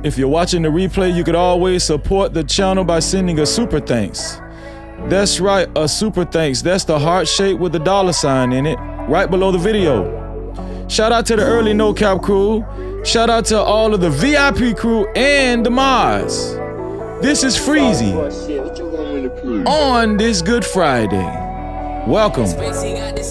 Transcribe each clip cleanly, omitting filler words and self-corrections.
If you're watching the replay, you could always support the channel by sending a super thanks. That's right, a super thanks. That's the heart shape with the $sign in it, right below the video. Shout out to the early No Cap crew. Shout out to all of the VIP crew and the mods. This is Freezy on this Good Friday. Welcome. Spacey got the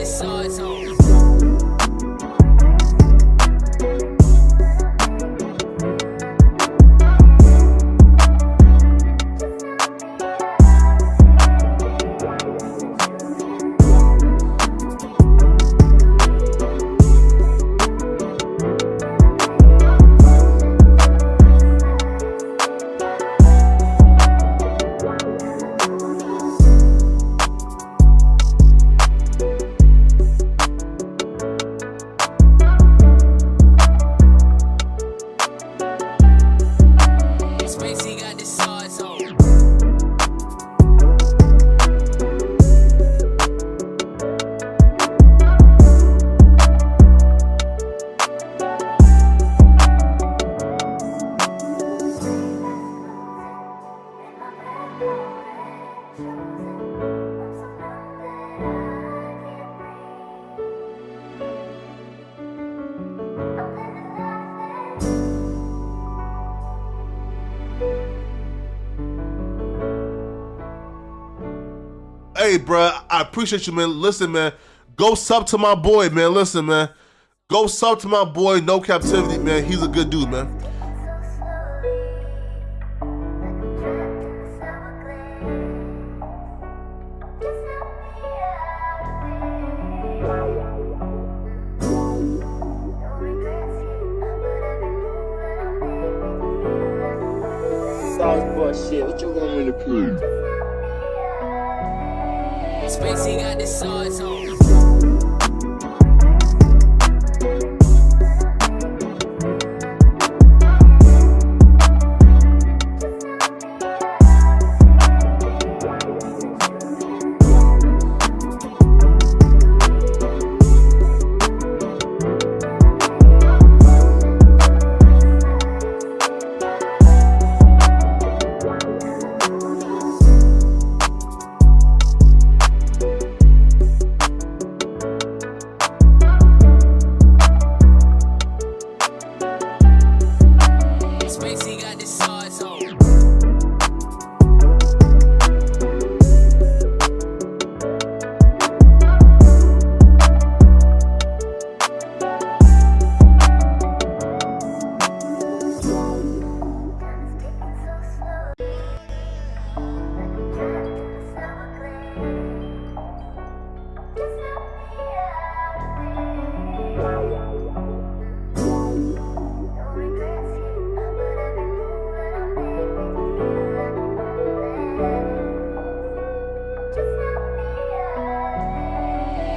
swords on. Hey, bro, I appreciate you, man. Listen, man, go sub to my boy, man. Listen, man, go sub to my boy, No Cap-tivity, man. He's a good dude, man. Shit, what you want me to prove? Spacey got the swords on.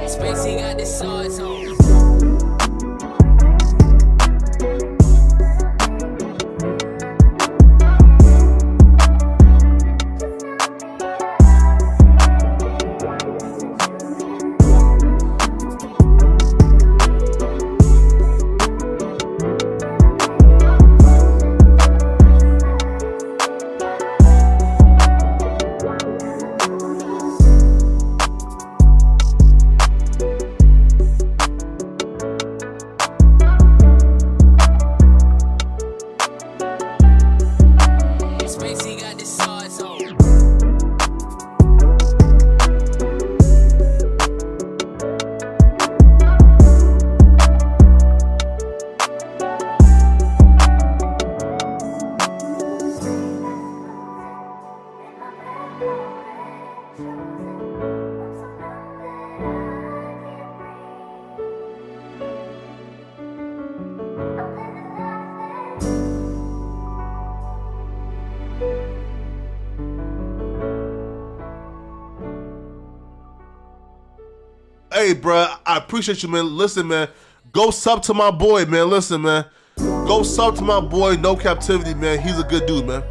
Spacey got the swords on. Hey, bro, I appreciate you, man. Listen, man, go sub to my boy, man. Listen, man, go sub to my boy, No Cap-tivity, man. He's a good dude, man.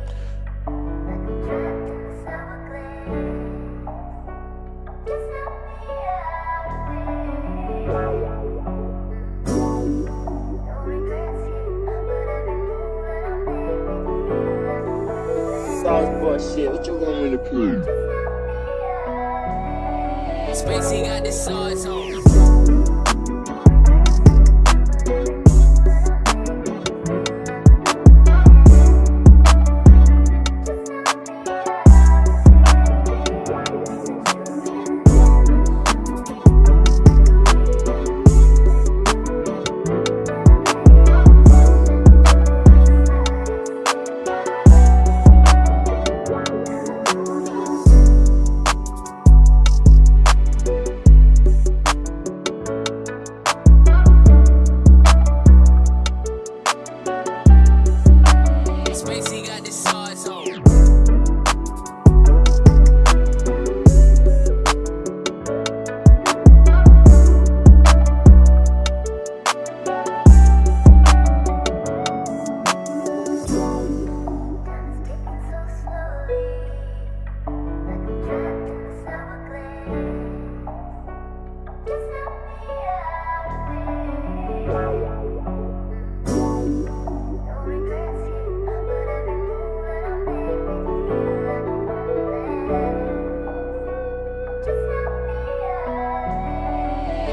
Shit, what you want me to prove? Spacey got the sauce on. Spacey got the sauce on.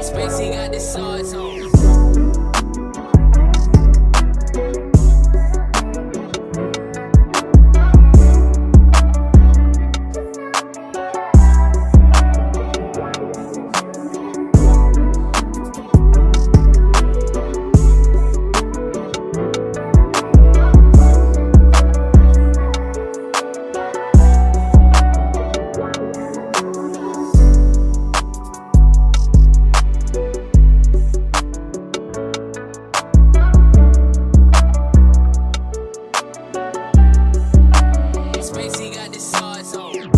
Spacey got the sauce on. Spacey got the sauce on.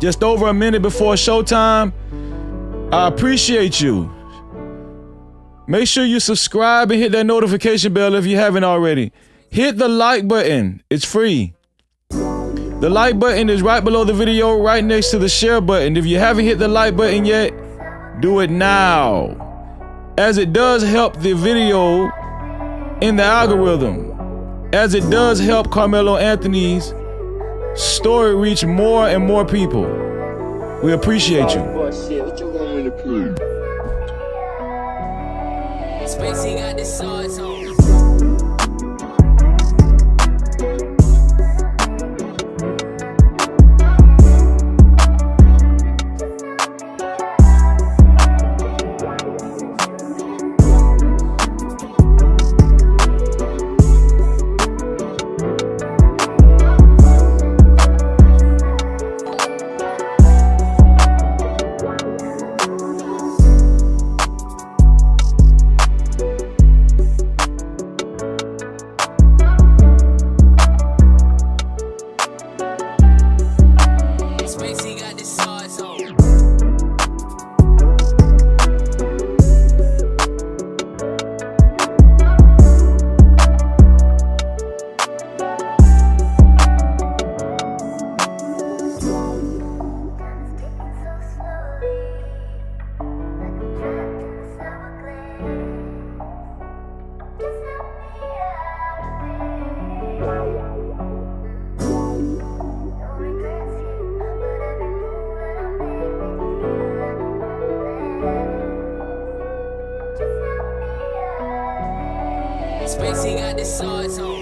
Just over a minute before showtime. I appreciate you. Make sure you subscribe and hit that notification bell if you haven't already. Hit the like button. It's free. The like button is right below the video, right next to the share button. If you haven't hit the like button yet, do it now, as it does help the video in the algorithm, as it does help Carmelo Anthony's story reach more and more people. We appreciate you. Shit, what you want me to prove? Spacey got the sauce on. Spacey got the sauce on. Spacey got the sauce on.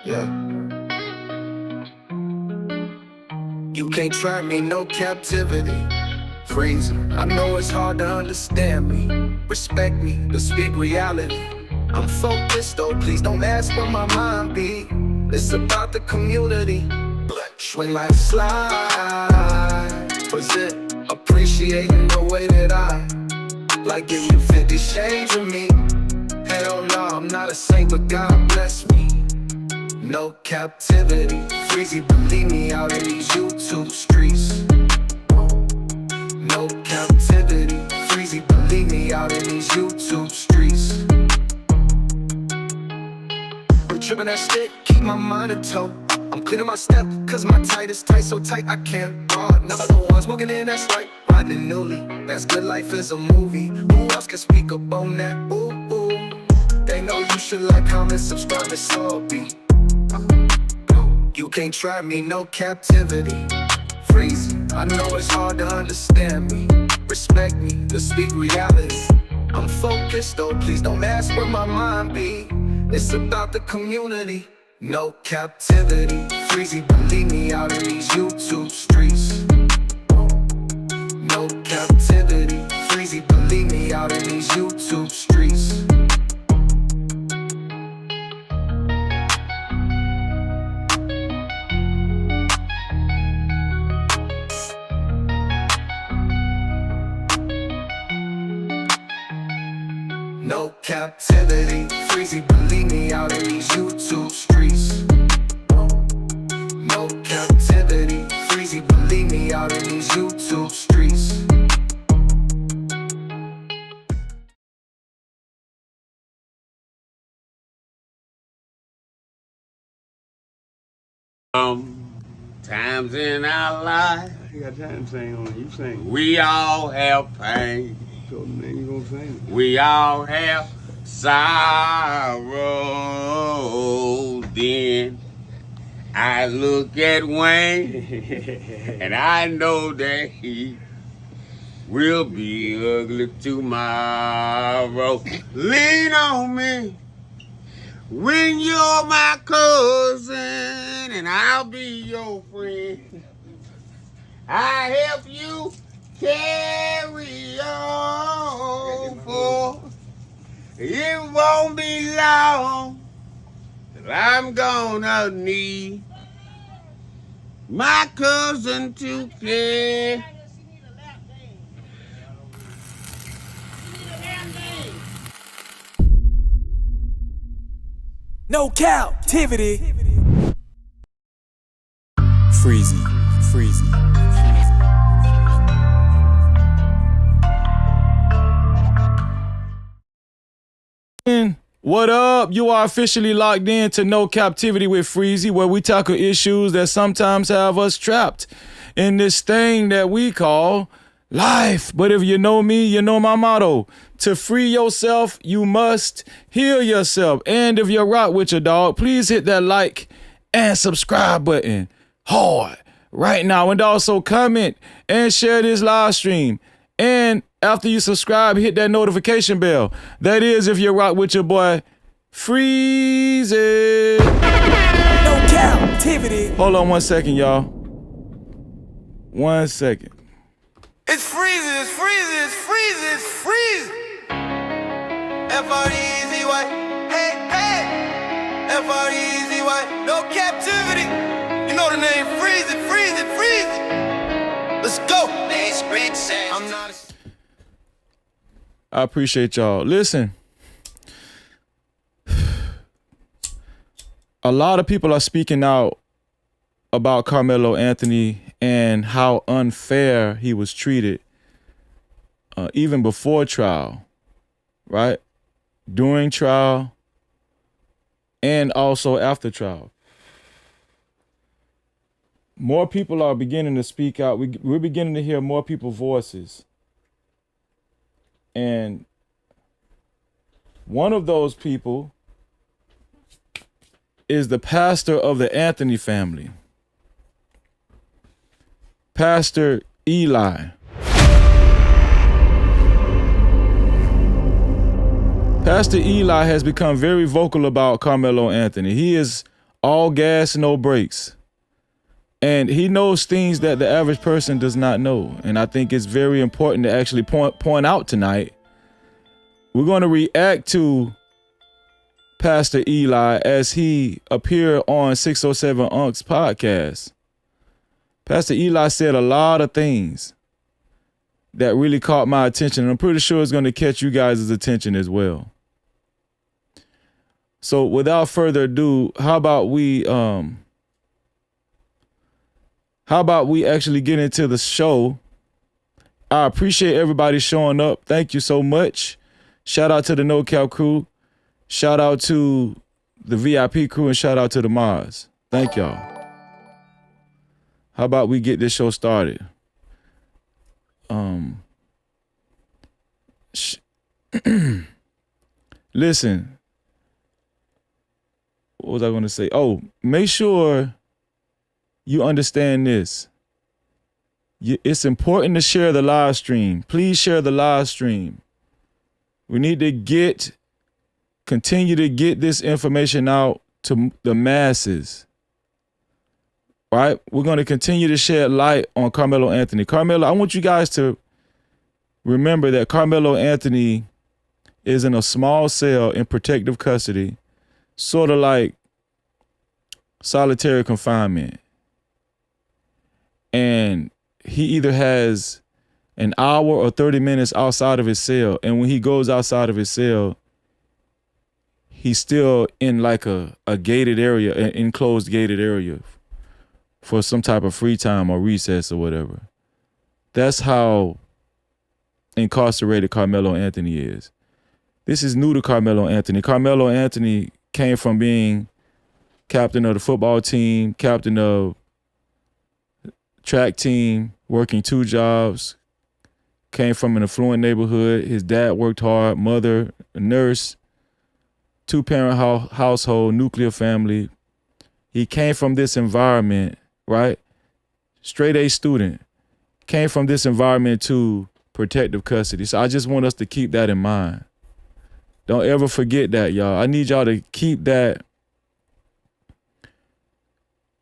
Yeah. You can't trap me, no captivity. Freezing. I know it's hard to understand me. Respect me, to speak reality. I'm focused though, please don't ask where my mind be. It's about the community. When life slides, was it appreciating the way that I like give you 50 shades of me? Hell no, I'm not a saint, but God bless me. No captivity, freezy, believe me out in these YouTube streets. No captivity, freezy, believe me out in these YouTube streets. I'm tripping that stick, keep my mind in tow. I'm cleaning my step, cause my tight is tight, so tight I can't run. Never the one smoking in, that's like riding newly. That's good, life is a movie. Who else can speak up on that? Ooh, ooh. They know you should like, comment, subscribe, it's all beat. You can't try me, no captivity. Freezing, I know it's hard to understand me. Respect me, to speak reality. I'm focused though, please don't ask where my mind be. It's about the community. No captivity, freezy, believe me out in these YouTube streets. No captivity, freezy, believe me out in these YouTube streets. No captivity, freezy, believe me out in these YouTube streets. No captivity, freezy, believe me out in these YouTube streets. Times in our life, You got time to sing on it. You sing. we all have pain. So then you gonna sing. We all have sorrow. Then I look at Wayne and I know that he will be ugly tomorrow. Lean on me when you're my cousin and I'll be your friend. I help you carry on, for it won't be long till I'm gonna need my cousin to care. No captivity. Freezy, freezy. What up? You are officially locked in to No Captivity with Freezy, where we tackle issues that sometimes have us trapped in this thing that we call life. But if you know me, you know my motto. To free yourself, you must heal yourself. And if you're rock with your dog, please hit that like and subscribe button hard right now. And also comment and share this live stream. And after you subscribe, hit that notification bell. That is if you rock with your boy, Freezy. No captivity. Hold on 1 second, y'all. 1 second. It's freezing, it's freezing, it's freezing, it's freezing. F-R-E-E-Z-Y, hey, hey. F-R-E-E-Z-Y, no captivity. You know the name, freezing, freezing, freezing. Let's go. I'm not I appreciate y'all. Listen, a lot of people are speaking out about Carmelo Anthony and how unfair he was treated, even before trial, right? During trial, and also after trial. More people are beginning to speak out. We're beginning to hear more people's voices. And one of those people is the pastor of the Anthony family, Pastor Eli. Pastor Eli has become very vocal about Carmelo Anthony. He is All gas, no brakes. And he knows things that the average person does not know. And I think it's very important to actually point out tonight. We're going to react to Pastor Eli as he appeared on 607 Unc's podcast. Pastor Eli said a lot of things that really caught my attention. And I'm pretty sure it's going to catch you guys' attention as well. So without further ado, how about we actually get into the show? I appreciate everybody showing up. Thank you so much. Shout out to the No Cap crew. Shout out to the VIP crew and shout out to the mods. Thank y'all. How about we get this show started? Listen. What was I going to say? Oh, make sure you understand this. It's important to share the live stream. Please share the live stream. We need to continue to get this information out to the masses. Right? We're going to continue to shed light on Carmelo Anthony. Karmelo, I want you guys to remember that Carmelo Anthony is in a small cell in protective custody, sort of like solitary confinement. And he either has an hour or 30 minutes outside of his cell. And when he goes outside of his cell, he's still in like a gated area, an enclosed gated area for some type of free time or recess or whatever. That's how incarcerated Carmelo Anthony is. This is new to Carmelo Anthony. Carmelo Anthony came from being captain of the football team, captain of track team, working 2 jobs, came from an affluent neighborhood. His dad worked hard, mother, a nurse, 2-parent household, nuclear family. He came from this environment, right? Straight A student, came from this environment to protective custody. So I just want us to keep that in mind. Don't ever forget that, y'all. I need y'all to keep that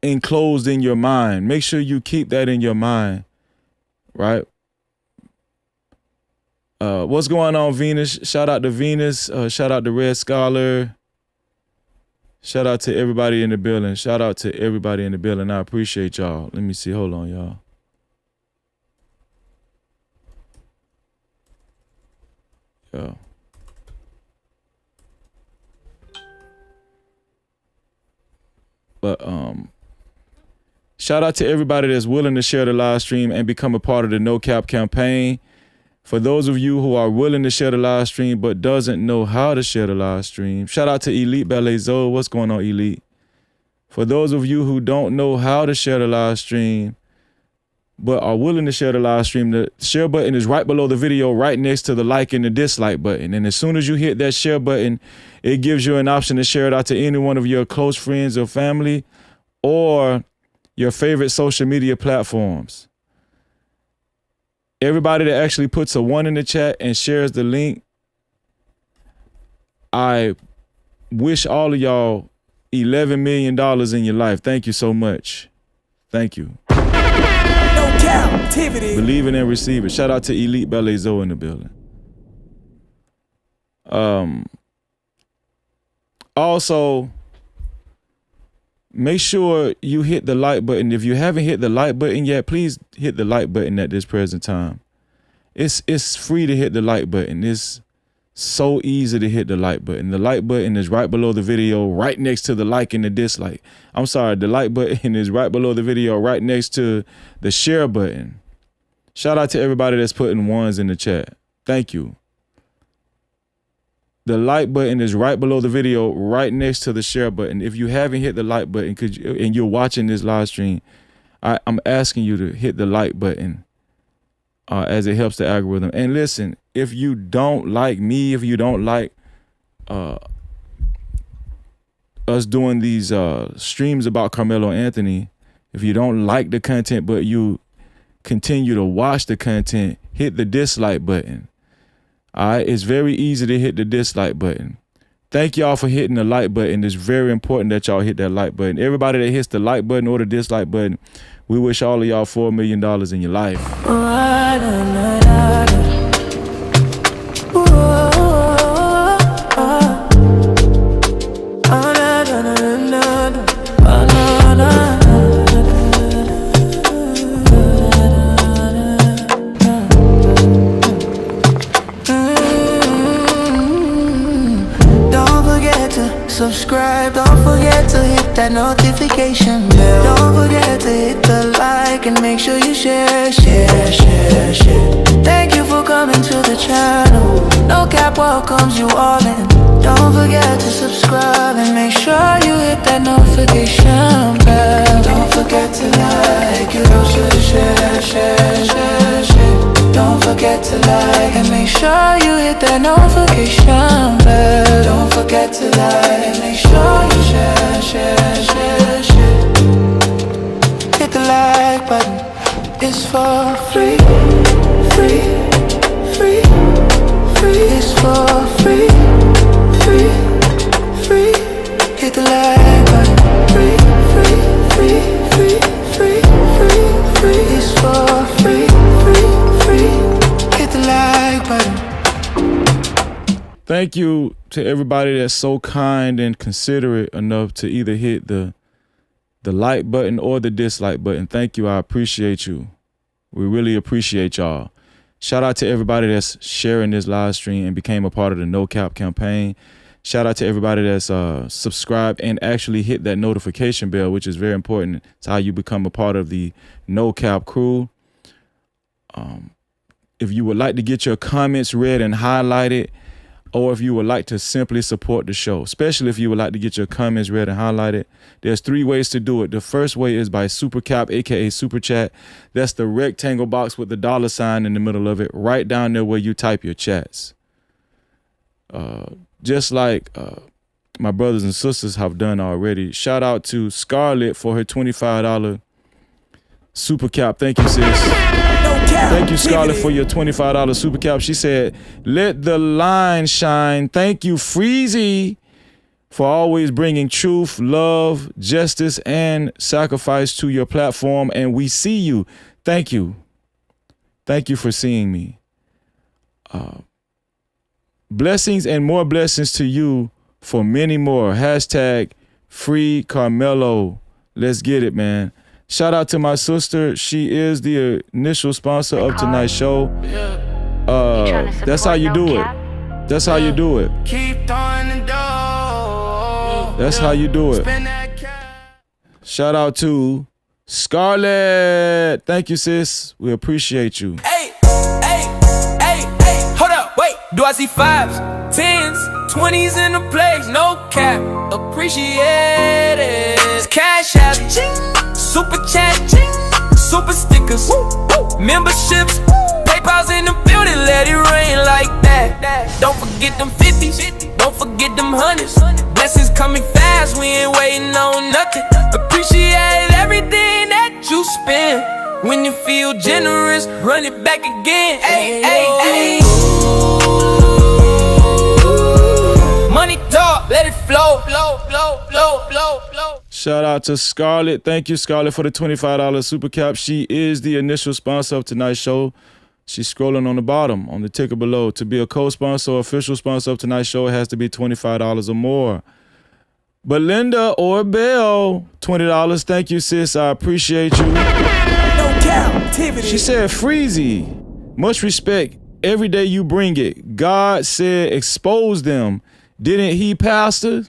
enclosed in your mind. Make sure you keep that in your mind, right? What's going on, Venus? Shout out to Venus. Shout out to Red Scholar. Shout out to everybody in the building. Shout out to everybody in the building. I appreciate y'all. Let me see. Hold on, y'all. Yo. But shout out to everybody that's willing to share the live stream and become a part of the No Cap campaign. For those of you who are willing to share the live stream but doesn't know how to share the live stream, shout out to Elite Ballet Zoe. What's going on, Elite? For those of you who don't know how to share the live stream but are willing to share the live stream, the share button is right below the video, right next to the like and the dislike button. And as soon as you hit that share button, it gives you an option to share it out to any one of your close friends or family or your favorite social media platforms. Everybody that actually puts a 1 in the chat and shares the link, I wish all of y'all $11 million in your life. Thank you so much. Thank you. No Cap-tivity. Believe it and receive it. Shout out to Elite Ballet Zoe in the building. Also, make sure you hit the like button. If you haven't hit the like button yet, please hit the like button at this present time. It's free to hit the like button. It's so easy to hit the like button. The like button is right below the video, right next to the like and the dislike. I'm sorry, the like button is right below the video, right next to the share button. Shout out to everybody that's putting 1s in the chat. Thank you. The like button is right below the video, right next to the share button. If you haven't hit the like button and you're watching this live stream, I'm asking you to hit the like button as it helps the algorithm. And listen, if you don't like me, if you don't like us doing these streams about Carmelo Anthony, if you don't like the content but you continue to watch the content, hit the dislike button. All right, it's very easy to hit the dislike button. Thank y'all for hitting the like button. It's very important that y'all hit that like button. Everybody that hits the like button or the dislike button, we wish all of y'all $4 million in your life. Subscribe, don't forget to hit that notification bell. Don't forget to hit the like and make sure you share. Thank you for coming to the channel. No Cap welcomes you all in. Don't forget to subscribe and make sure you hit that notification bell. Don't forget to like, you also share. Don't forget to like and make sure you hit that notification bell. Don't forget to like and make sure you share. Hit the like button. It's for free. It's for free. Hit the like button. Free. It's for free. Hit the like button. Thank you to everybody that's so kind and considerate enough to either hit the like button or the dislike button. Thank you. I appreciate you. We really appreciate y'all. Shout out to everybody that's sharing this live stream and became a part of the No Cap campaign. Shout out to everybody that's subscribed and actually hit that notification bell, which is very important. It's how you become a part of the No Cap crew. If you would like to get your comments read and highlighted, or if you would like to simply support the show, especially if you would like to get your comments read and highlighted, there's 3 ways to do it. The first way is by Super Cap, aka Super Chat. That's the rectangle box with the $sign in the middle of it, right down there where you type your chats. Just like my brothers and sisters have done already. Shout out to Scarlett for her $25 Super Cap. Thank you, sis. Thank you, Scarlett, for your $25 Super Cap. She said, let the line shine. Thank you, Freezy, for always bringing truth, love, justice, and sacrifice to your platform. And we see you. Thank you. Thank you for seeing me. Blessings and more blessings to you for many more. Hashtag free Karmelo. Let's get it, man. Shout out to my sister. She is the initial sponsor of tonight's show. That's how you do it. That's how you do it. That's how you do it. Shout out to Scarlett. Thank you, sis. We appreciate you. Hey, hold up, wait. Do I see 5s, 10s, 20s in the place? No cap, appreciate it. It's cash out, super chat, super stickers, memberships, PayPal's in the building, let it rain like that. Don't forget them 50s, don't forget them 100s. Blessings coming fast, we ain't waiting on nothing. Appreciate everything that you spend. When you feel generous, run it back again. Ay. Money talk, let it flow. Shout out to Scarlett. Thank you, Scarlett, for the $25 Super Cap. She is the initial sponsor of tonight's show. She's scrolling on the bottom on the ticker below. To be a co-sponsor or official sponsor of tonight's show, it has to be $25 or more. Belinda or Bell, $20. Thank you, sis. I appreciate you. No Cap-tivity. She said, Freezy, much respect. Every day you bring it. God said, expose them. Didn't he, Pastor?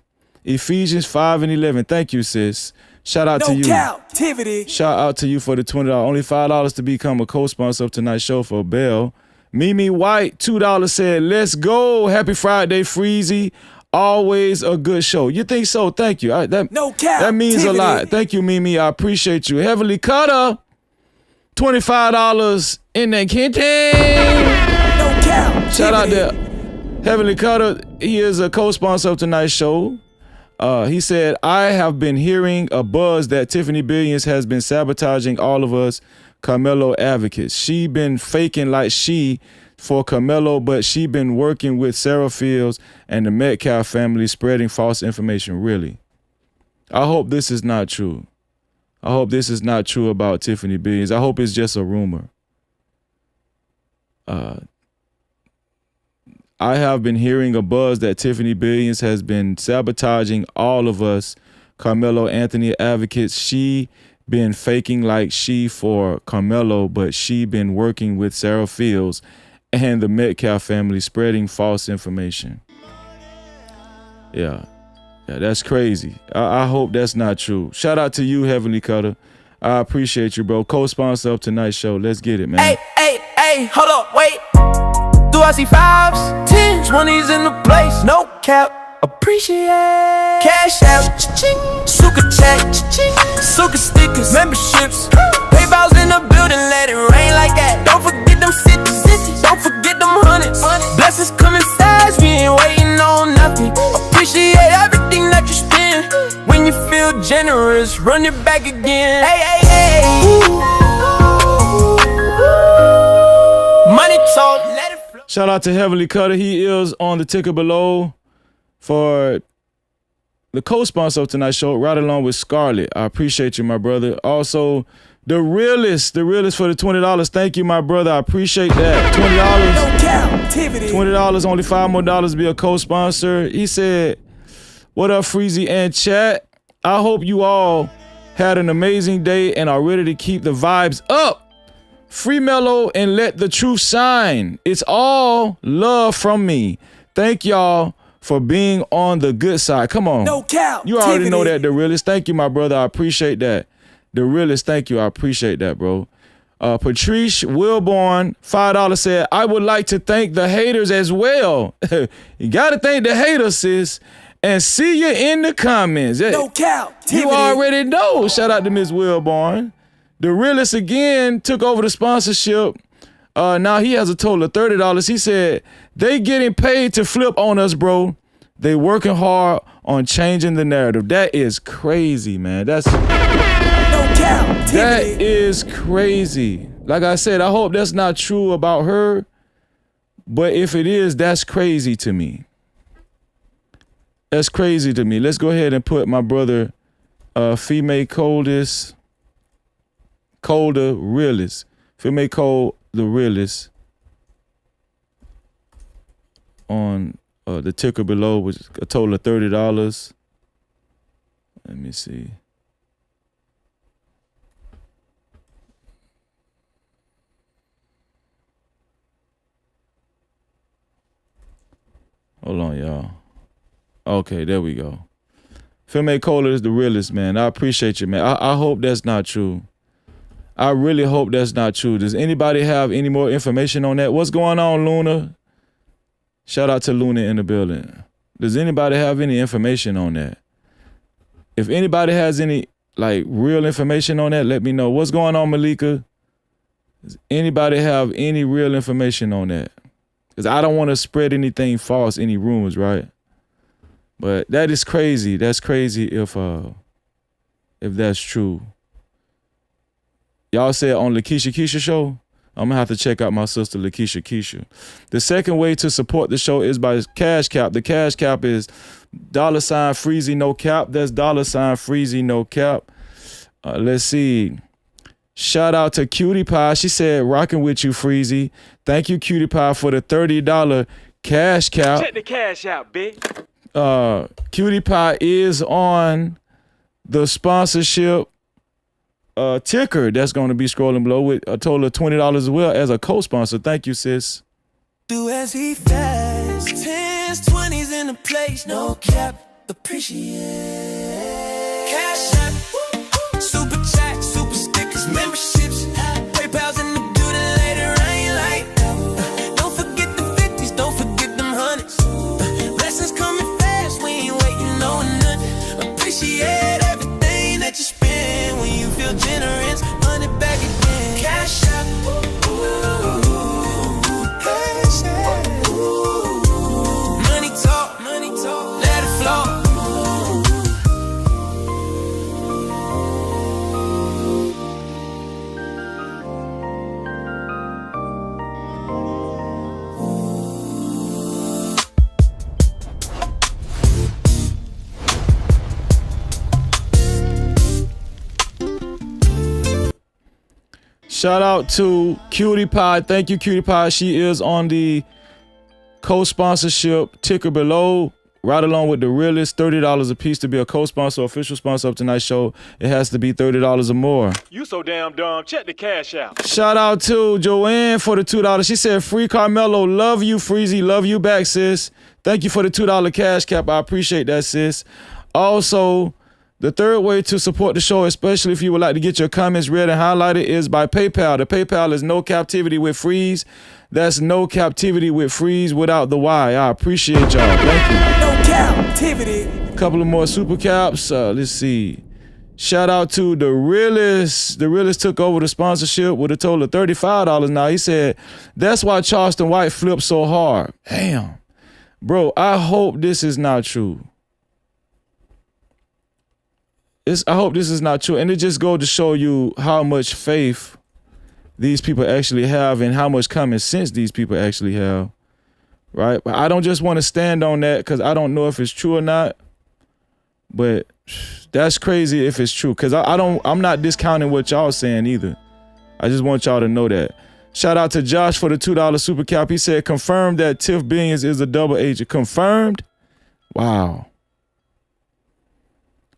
Ephesians 5:11. Thank you, sis. Shout out to you. No Cap-tivity. Shout out to you for the $20. Only $5 to become a co-sponsor of tonight's show for Bell. Mimi White, $2 said, let's go. Happy Friday, Freezy. Always a good show. You think so? Thank you. That means a lot. Thank you, Mimi. I appreciate you. Heavenly Cutter, $25 in the kitchen. No Cap. Shout out to Heavenly Cutter. He is a co-sponsor of tonight's show. He said, I have been hearing a buzz that Tiffany Billions has been sabotaging all of us Karmelo advocates. She been faking like she for Karmelo, but she been working with Sarah Fields and the Metcalf family spreading false information. Really? I hope this is not true. I hope this is not true about Tiffany Billions. I hope it's just a rumor. I have been hearing a buzz that Tiffany Billions has been sabotaging all of us Carmelo Anthony advocates. She been faking like she for Karmelo, but she been working with Sarah Fields and the Metcalf family spreading false information. Yeah, that's crazy. I hope that's not true. Shout out to you, Heavenly Cutter. I appreciate you, bro. Co-sponsor of tonight's show. Let's get it, man. Hey, hold up, wait. Do I see 5s, 10s, 20s in the place? No cap, appreciate. Cash out, cha-ching. Suka chat, cha-ching. Suka stickers, memberships. PayPal's in the building, let it rain like that. Don't forget them cities, don't forget them hundreds. Blessings coming fast, we ain't waiting on nothing. Appreciate everything that you spend. When you feel generous, run it back again. Hey. Money talk, let it flow. Shout out to Heavenly Cutter. He is on the ticker below for the co-sponsor of tonight's show, right along with Scarlett. I appreciate you, my brother. Also, the realist for the $20. Thank you, my brother. I appreciate that. $20. $20, only $5 more to be a co-sponsor. He said, what up, Freezy and chat? I hope you all had an amazing day and are ready to keep the vibes up. Free Mellow and let the truth shine. It's all love from me. Thank y'all for being on the good side. Come on. No cap. You already know that, the realist. Thank you, my brother. I appreciate that. The realist, thank you. I appreciate that, bro. Patrice Wilborn, $5 said, I would like to thank the haters as well. You got to thank the haters, sis. And see you in the comments. No cap. You already know. Shout out to Ms. Wilborn. The realist again took over the sponsorship. Now he has a total of $30. He said, they getting paid to flip on us, bro. They working hard on changing the narrative. That is crazy, man. That is crazy. Like I said, I hope that's not true about her. But if it is, that's crazy to me. That's crazy to me. Let's go ahead and put my brother, Female Colder Realist. Female Cold the Realist on the ticker below, which is a total of $30. Let me see. Hold on, y'all. Okay, there we go. Female Cola is the realest, man. I appreciate you, man. I hope that's not true. I really hope that's not true. Does anybody have any more information on that? What's going on, Luna? Shout out to Luna in the building. Does anybody have any information on that? If anybody has any, real information on that, let me know. What's going on, Malika? Does anybody have any real information on that? Because I don't want to spread anything false, any rumors, right? But that is crazy. That's crazy if that's true. Y'all said on Lakeisha Keisha show? I'm going to have to check out my sister Lakeisha Keisha. The second way to support the show is by Cash Cap. The Cash Cap is $Freezy no cap. That's $Freezy no cap. Let's see. Shout out to Cutie Pie. She said, rocking with you, Freezy. Thank you, Cutie Pie, for the $30 Cash Cap. Check the cash out, bitch. Cutie Pie is on the sponsorship ticker that's going to be scrolling below with a total of $20 as well as a co-sponsor. Thank you, sis. Do as he fast, 10s, 20s in the place, no cap, appreciate. Cash out, super chat, super stickers, memberships, PayPal's in the building later, I ain't like don't forget the 50s, don't forget them hundreds. Blessings coming fast, we ain't waiting on none. Appreciate everything that you spend when you feel generous, run it back again. Cash out, cash out. Money talk, let it flow. Shout out to Cutie Pie. Thank you, Cutie Pie. She is on the co-sponsorship ticker below, right along with the realest. $30 a piece to be a co-sponsor, official sponsor of tonight's show. It has to be $30 or more. You so damn dumb. Check the cash out. Shout out to Joanne for the $2. She said, free Karmelo. Love you, Freezy. Love you back, sis. Thank you for the $2 cash cap. I appreciate that, sis. Also, the third way to support the show, especially if you would like to get your comments read and highlighted, is by PayPal. The PayPal is No Cap-tivity with Freeze. That's No Cap-tivity with Freeze without the Y. I appreciate y'all. Thank you. No Cap-tivity. A couple of more super caps. Let's see. Shout out to the realest. The realest took over the sponsorship with a total of $35 now. He said, that's why Charleston White flipped so hard. Damn. Bro, I hope this is not true. I hope this is not true. And it just goes to show you how much faith these people actually have and how much common sense these people actually have. Right? But I don't just want to stand on that because I don't know if it's true or not. But that's crazy if it's true. Because I'm not discounting what y'all saying either. I just want y'all to know that. Shout out to Josh for the $2 super cap. He said, confirmed that Tiff Billions is a double agent. Confirmed? Wow.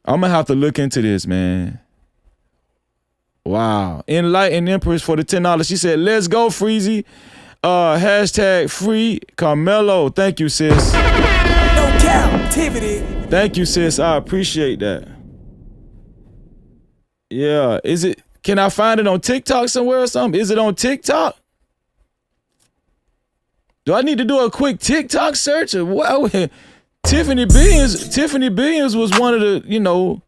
I'm going to have to look into this, man. Wow. Enlightened Empress for the $10. She said, let's go, Freezy. Hashtag free Karmelo. Thank you, sis. No Cap-tivity. Thank you, sis. I appreciate that. Yeah. Can I find it on TikTok somewhere or something? Is it on TikTok? Do I need to do a quick TikTok search? Or what? Tiffany Billions was one of the,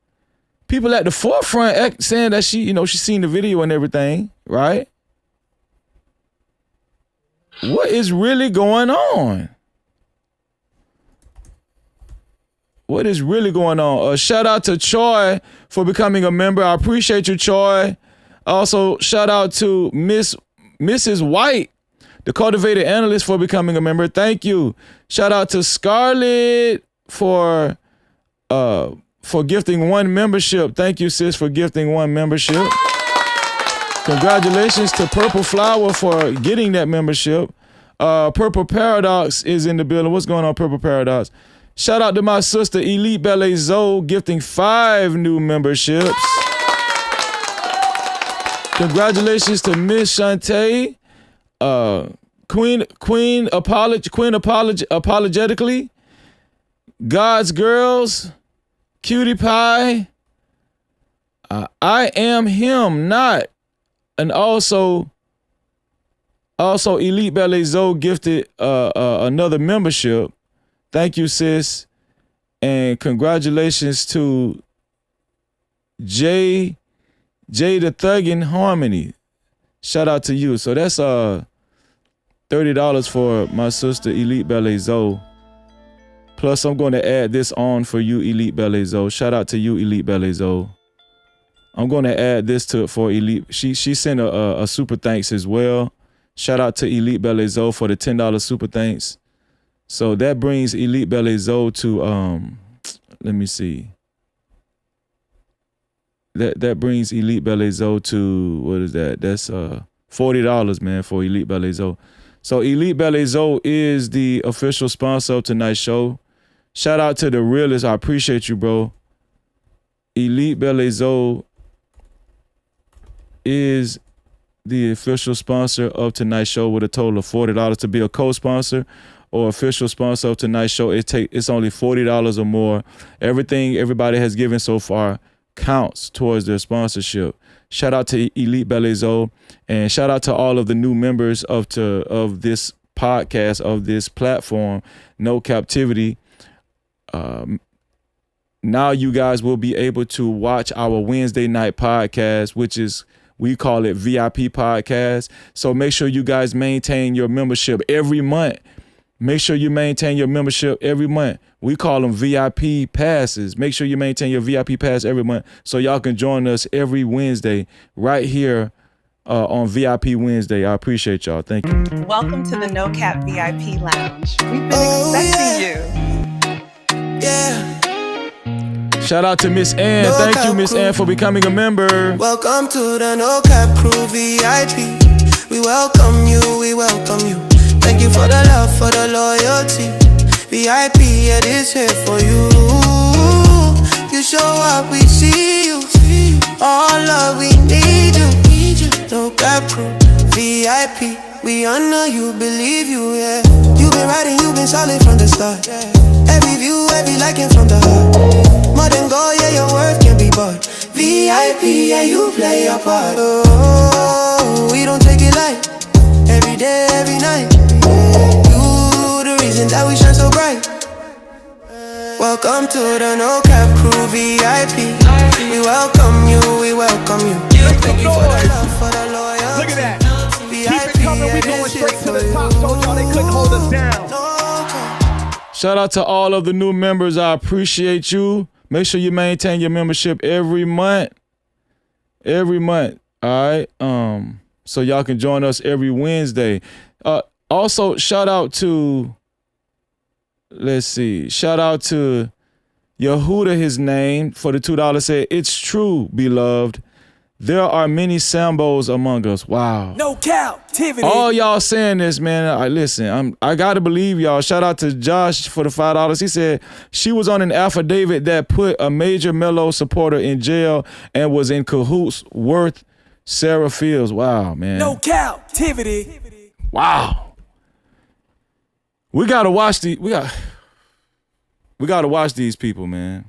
people at the forefront saying that she seen the video and everything, right? What is really going on? What is really going on? Shout out to Troy for becoming a member. I appreciate you, Troy. Also, shout out to Mrs. White, the cultivated analyst, for becoming a member. Thank you. Shout out to Scarlett for gifting 1 membership. Thank you, sis, for gifting 1 membership. Congratulations to Purple Flower for getting that membership. Purple Paradox is in the building. What's going on, Purple Paradox? Shout out to my sister Elite Ballet Zoe gifting 5 new memberships. Congratulations to Miss Shantae. Queen apologetically. God's Girls. Cutie Pie. I am him, not. And also Elite Ballet Zoe gifted another membership. Thank you, sis. And congratulations to Jay the Thuggin' Harmony. Shout out to you. So that's $30 for my sister Elite Ballet Zoe. Plus I'm going to add this on for you, Elite Ballet Zoe. Shout out to you, Elite Ballet Zoe. I'm going to add this for Elite. She sent a super thanks as well. Shout out to Elite Ballet Zoe for the $10 super thanks. So that brings Elite Ballet Zoe to let me see. That brings Elite Ballet Zoe to, what is that? That's $40, man, for Elite Ballet Zoe. So Elite Ballet Zoe is the official sponsor of tonight's show. Shout out to the realist. I appreciate you, bro. Elite Ballet Zoe is the official sponsor of tonight's show with a total of $40 to be a co-sponsor or official sponsor of tonight's show. It's only $40 or more. Everything everybody has given so far counts towards their sponsorship. Shout out to Elite Ballet Zoe, and shout out to all of the new members of this podcast, of this platform, No Cap-tivity. Now you guys will be able to watch our Wednesday night podcast, which is, we call it VIP podcast. So make sure you guys maintain your membership every month. Make sure you maintain your membership every month. We call them VIP passes. Make sure you maintain your VIP pass every month so y'all can join us every Wednesday right here on VIP Wednesday. I appreciate y'all. Thank you. Welcome to the No Cap VIP Lounge. We've been expecting you. Yeah. Shout out to Miss Ann. No Thank you, Cap Miss crew. Ann, for becoming a member. Welcome to the No Cap Crew VIP. We welcome you, we welcome you. Thank you for the love, for the loyalty. VIP, it is here for you. You show up, we see you. All love, we need you. No Cap Crew, VIP. We honor you, believe you, yeah. You've been riding, you've been solid from the start. Every view, every liking from the heart. More than gold, yeah, your worth can be bought. VIP, yeah, you play your part. Oh, we don't take it light. Every day, every night. You the reason that we shine so bright. Welcome to the No Cap Crew VIP. We welcome you, we welcome you. Thank you for the love, for the loyalty. Look at that. Keep it coming, we going straight to the top. Told y'all they couldn't hold us down. Shout out to all of the new members. I appreciate you. Make sure you maintain your membership every month. Every month. All right. So y'all can join us every Wednesday. Also, shout out to, let's see. Shout out to Yehuda, his name, for the $2 said, it's true, beloved. There are many Sambos among us. Wow. No Cap-tivity. All y'all saying this, man. Listen, I gotta believe y'all. Shout out to Josh for the $5. He said she was on an affidavit that put a major Melo supporter in jail and was in cahoots worth Sarah Fields. Wow, man. No Cap-tivity. Wow. We gotta watch we gotta watch these people, man.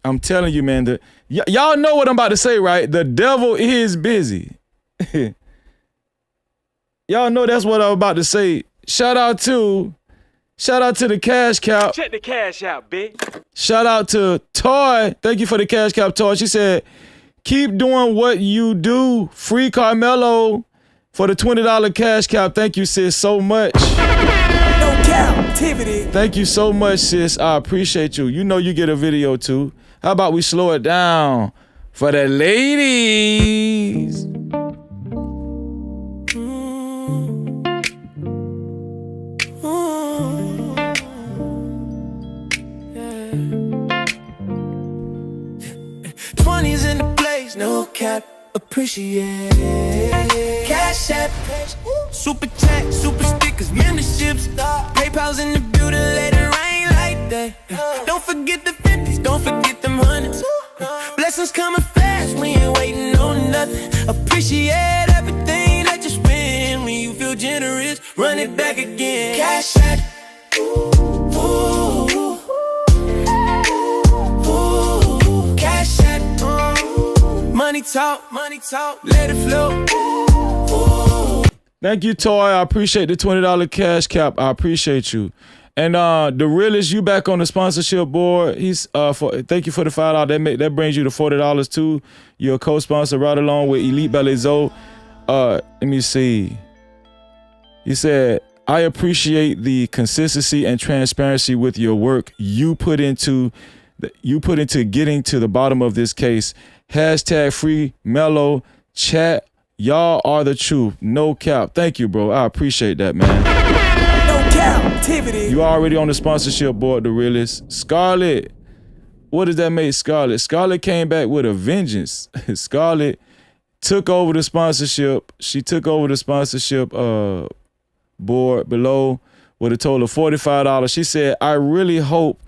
I'm telling you, man, y'all know what I'm about to say, right? The devil is busy. Y'all know that's what I'm about to say. Shout out to the Cash Cap. Check the cash out, bitch. Shout out to Toy. Thank you for the Cash Cap, Toy. She said, keep doing what you do. Free Karmelo for the $20 Cash Cap. Thank you, sis, so much. No Cap-tivity. Thank you so much, sis. I appreciate you. You know you get a video too. How about we slow it down for the ladies? Twenties in the place, no cap, appreciate. Cash app, super chat, super stickers, memberships, PayPal's in the building, let it rain like that. Don't forget the 50s, don't forget them hundreds. Blessings coming fast, we ain't waiting on nothing. Appreciate everything that you spend. When you feel generous, run it back again. Cash app. Money talk, let it flow. Thank you, Toy. I appreciate the $20 Cash Cap. I appreciate you. And the realest, you back on the sponsorship board. He's thank you for the $5. That brings you to $40 too. You're a co-sponsor right along with Elite Ballet Zoe. Let me see. He said, I appreciate the consistency and transparency with your work you put into getting to the bottom of this case. Hashtag free Melo chat. Y'all are the truth. No cap. Thank you, bro. I appreciate that, man. No Cap-tivity. You already on the sponsorship board, the realest. Scarlett. What does that make Scarlett? Scarlett came back with a vengeance. Scarlett took over the sponsorship. She took over the sponsorship board below with a total of $45. She said, I really hope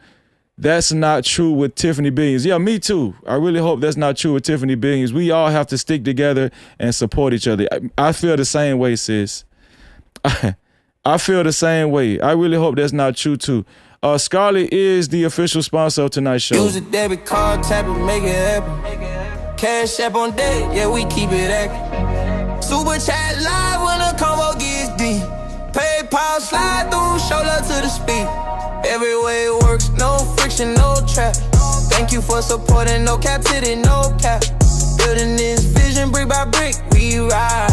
that's not true with Tiffany Billions. Yeah, me too. I really hope that's not true with Tiffany Billions. We all have to stick together and support each other. I feel the same way, sis. I feel the same way. I really hope that's not true too. Scarlett is the official sponsor of tonight's show. Use a debit card, tap it, make it happen. Cash app on deck, yeah, we keep it active. Super chat live when the combo gets deep. PayPal slide through, show love to the speed. Every way it works, no friction, no trap. Thank you for supporting, no Cap-tivity, no cap. Building this vision brick by brick, we ride.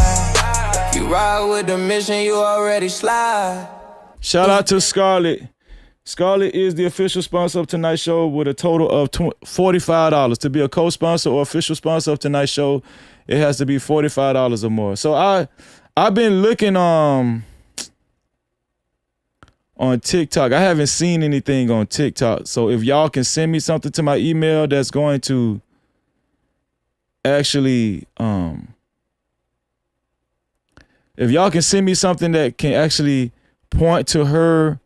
If you ride with the mission, you already slide. Shout out to Scarlett. Scarlett is the official sponsor of tonight's show with a total of $45. To be a co-sponsor or official sponsor of tonight's show, it has to be $45 or more. So I've been looking on TikTok. I haven't seen anything on TikTok. So if y'all can send me something to my email that's going to actually, if y'all can send me something that can actually point to her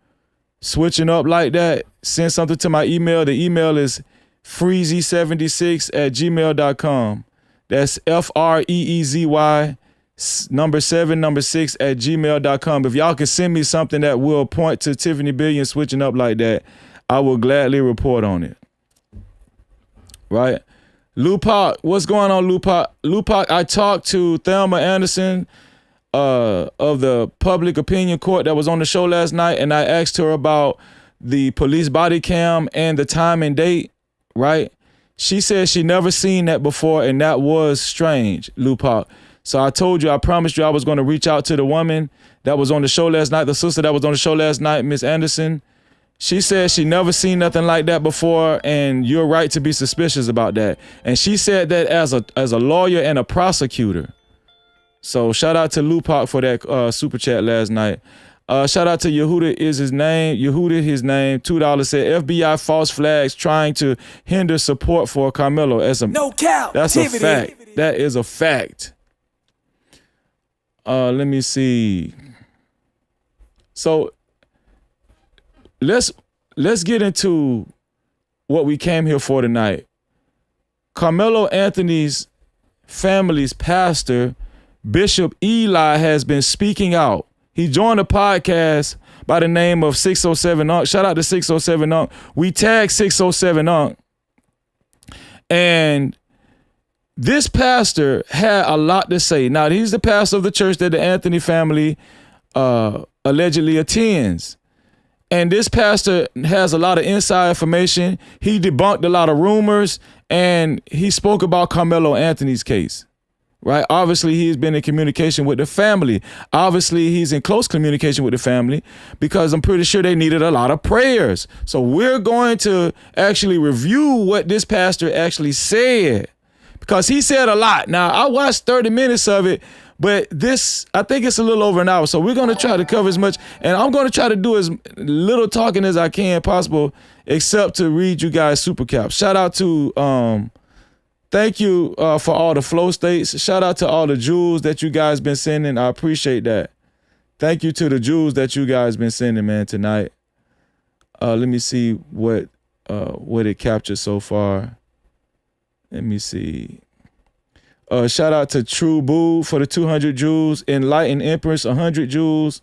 switching up like that, send something to my email. The email is freezy76@gmail.com. That's FREEZY number 6@gmail.com. If y'all can send me something that will point to Tiffany Billion switching up like that, I will gladly report on it. Right? Lupac, what's going on, Lupac? Lupac, I talked to Thelma Anderson of the Public Opinion Court that was on the show last night, and I asked her about the police body cam and the time and date, right? She said she never seen that before, and that was strange, Lupac. So I told you, I promised you I was going to reach out to the woman that was on the show last night, the sister that was on the show last night, Miss Anderson. She said she never seen nothing like that before, and you're right to be suspicious about that. And she said that as a lawyer and a prosecutor. So shout out to Lupac for that super chat last night. Shout out to Yehuda is his name. Yehuda his name. $2 said FBI false flags trying to hinder support for Karmelo. That's a fact. That is a fact. Let me see. So let's get into what we came here for tonight. Carmelo Anthony's family's pastor, Bishop Eli, has been speaking out. He joined a podcast by the name of 607 Unc. Shout out to 607 Unc. We tagged 607 Unc. And this pastor had a lot to say. Now, he's the pastor of the church that the Anthony family allegedly attends. And this pastor has a lot of inside information. He debunked a lot of rumors, and he spoke about Carmelo Anthony's case. Right? Obviously, he's been in communication with the family. Obviously, he's in close communication with the family because I'm pretty sure they needed a lot of prayers. So we're going to actually review what this pastor actually said because he said a lot. Now, I watched 30 minutes of it, but I think it's a little over an hour. So we're going to try to cover as much, and I'm going to try to do as little talking as I can possible, except to read you guys super caps. Shout out to thank you for all the flow states. Shout out to all the jewels that you guys been sending. I appreciate that. Thank you to the jewels that you guys been sending, man, tonight. Let me see what it captured so far. Let me see. Shout out to True Boo for the 200 jewels. Enlightened Empress, 100 jewels.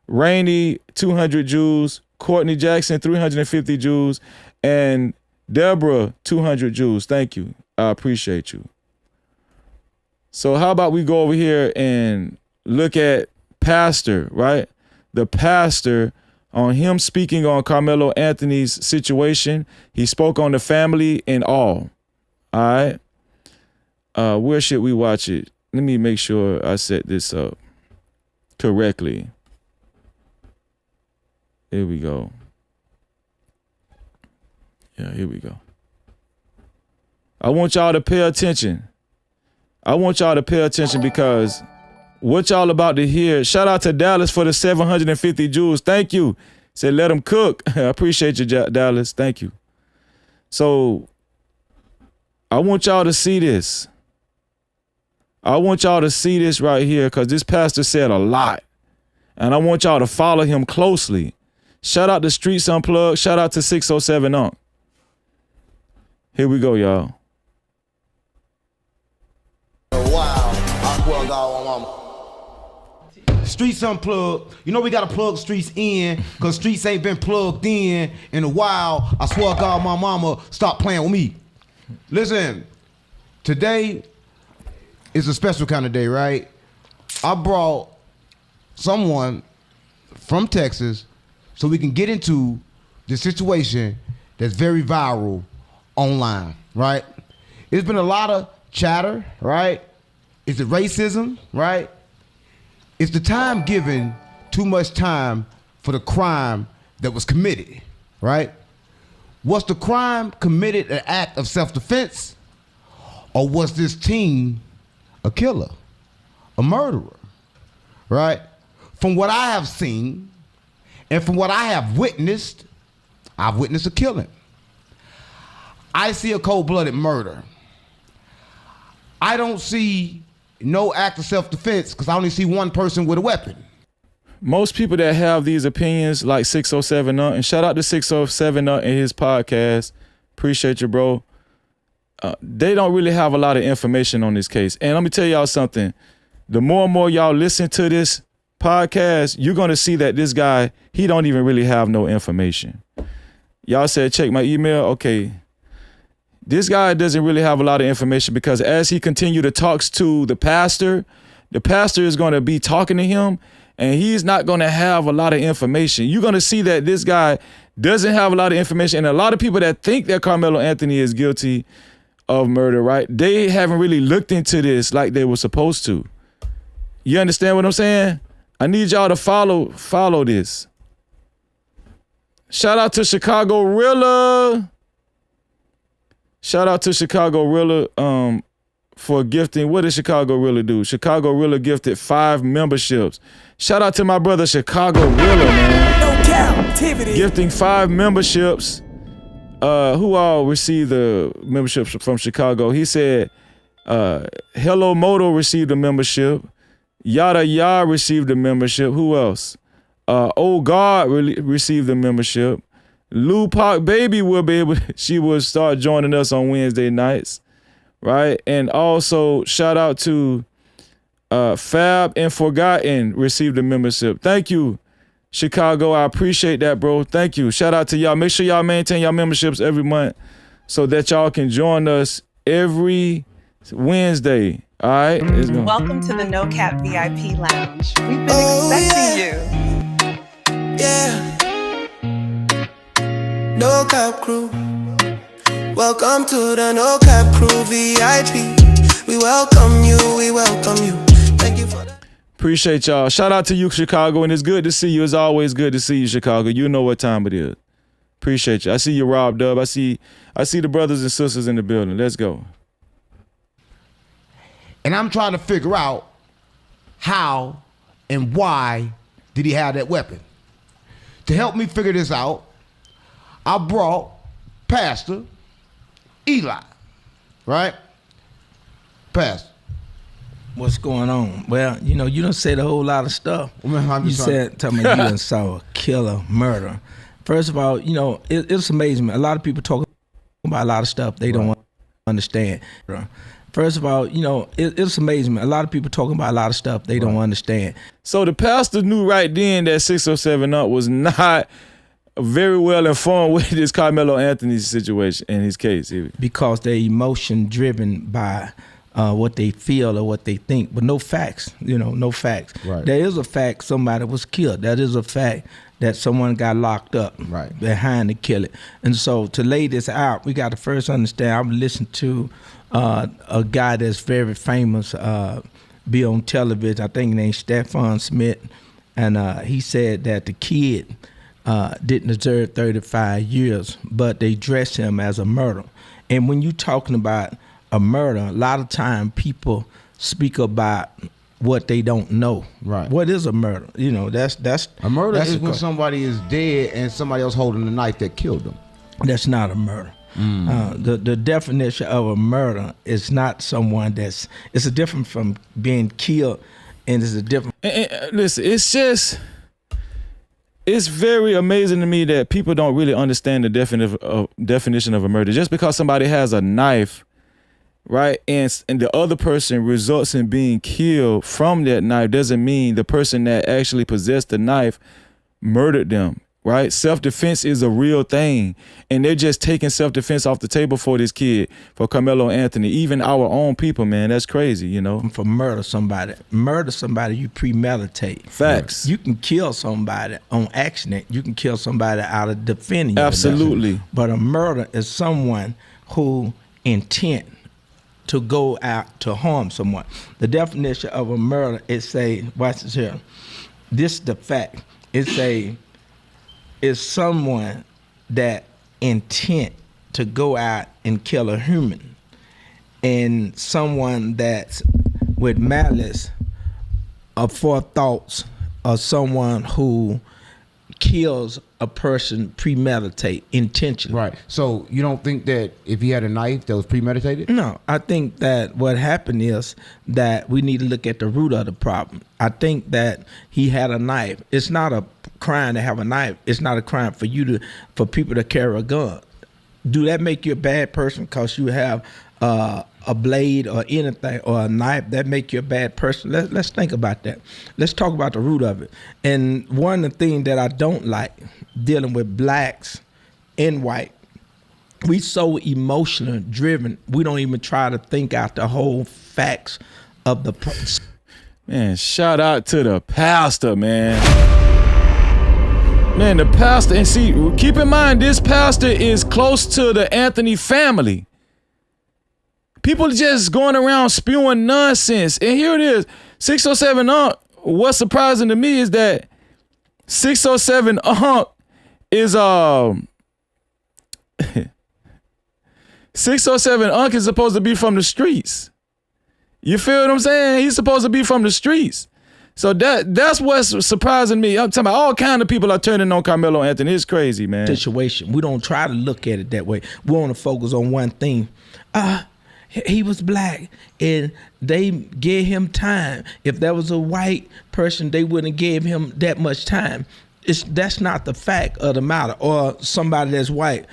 Rainy, 200 jewels. Courtney Jackson, 350 jewels. And Deborah, 200 jewels. Thank you. I appreciate you. So how about we go over here and look at Pastor, right? The pastor, on him speaking on Carmelo Anthony's situation. He spoke on the family and all. All right. Where should we watch it? Let me make sure I set this up correctly. Here we go. Yeah, here we go. I want y'all to pay attention. I want y'all to pay attention because what y'all about to hear. Shout out to Dallas for the 750 jewels. Thank you. Said let them cook. I appreciate you, Dallas. Thank you. So I want y'all to see this. I want y'all to see this right here because this pastor said a lot. And I want y'all to follow him closely. Shout out to Streets Unplugged. Shout out to 607 Unc. Here we go, y'all. Streets Unplugged. You know we gotta plug Streets in, cause Streets ain't been plugged in a while. I swear to God, my mama, stop playing with me. Listen, today is a special kind of day, right? I brought someone from Texas so we can get into the situation that's very viral online, right? There's been a lot of chatter, right? Is it racism, right? Is the time given too much time for the crime that was committed, right? Was the crime committed an act of self-defense, or was this teen a killer, a murderer, right? From what I have seen And from what I have witnessed, I've witnessed a killing. I see a cold-blooded murder. I don't see no act of self-defense because I only see one person with a weapon. Most people that have these opinions, like 607 and shout out to 607 and his podcast. Appreciate you, bro. They don't really have a lot of information on this case. And let me tell y'all something. The more and more y'all listen to this podcast, you're going to see that this guy, he don't even really have no information. Y'all said, check my email. Okay. This guy doesn't really have a lot of information because as he continue to talks to the pastor is going to be talking to him and he's not going to have a lot of information. You're going to see that this guy doesn't have a lot of information. And a lot of people that think that Carmelo Anthony is guilty of murder, right? They haven't really looked into this like they were supposed to. You understand what I'm saying? I need y'all to follow this. Shout out to Chicago Rilla. Shout out to Chicago Rilla for gifting. What did Chicago Rilla do? Chicago Rilla gifted 5 memberships. Shout out to my brother Chicago Rilla, man. No Cap-tivity. Gifting 5 memberships. Who all received the memberships from Chicago? He said, Hello Moto received a membership. Yada Ya received a membership. Who else? Old God received a membership. Lou Park Baby will be able, she will start joining us on Wednesday nights, right? And also shout out to Fab and Forgotten received a membership. Thank you, Chicago. I appreciate that, bro. Thank you. Shout out to y'all. Make sure y'all maintain y'all memberships every month so that y'all can join us every Wednesday. All right? Welcome to the No Cap VIP Lounge. We've been expecting you. Yeah. No Cap crew. Welcome to the No Cap crew VIP. We welcome you. We welcome you. Thank you for that. Appreciate y'all. Shout out to you, Chicago, and it's good to see you. It's always good to see you, Chicago. You know what time it is. Appreciate you. I see you, Rob Dub. I see the brothers and sisters in the building. Let's go. And I'm trying to figure out how and why did he have that weapon. To help me figure this out, I brought Pastor Eli, right? Pastor. What's going on? Well, you know, you done said a whole lot of stuff. You said, tell me you done saw a killer, murder. First of all, you know, it's amazing. A lot of people talk about a lot of stuff they don't understand. First of all, you know, it's amazing. A lot of people talking about a lot of stuff they don't understand. So the pastor knew right then that 607 Up was not very well informed with this Carmelo Anthony situation in his case. Because they're emotion driven by what they feel or what they think, but no facts, you know, no facts. Right. There is a fact somebody was killed. That is a fact that someone got locked up behind the killing. And so to lay this out, we got to first understand, I'm listening to a guy that's very famous, be on television, I think his name's Stefan Smith, and he said that the kid didn't deserve 35 years, but they dressed him as a murder. And when you're talking about a murder, a lot of time people speak about what they don't know. Right. What is a murder? You know, that's a murder is when somebody is dead and somebody else holding the knife that killed them. That's not a murder. The definition of a murder is not someone it's a different from being killed, and it's a different. Listen, it's very amazing to me that people don't really understand the definition of a murder. Just because somebody has a knife, right, and the other person results in being killed from that knife doesn't mean the person that actually possessed the knife murdered them, right? Self-defense is a real thing, and they're just taking self-defense off the table for this kid, for Carmelo Anthony, even our own people, man. That's crazy, you know? For murder somebody, you premeditate. Facts. You can kill somebody on accident. You can kill somebody out of defending you. Absolutely. But a murder is someone who intent to go out to harm someone. The definition of a murder is watch this here. This is the fact. It's someone that intent to go out and kill a human, and someone that's with malice or forethoughts, or someone who kills a person premeditate, intentionally. Right. So you don't think that if he had a knife that was premeditated? No, I think that what happened is that we need to look at the root of the problem. I think that he had a knife. It's not a crime to have a knife. It's not a crime for people to carry a gun. Do that make you a bad person because you have a blade or anything or a knife? That make you a bad person? Let's think about that. Let's talk about the root of it. And one of the things that I don't like dealing with blacks and white, we so emotional driven, we don't even try to think out the whole facts of the Man, shout out to the pastor, man. Man, the pastor, and see, keep in mind, this pastor is close to the Anthony family. People just going around spewing nonsense. And here it is, 607 what's surprising to me is that 607 is 607 is supposed to be from the streets. You feel what I'm saying? He's supposed to be from the streets. So that's what's surprising me. I'm talking about all kind of people are turning on Carmelo Anthony. It's crazy, man. Situation. We don't try to look at it that way. We want to focus on one thing. He was black and they gave him time. If that was a white person, they wouldn't give him that much time. That's not the fact of the matter. Or somebody that's white.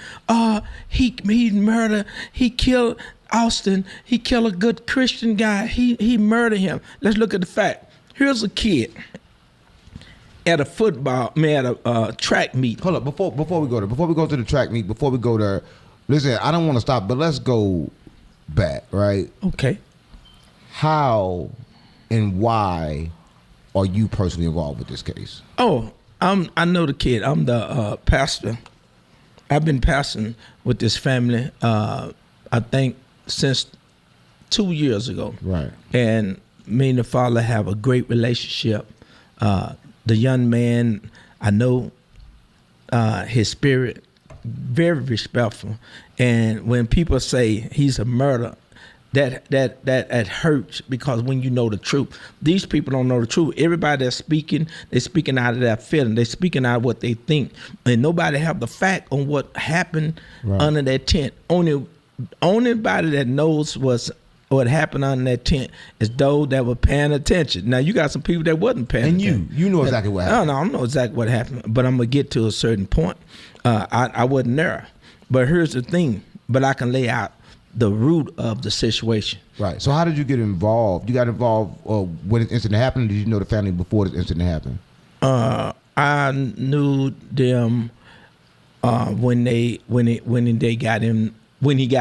He murdered, he killed Austin. He killed a good Christian guy. He murdered him. Let's look at the fact. Here's a kid at a track meet. Hold up, before we go to the track meet, before we go there, listen, I don't want to stop, but let's go back, right? Okay. How and why are you personally involved with this case? Oh, I know the kid. I'm the pastor. I've been pastoring with this family, I think, since 2 years ago. Right. And me and the father have a great relationship. The young man, I know his spirit, very respectful. And when people say he's a murderer, that hurts, because when you know the truth, these people don't know the truth. Everybody that's speaking, they're speaking out of their feeling. They're speaking out of what they think. And nobody have the fact on what happened under that tent. Only body that knows what happened under that tent is those that were paying attention. Now, you got some people that wasn't paying attention. And you know exactly what happened. No, I don't know exactly what happened, but I'm going to get to a certain point. I wasn't there. But here's the thing. But I can lay out the root of the situation. Right. So how did you get involved? You got involved when this incident happened? Or did you know the family before this incident happened? I knew them when he got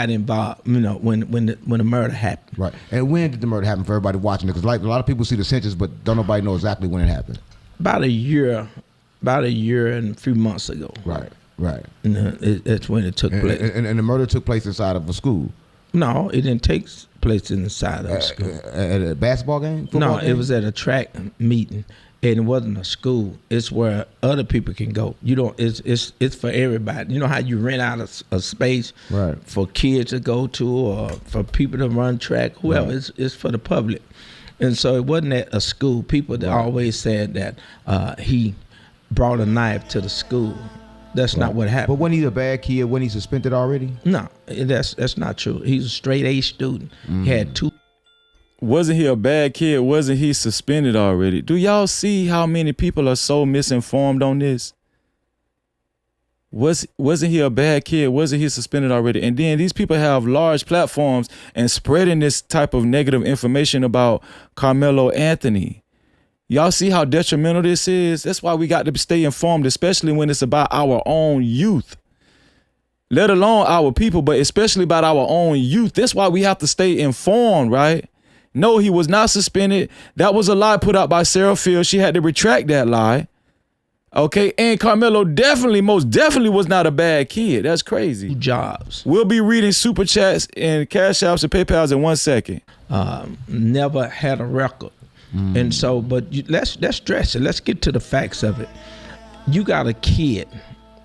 involved, you know, when the murder happened. Right. And when did the murder happen for everybody watching it? Because like a lot of people see the sentence, but don't nobody know exactly when it happened. About a year and a few months ago. Right. Right. That's when it took place. And the murder took place inside of a school? No, it didn't take place inside of a school. At a basketball game? No, game? It was at a track meeting. And it wasn't a school. It's where other people can go. You don't. It's for everybody. You know how you rent out a space for kids to go to, or for people to run track. Whoever. Right. It's for the public. And so it wasn't at a school. People that always said that he brought a knife to the school. That's not what happened. But wasn't he a bad kid? Wasn't he suspended already? No, that's not true. He's a straight A student. He had 2. Wasn't he a bad kid? Wasn't he suspended already? Do y'all see how many people are so misinformed on this? Wasn't he a bad kid? Wasn't he suspended already? And then these people have large platforms and spreading this type of negative information about Carmelo Anthony. Y'all see how detrimental this is? That's why we got to stay informed, especially when it's about our own youth. Let alone our people, but especially about our own youth. That's why we have to stay informed, right? No, he was not suspended. That was a lie put out by Sarah Fields. She had to retract that lie. Okay, and Carmelo most definitely was not a bad kid. That's crazy. Jobs. We'll be reading super chats and cash apps and PayPals in 1 second. Never had a record. And so, but let's stress it. Let's get to the facts of it. You got a kid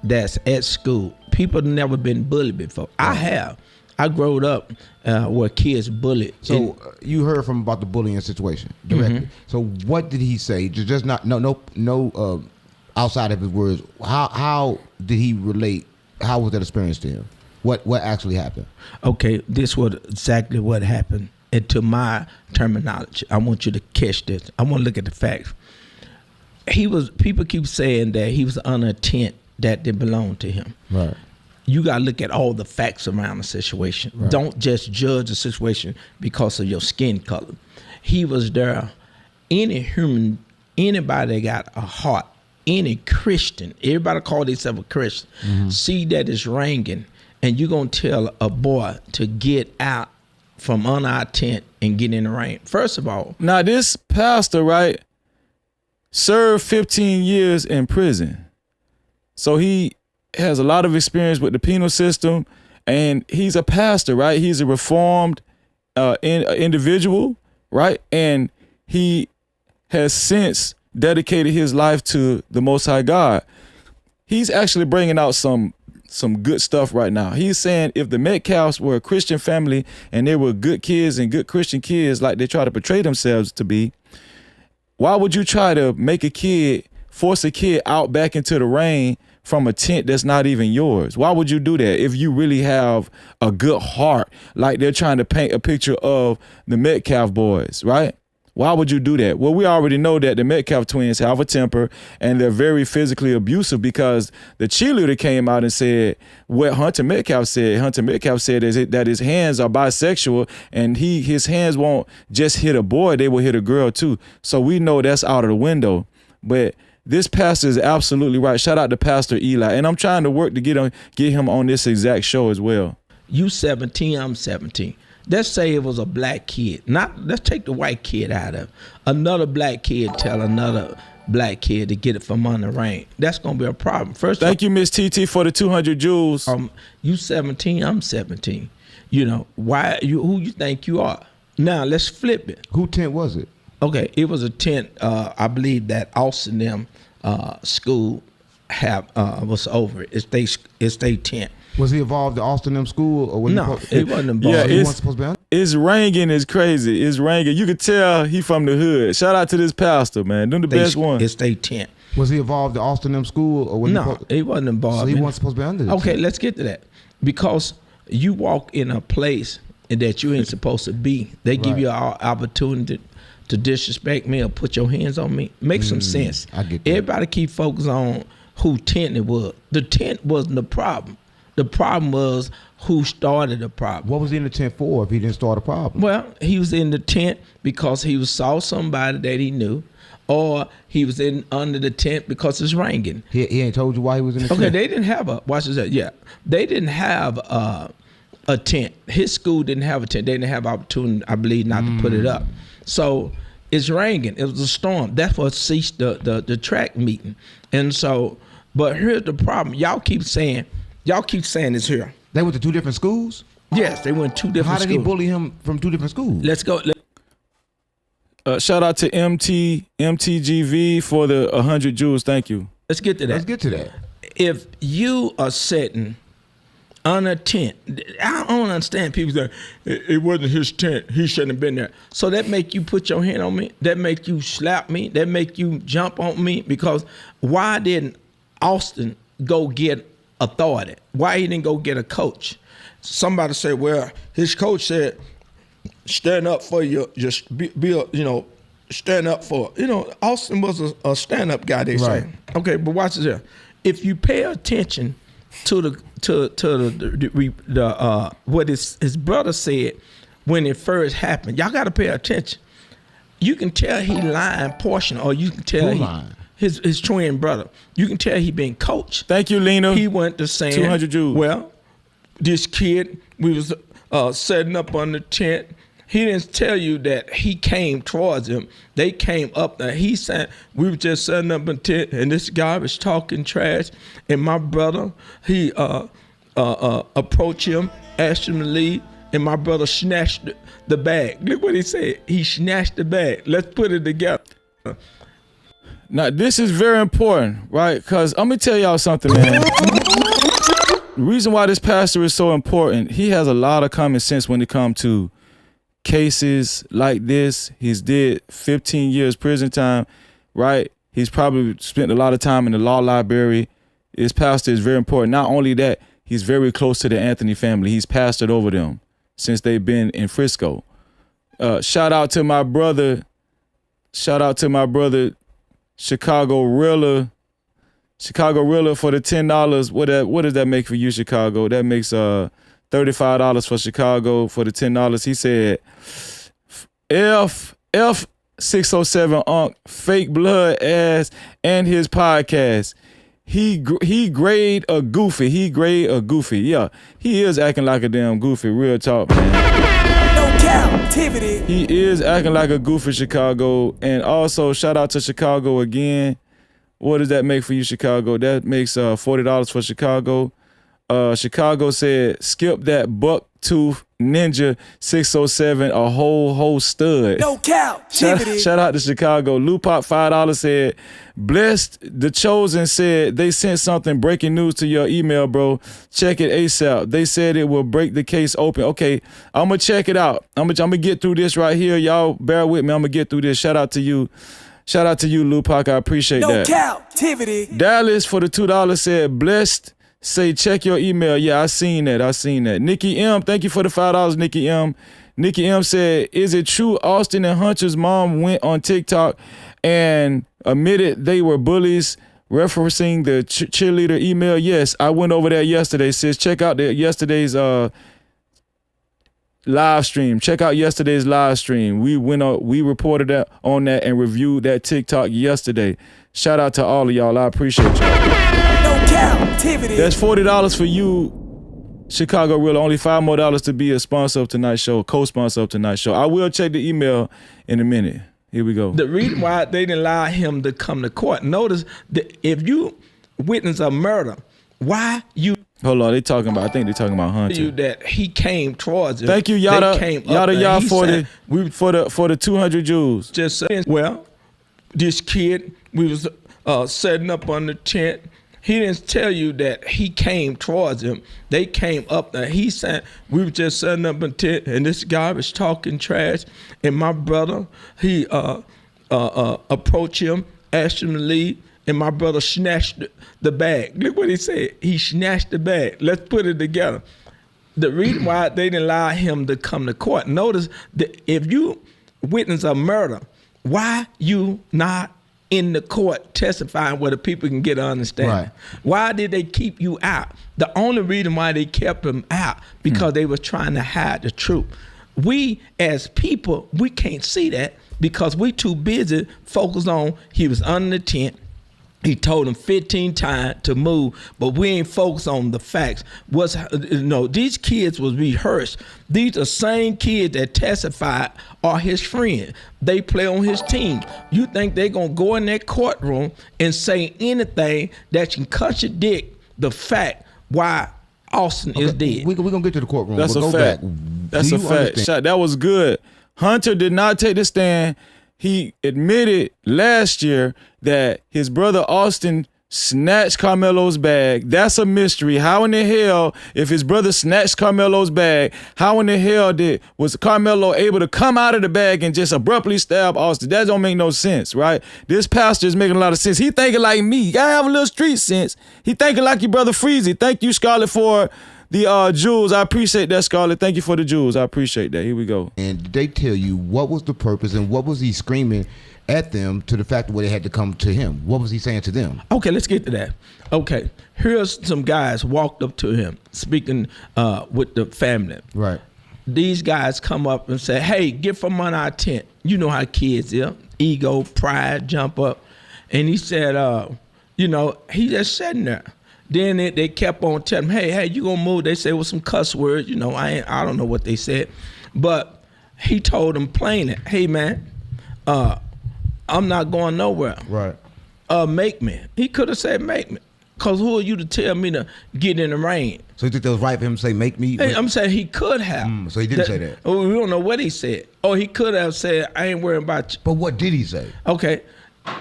that's at school. People have never been bullied before. I have. I grew up where kids bullied. So you heard about the bullying situation directly. So what did he say? Just not no outside of his words, how did he relate? How was that experience to him? What actually happened? Okay, this was exactly what happened. And to my terminology, I want you to catch this. I want to look at the facts. People keep saying that he was under a tent that didn't belong to him. Right. You got to look at all the facts around the situation. Right. Don't just judge the situation because of your skin color. He was there. Anybody that got a heart, any Christian, everybody call themselves a Christian, see that it's raining, and you're going to tell a boy to get out from under our tent and get in the rain. First of all. Now, this pastor, right, served 15 years in prison. So he has a lot of experience with the penal system, and he's a pastor, right? He's a reformed individual, right? And he has since dedicated his life to the Most High God. He's actually bringing out some good stuff right now. He's saying if the Metcalfs were a Christian family and they were good kids and good Christian kids like they try to portray themselves to be, why would you try to force a kid out back into the rain from a tent that's not even yours? Why would you do that if you really have a good heart like they're trying to paint a picture of the Metcalf boys, right? Why would you do that? Well, we already know that the Metcalf twins have a temper and they're very physically abusive because the cheerleader came out and said what Hunter Metcalf said. Hunter Metcalf said that his hands are bisexual and his hands won't just hit a boy, they will hit a girl too. So we know that's out of the window. But this pastor is absolutely right. Shout out to Pastor Eli. And I'm trying to work to get him on this exact show as well. You 17, I'm 17. Let's say it was a black kid. Let's take the white kid out of it. Another black kid tell another black kid to get it from under the rain. That's gonna be a problem. Thank you, Miss TT, for the 200 jewels. You 17, I'm 17. You know who you think you are? Now let's flip it. Who tent was it? Okay, it was a tent. I believe that Austin them school was over it. It's they tent. Was he involved in Austin them school? Or no, he wasn't involved. Yeah, he wasn't supposed to be on? It's raining. It's crazy. It's raining. You could tell he from the hood. Shout out to this pastor, man. Them the best one. It's they tent. Was he involved in Austin them school? Or no, he wasn't involved. So he wasn't supposed to be under this. Okay, let's get to that. Because you walk in a place that you ain't supposed to be. They give you an opportunity to disrespect me or put your hands on me. Make some sense. I get that. Everybody keep focused on who tent it was. The tent wasn't the problem. The problem was who started the problem. What was he in the tent for if he didn't start a problem? Well, he was in the tent because he saw somebody that he knew, or he was under the tent because it's raining. He ain't told you why he was in the tent? Okay, they didn't have they didn't have a tent. His school didn't have a tent. They didn't have opportunity, I believe, not to put it up. So it's raining. It was a storm. That's what ceased the track meeting. And so, but here's the problem. Y'all keep saying it's here. They went to two different schools? Yes, they went to two different schools. How did he bully him from two different schools? Let's go. Shout out to MTGV for the 100 jewels. Thank you. Let's get to that. If you are sitting on a tent, I don't understand people say, it wasn't his tent. He shouldn't have been there. So that make you put your hand on me? That make you slap me? That make you jump on me? Because why didn't Austin go get authority? Why he didn't go get a coach? Somebody said, well, his coach said, stand up for stand up for, Austin was a stand-up guy, they say. Okay, but watch this here. If you pay attention to what his brother said when it first happened, y'all got to pay attention. You can tell he lying portion, or you can tell his twin brother. You can tell he been coached. Thank you, Lena. He went to saying, 200 jewels. Well, this kid, we was setting up on the tent. He didn't tell you that he came towards him. They came up there. He said, we were just setting up a tent, and this guy was talking trash. And my brother, he approached him, asked him to leave, and my brother snatched the bag. Look what he said. He snatched the bag. Let's put it together. Now, this is very important, right? Because I'm going to tell y'all something, man. The reason why this pastor is so important, he has a lot of common sense when it comes to cases like this. He's did 15 years prison time, right? He's probably spent a lot of time in the law library. His pastor is very important. Not only that, he's very close to the Anthony family. He's pastored over them since they've been in Frisco. Shout out to my brother. Shout out to my brother, Chicago Rilla. Chicago Rilla for the $10. What does that make for you, Chicago? That makes $35 for Chicago for the $10. He said, F607 Unc, fake blood ass, and his podcast. He grade a goofy. He grade a goofy. Yeah, he is acting like a damn goofy. Real talk, man. No Cap-tivity. He is acting like a goofy, Chicago. And also, shout out to Chicago again. What does that make for you, Chicago? That makes $40 for Chicago. Chicago said, skip that buck tooth ninja 607, a whole stud. No Cap-tivity. Shout out to Chicago. Lupop $5 said, blessed the chosen said they sent something breaking news to your email, bro. Check it ASAP. They said it will break the case open. Okay, I'm gonna check it out. I'm gonna get through this right here. Y'all bear with me. I'm gonna get through this. Shout out to you. Shout out to you, Lupac. I appreciate that. No Cap-tivity. Dallas for the $2 said, blessed, say check your email. Yeah, I seen that. Nikki M, thank you for the $5, Nikki M. Nikki M said, is it true Austin and Hunter's mom went on TikTok and admitted they were bullies, referencing the cheerleader email? Yes, I went over there yesterday, sis. Check out yesterday's live stream. Check out yesterday's live stream. We reported on that and reviewed that TikTok yesterday. Shout out to all of y'all. I appreciate y'all. No Cap-tivity. That's $40 for you, Chicago Real. Only $5 more to be a sponsor of tonight's show, co-sponsor of tonight's show. I will check the email in a minute. Here we go. The reason why they didn't allow him to come to court. Notice that if you witness a murder, why you? Hold on, I think they're talking about Hunter. You that he came towards him. Thank you, Yada for the 200 Jews. Just saying. Well, this kid, we was setting up on the tent. He didn't tell you that he came towards him. They came up there. He said we were just setting up a tent, and this guy was talking trash. And my brother, he approached him, asked him to leave. And my brother snatched the bag. Look what he said. He snatched the bag. Let's put it together. The reason why they didn't allow him to come to court. Notice that if you witness a murder, why you not in the court testifying where the people can get an understanding? Right. Why did they keep you out? The only reason why they kept him out because they were trying to hide the truth. We as people, we can't see that because we too busy focused on he was under the tent. He told him 15 times to move, but we ain't focused on the facts. These kids was rehearsed. These are same kids that testified are his friends. They play on his team. You think they gonna go in that courtroom and say anything that can contradict the fact why Austin is dead? We're gonna get to the courtroom. That's a fact. That's a fact. That was good. Hunter did not take the stand. He admitted last year that his brother Austin snatched Karmelo's bag. That's a mystery. How in the hell, if his brother snatched Karmelo's bag, how in the hell was Karmelo able to come out of the bag and just abruptly stab Austin? That don't make no sense, right? This pastor is making a lot of sense. He thinking like me. I have a little street sense. He thinking like your brother Freezy. Thank you, Scarlett, for the jewels. I appreciate that, Scarlett. Thank you for the jewels. I appreciate that. Here we go. And they tell you what was the purpose and what was he screaming at them to the fact where they had to come to him? What was he saying to them? Okay, let's get to that. Okay, here's some guys walked up to him speaking with the family. Right. These guys come up and say, hey, get from on our tent. You know how kids are. Ego, pride, jump up. And he said, he just sitting there. Then they kept on telling him, hey, you gonna move? They said with some cuss words, I don't know what they said. But he told them plainly, hey man, I'm not going nowhere. Right. Make me. He could have said make me. Cause who are you to tell me to get in the rain? So you think that was right for him to say make me? Hey, I'm saying he could have. So he didn't say that. Oh, we don't know what he said. Oh, he could have said, I ain't worrying about you. But what did he say? Okay.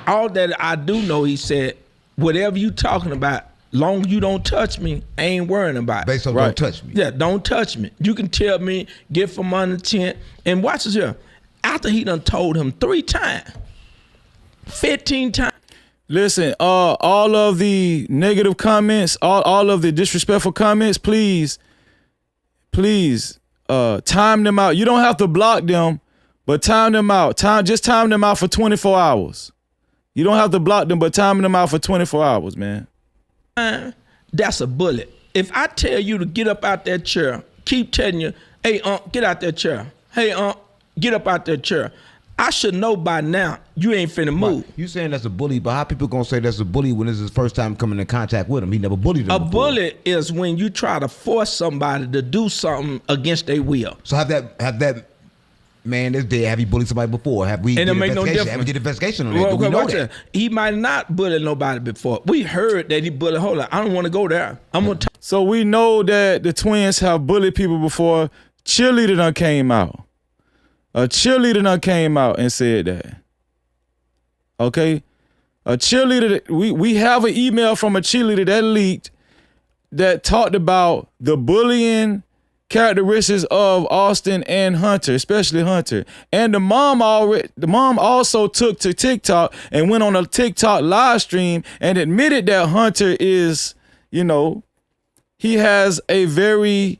All that I do know, he said, whatever you talking about, long as you don't touch me, I ain't worrying about it. Based on don't touch me. Yeah, don't touch me. You can tell me, get from under the tent. And watch this here. After he done told him 3 times, 15 times. Listen, all of the negative comments, all of the disrespectful comments, please, time them out. You don't have to block them, but time them out. Just time them out for 24 hours. You don't have to block them, but time them out for 24 hours, man. That's a bullet. If I tell you to get up out that chair, keep telling you, hey, get out that chair. Hey, get up out that chair. I should know by now you ain't finna move. You saying that's a bully, but how people gonna say that's a bully when it's his first time coming in contact with him? He never bullied them. A bully is when you try to force somebody to do something against their will. So have that man that's dead, have he bullied somebody before? Have we did investigation? Have we did investigation on that? Do we know that? He might not bully nobody before. We heard that he bullied. Hold on, I don't want to go there. So we know that the twins have bullied people before. Cheerleader done came out. A cheerleader done came out and said that. Okay? A cheerleader, we have an email from a cheerleader that leaked that talked about the bullying characteristics of Austin and Hunter, especially Hunter. And the mom also took to TikTok and went on a TikTok live stream and admitted that Hunter is, he has a very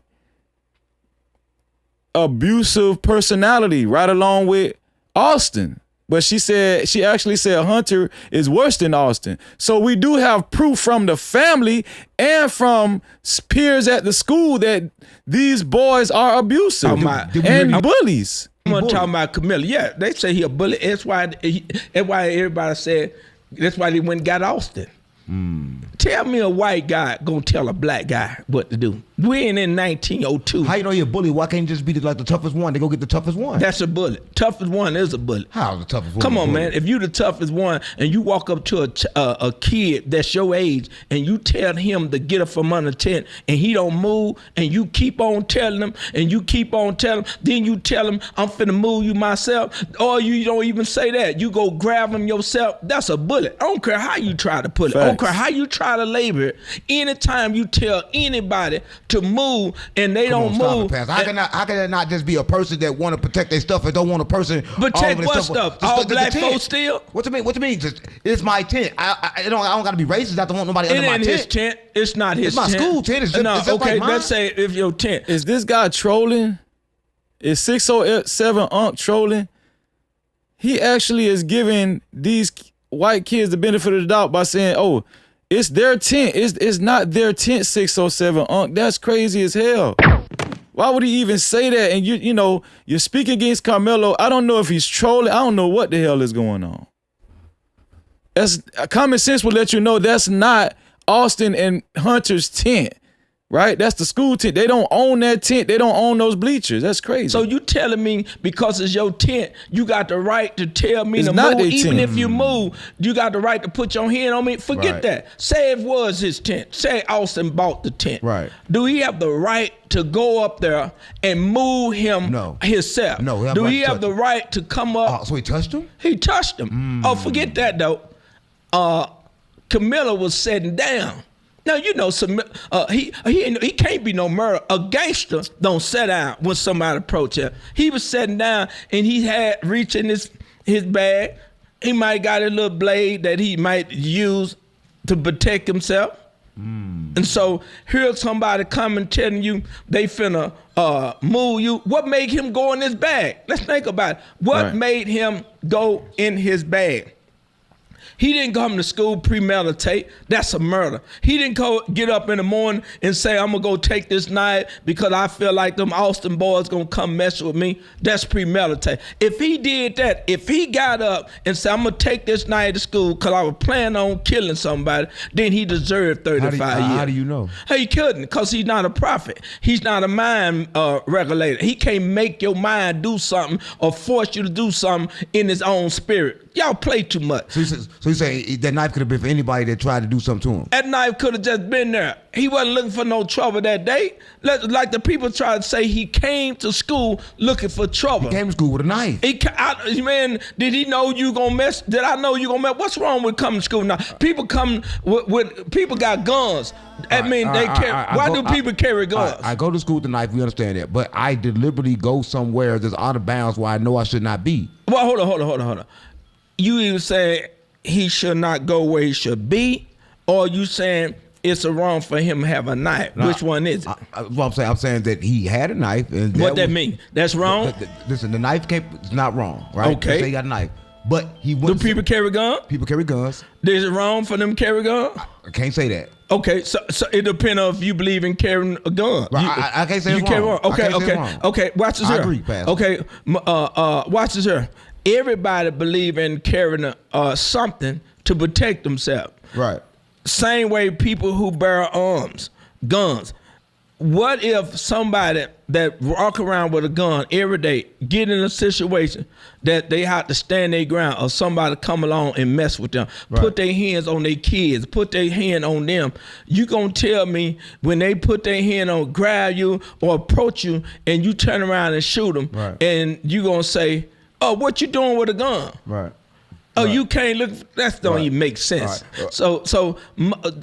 abusive personality right along with Austin. But she actually said Hunter is worse than Austin. So we do have proof from the family and from peers at the school that these boys are abusive and bullies. I'm gonna talk about Karmelo. Yeah, they say he a bully. That's why everybody said that's why they went and got Austin. Tell me a white guy gonna tell a black guy what to do. We ain't in 1902. How you know you're a bully? Why can't you just be the toughest one? They go get the toughest one. That's a bully. Toughest one is a bully. How the toughest one? Come on, man. If you the toughest one and you walk up to a kid that's your age and you tell him to get up from under tent and he don't move and you keep on telling him and you keep on telling him, then you tell him I'm finna move you myself, or you don't even say that. You go grab him yourself. That's a bully. I don't care how you try to put it. I don't care how you try to labor it. Anytime you tell anybody to move and they don't move. How can that not just be a person that want to protect their stuff and don't want a person protect what stuff? All black folks still? What you mean? Just, it's my tent. I don't got to be racist. I don't want nobody under my tent. It ain't his tent. It's not his tent. It's my school tent. It's just okay, like mine. let's say if your tent. Is this guy trolling? Is 607 Unc trolling? He actually is giving these white kids the benefit of the doubt by saying, oh, it's their tent. It's not their tent, 607 Unc. That's crazy as hell. Why would he even say that? And you speak against Karmelo. I don't know if he's trolling. I don't know what the hell is going on. That's common sense would let you know that's not Austin and Hunter's tent. Right? That's the school tent. They don't own that tent. They don't own those bleachers. That's crazy. So you telling me because it's your tent, you got the right to tell me to move? Even if you move, you got the right to put your hand on me? Forget that. Say it was his tent. Say Austin bought the tent. Right. Do he have the right to go up there and move him himself? No. Do he have the right to come up? So he touched him? He touched him. Oh, forget that though. Karmelo was sitting down. Now he can't be no murderer. A gangster don't sit down when somebody approach him. He was sitting down and he had reached in his bag. He might got a little blade that he might use to protect himself. And so here's somebody coming telling you they finna move you. What made him go in his bag? Let's think about it. What made him go in his bag? He didn't come to school premeditate. That's a murder. He didn't get up in the morning and say, I'm going to go take this knife because I feel like them Austin boys going to come mess with me. That's premeditate. If he did that, if he got up and said, I'm going to take this knife to school because I was planning on killing somebody, then he deserved 35 years. How do you know? He couldn't because he's not a prophet. He's not a mind regulator. He can't make your mind do something or force you to do something in his own spirit. Y'all play too much. So you say that knife could have been for anybody that tried to do something to him? That knife could have just been there. He wasn't looking for no trouble that day. Like the people try to say he came to school looking for trouble. He came to school with a knife. Man, did he know you gonna mess? Did I know you gonna mess? What's wrong with coming to school now? People come with people got guns. Why do people carry guns? I go to school with a knife, we understand that. But I deliberately go somewhere that's out of bounds where I know I should not be. Well, hold on. You even say he should not go where he should be, or you saying it's wrong for him to have a knife? Which one is it? I'm saying that he had a knife. And what that mean? That's wrong? Listen, the knife it's not wrong, right? Okay. Say he got a knife. But he wouldn't. Do people carry guns? People carry guns. Is it wrong for them to carry guns? I can't say that. Okay, so it depends on if you believe in carrying a gun. Right, I can't say it's wrong. Okay, watch this here. I agree, Pastor. Okay, watch this here. Everybody believe in carrying something to protect themselves. Right. Same way people who bear arms, guns. What if somebody that walk around with a gun every day get in a situation that they have to stand their ground, or somebody come along and mess with them, put their hands on their kids, put their hand on them? You gonna tell me when they put their hand on, grab you or approach you, and you turn around and shoot them, and you gonna say, "Oh, what you doing with a gun?" Right. Oh, you can't look. That don't even make sense. So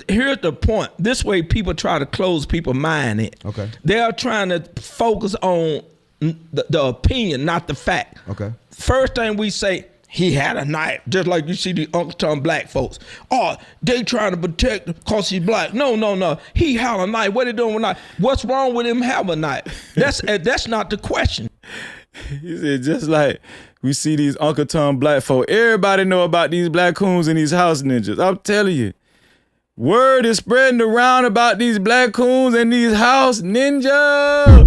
here's the point. This way, people try to close people's mind in. Okay. They are trying to focus on the opinion, not the fact. Okay. First thing we say, he had a knife, just like you see the Uncle Tom black folks. Oh, they trying to protect him because he's black. No. He had a knife. What they doing with a knife? What's wrong with him having a knife? That's not the question. He said, just like we see these Uncle Tom black folk, everybody know about these black coons and these house ninjas. I'm telling you, word is spreading around about these black coons and these house ninjas.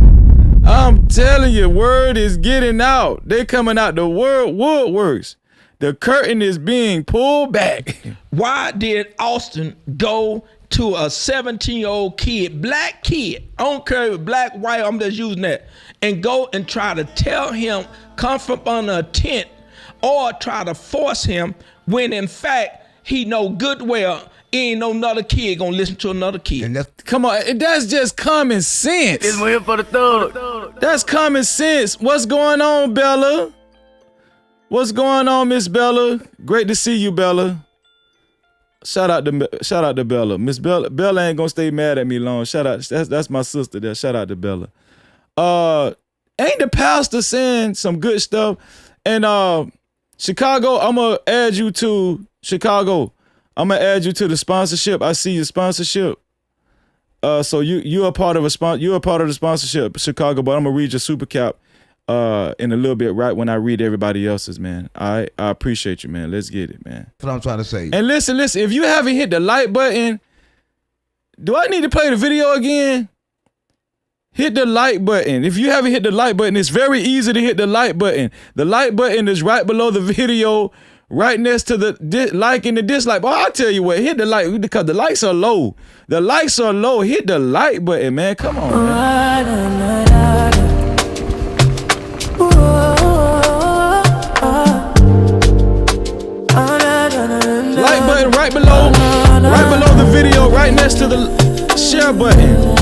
I'm telling you, word is getting out. They coming out the woodworks. The curtain is being pulled back. Why did Austin go to a 17-year-old kid, black kid, I don't care if black, white, I'm just using that, and go and try to tell him, come from under a tent, or try to force him, when in fact, he know good well, ain't no another kid gonna listen to another kid. And come on, that's just common sense. This one here for the thug. That's common sense. What's going on, Bella? What's going on, Miss Bella? Great to see you, Bella. Shout out to Bella. Miss Bella ain't gonna stay mad at me long. Shout out, that's my sister there. Shout out to Bella. Ain't the pastor saying some good stuff? And Chicago, I'm gonna add you to Chicago. I'm gonna add you to the sponsorship. I see your sponsorship. So you're a part of the sponsorship, Chicago. But I'm gonna read your super cap in a little bit, right when I read everybody else's, man. I appreciate you, man. Let's get it, man. That's what I'm trying to say. And listen, if you haven't hit the like button, do I need to play the video again? Hit the like button. If you haven't hit the like button, it's very easy to hit the like button. The like button is right below the video, right next to the like and the dislike. But I'll tell you what, hit the like, because the likes are low. The likes are low. Hit the like button, man. Come on, man. Like button right below the video, right next to the share button.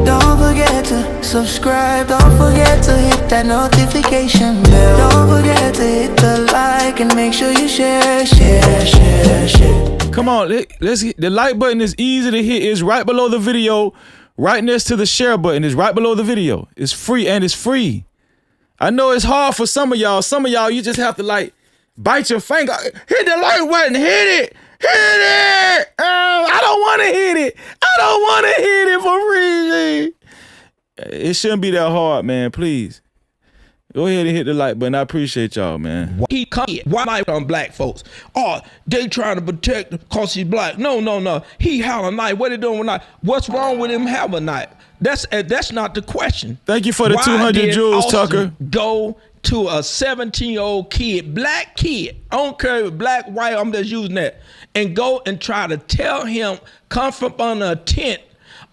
Don't forget to subscribe, don't forget to hit that notification bell. Don't forget to hit the like and make sure you share. Come on, let's hit. The like button is easy to hit. It's right below the video, right next to the share button. It's right below the video. It's free, and it's free. I know it's hard for some of y'all. Some of y'all, you just have to like bite your finger. Hit the like button. Hit it. Hit it. I don't want to hit it. I don't want to hit it for free. It shouldn't be that hard, man. Please. Go ahead and hit the like button. I appreciate y'all, man. He come why on black folks? Oh, they trying to protect him because he's black. No. He had a knife. What they doing with a knife? What's wrong with him having a knife? That's not the question. Thank you for the 200 jewels, Tucker. Go to a 17-year-old kid, black kid, I don't care if black, white, I'm just using that, and go and try to tell him, come from under a tent,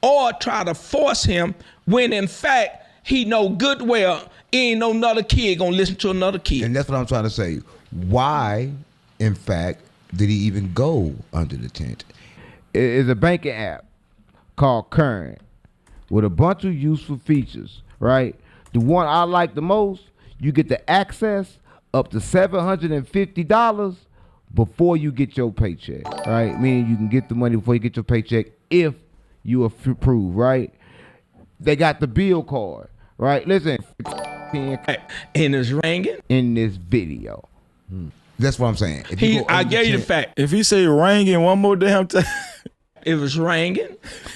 or try to force him, when in fact, he know good well, ain't no another kid gonna listen to another kid. And that's what I'm trying to say. Why, in fact, did he even go under the tent? It's a banking app called Current with a bunch of useful features, right? The one I like the most, you get the access up to $750 before you get your paycheck, right? Meaning you can get the money before you get your paycheck if you approve, right? They got the bill card, right? Listen, and it's ringing in this video. That's what I'm saying. I gave you the fact. If he say ringing one more damn time. It was ringing.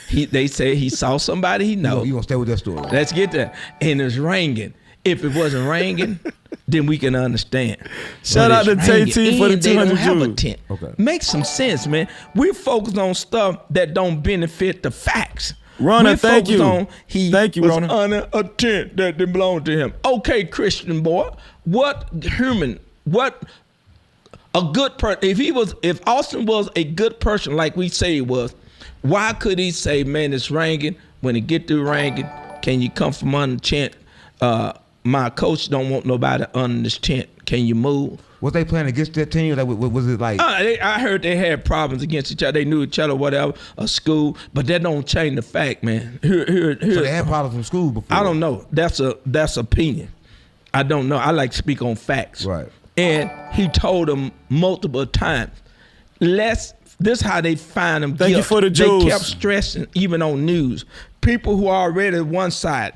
They say he saw somebody he know. You gonna stay with that story? Let's get that. And it's ringing. If it wasn't ringing, then we can understand. Shout out to Tay-T for the 200 They don't have a Jews. tent. Okay. Makes some sense, man. We're focused on stuff that don't benefit the facts. Rona, We're thank focused you. on he Thank you, was Rona. under a tent that didn't belong to him. Okay, Christian boy, what a good person? If Austin was a good person like we say he was, why could he say, man, it's ringing? When it get through ringing, can you come from under the tent? My coach don't want nobody under this tent. Can you move? Was they playing against that team? Like, was it like? I heard they had problems against each other. They knew each other, whatever, a school, but that don't change the fact, man. So they had problems in school before? I don't know. That's opinion. I don't know. I like to speak on facts. Right. And he told them multiple times, this is how they find them. Thank you for the Jews. They kept stressing, even on news. People who are already one side,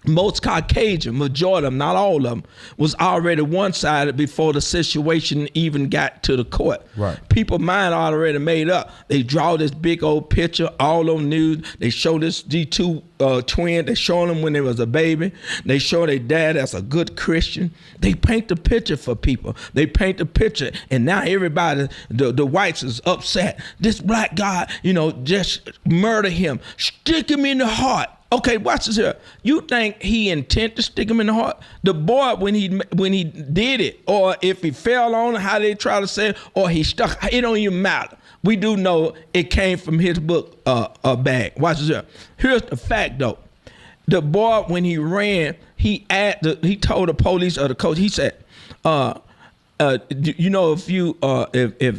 most Caucasian, majority of them, not all of them, was already one-sided before the situation even got to the court. Right. People mind already made up. They draw this big old picture all on news. They show this Z2 twin. They show them when they was a baby. They show their dad as a good Christian. They paint the picture for people. They paint the picture, and now everybody, the whites is upset. This black guy, just murder him, stick him in the heart. Okay, watch this here. You think he intent to stick him in the heart? The boy, when he did it, or if he fell on it, how they try to say it, or he stuck, it don't even matter. We do know it came from his book bag. Watch this here. Here's the fact though. The boy, when he ran, he told the police or the coach, he said, if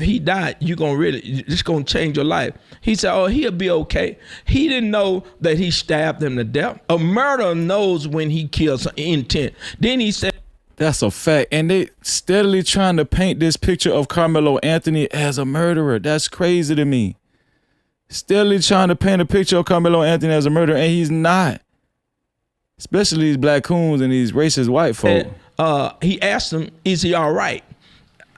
he died, it's gonna change your life. He said, oh, he'll be okay. He didn't know that he stabbed him to death. A murderer knows when he kills an intent. Then he said, that's a fact. And they steadily trying to paint this picture of Carmelo Anthony as a murderer. That's crazy to me. Steadily trying to paint a picture of Carmelo Anthony as a murderer, and he's not. Especially these black coons and these racist white folk. He asked him, is he all right?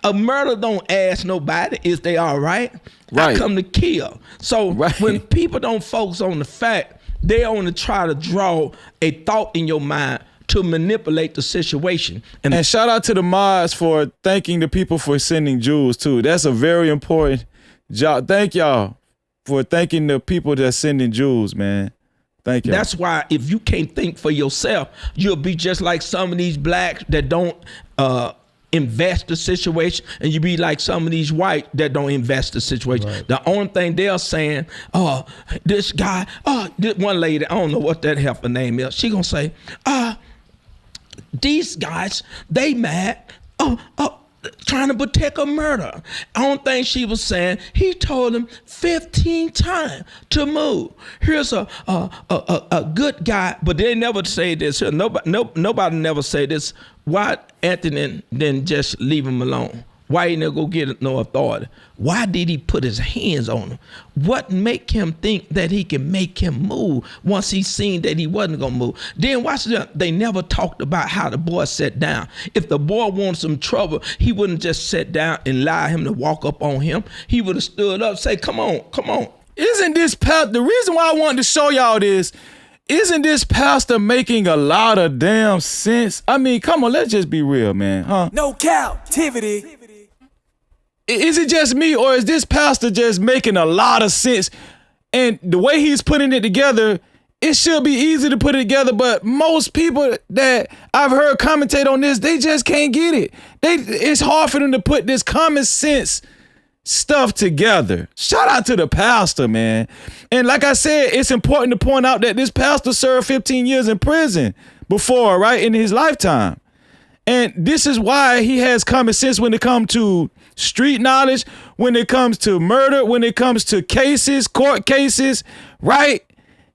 A murder don't ask nobody, is they all right? Right. I come to kill. So when people don't focus on the fact, they only try to draw a thought in your mind to manipulate the situation. And shout out to the mods for thanking the people for sending jewels too. That's a very important job. Thank y'all for thanking the people that's sending jewels, man. Thank you. That's why if you can't think for yourself, you'll be just like some of these blacks that don't invest the situation, and you be like some of these white that don't invest the situation. Right. The only thing they're saying, this guy, this one lady, I don't know what that heifer name is, she gonna say, these guys, they mad, trying to protect a murder. Only thing she was saying, he told him 15 times to move. Here's a good guy, but they never say this. Nobody never say this. Why Anthony didn't just leave him alone? Why he never go get no authority? Why did he put his hands on him? What make him think that he can make him move once he seen that he wasn't gonna move? Then watch this. They never talked about how the boy sat down. If the boy wanted some trouble, he wouldn't just sit down and allow him to walk up on him. He would have stood up, say, come on, come on. Isn't this the reason why I wanted to show y'all this? Isn't this pastor making a lot of damn sense? I mean, come on, let's just be real, man, huh? No Cap-tivity. Is it just me, or is this pastor just making a lot of sense? And the way he's putting it together, it should be easy to put it together, but most people that I've heard commentate on this, they just can't get it. It's hard for them to put this common sense stuff together. Shout out to the pastor, man. And like I said, it's important to point out that this pastor served 15 years in prison before, right, in his lifetime. And this is why he has common sense when it comes to street knowledge, when it comes to murder, when it comes to cases, court cases, right?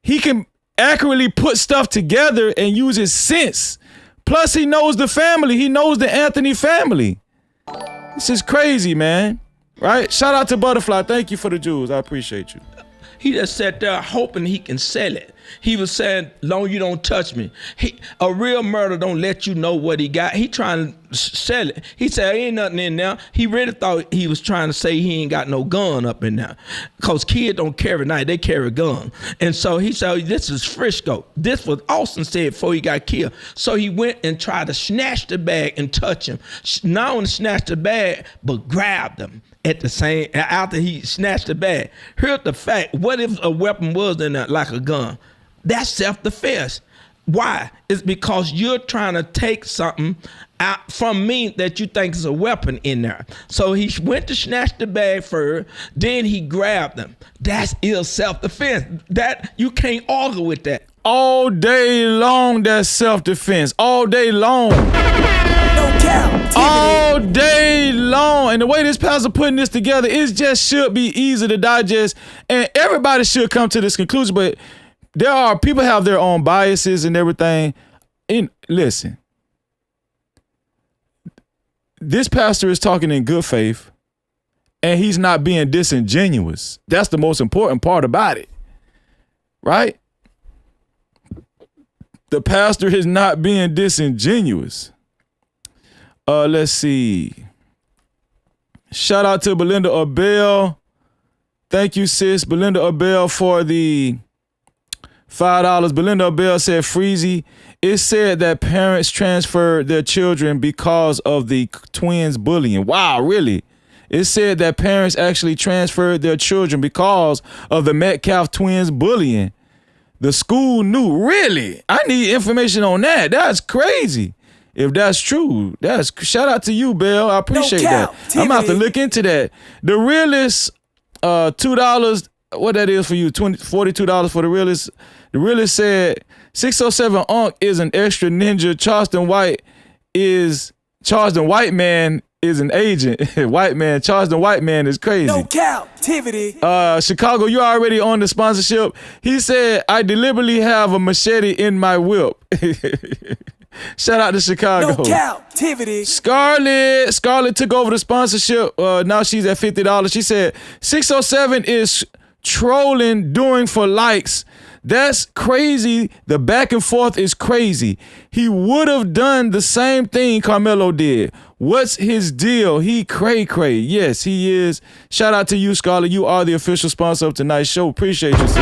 He can accurately put stuff together and use his sense. Plus, he knows the family. He knows the Anthony family. This is crazy, man. Right? Shout out to Butterfly. Thank you for the jewels. I appreciate you. He just sat there hoping he can sell it. He was saying, long you don't touch me. A real murder don't let you know what he got. He trying to sell it. He said, ain't nothing in there. He really thought he was trying to say he ain't got no gun up in there. Because kids don't carry knife, they carry a gun. And so he said, this is Frisco. This was Austin said before he got killed. So he went and tried to snatch the bag and touch him. Not only snatched the bag, but grabbed him. At the same, after he snatched the bag. Here's the fact, what if a weapon was in there like a gun? That's self-defense. Why? It's because you're trying to take something out from me that you think is a weapon in there. So he went to snatch the bag first, then he grabbed them. That's ill self-defense. That you can't argue with that. All day long, that's self-defense. All day long. All day long. And the way this pastor putting this together, it just should be easy to digest. And everybody should come to this conclusion. But there are people have their own biases and everything. And listen, this pastor is talking in good faith and he's not being disingenuous. That's the most important part about it. Right? The pastor is not being disingenuous. Let's see. Shout out to Belinda Abel. Thank you, sis. Belinda Abel for the $5. Belinda Abel said, Freezy, it said that parents transferred their children because of the twins bullying. Wow, really? It said that parents actually transferred their children because of the Metcalf twins bullying. The school knew. Really? I need information on that. That's crazy. If that's true, shout out to you, Bill. I appreciate that. I'm about to look into that. The realist, $2, what that is for you, $42 for the realist. The realist said 607 Unc is an extra ninja. Charleston White man is an agent. Charleston White man is crazy. No Cap-tivity. Chicago, you already on the sponsorship. He said, I deliberately have a machete in my whip. Shout out to Chicago. No Cap-tivity. Scarlett took over the sponsorship. Now she's at $50. She said 607 is trolling, doing for likes. That's crazy. The back and forth is crazy. He would have done the same thing Karmelo did. What's his deal? He cray. Yes, he is. Shout out to you, Scarlett. You are the official sponsor of tonight's show. Appreciate you, sis.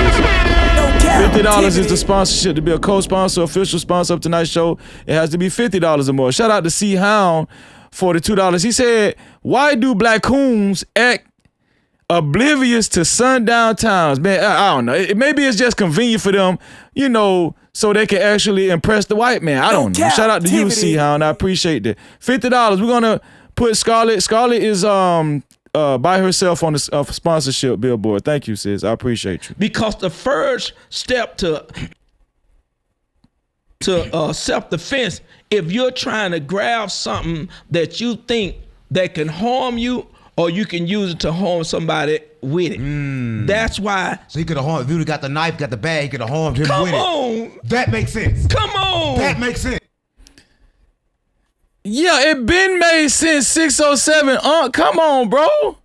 $50 is the sponsorship to be a co-sponsor, official sponsor of tonight's show. It has to be $50 or more. Shout out to C Hound for the $2. He said, why do black coons act oblivious to sundown towns? Man, I don't know. Maybe it's just convenient for them, so they can actually impress the white man. I don't know. Shout out to you, C Hound. I appreciate that. $50. We're gonna put Scarlett. Scarlett is by herself on the sponsorship billboard. Thank you, sis. I appreciate you. Because the first step to self-defense, if you're trying to grab something that you think that can harm you, or you can use it to harm somebody with it. That's why. So he could have harmed, if he would have got the knife, got the bag, he could have harmed him with it. Come on. That makes sense. Come on. That makes sense. Yeah, it been made since 607. Come on, bro.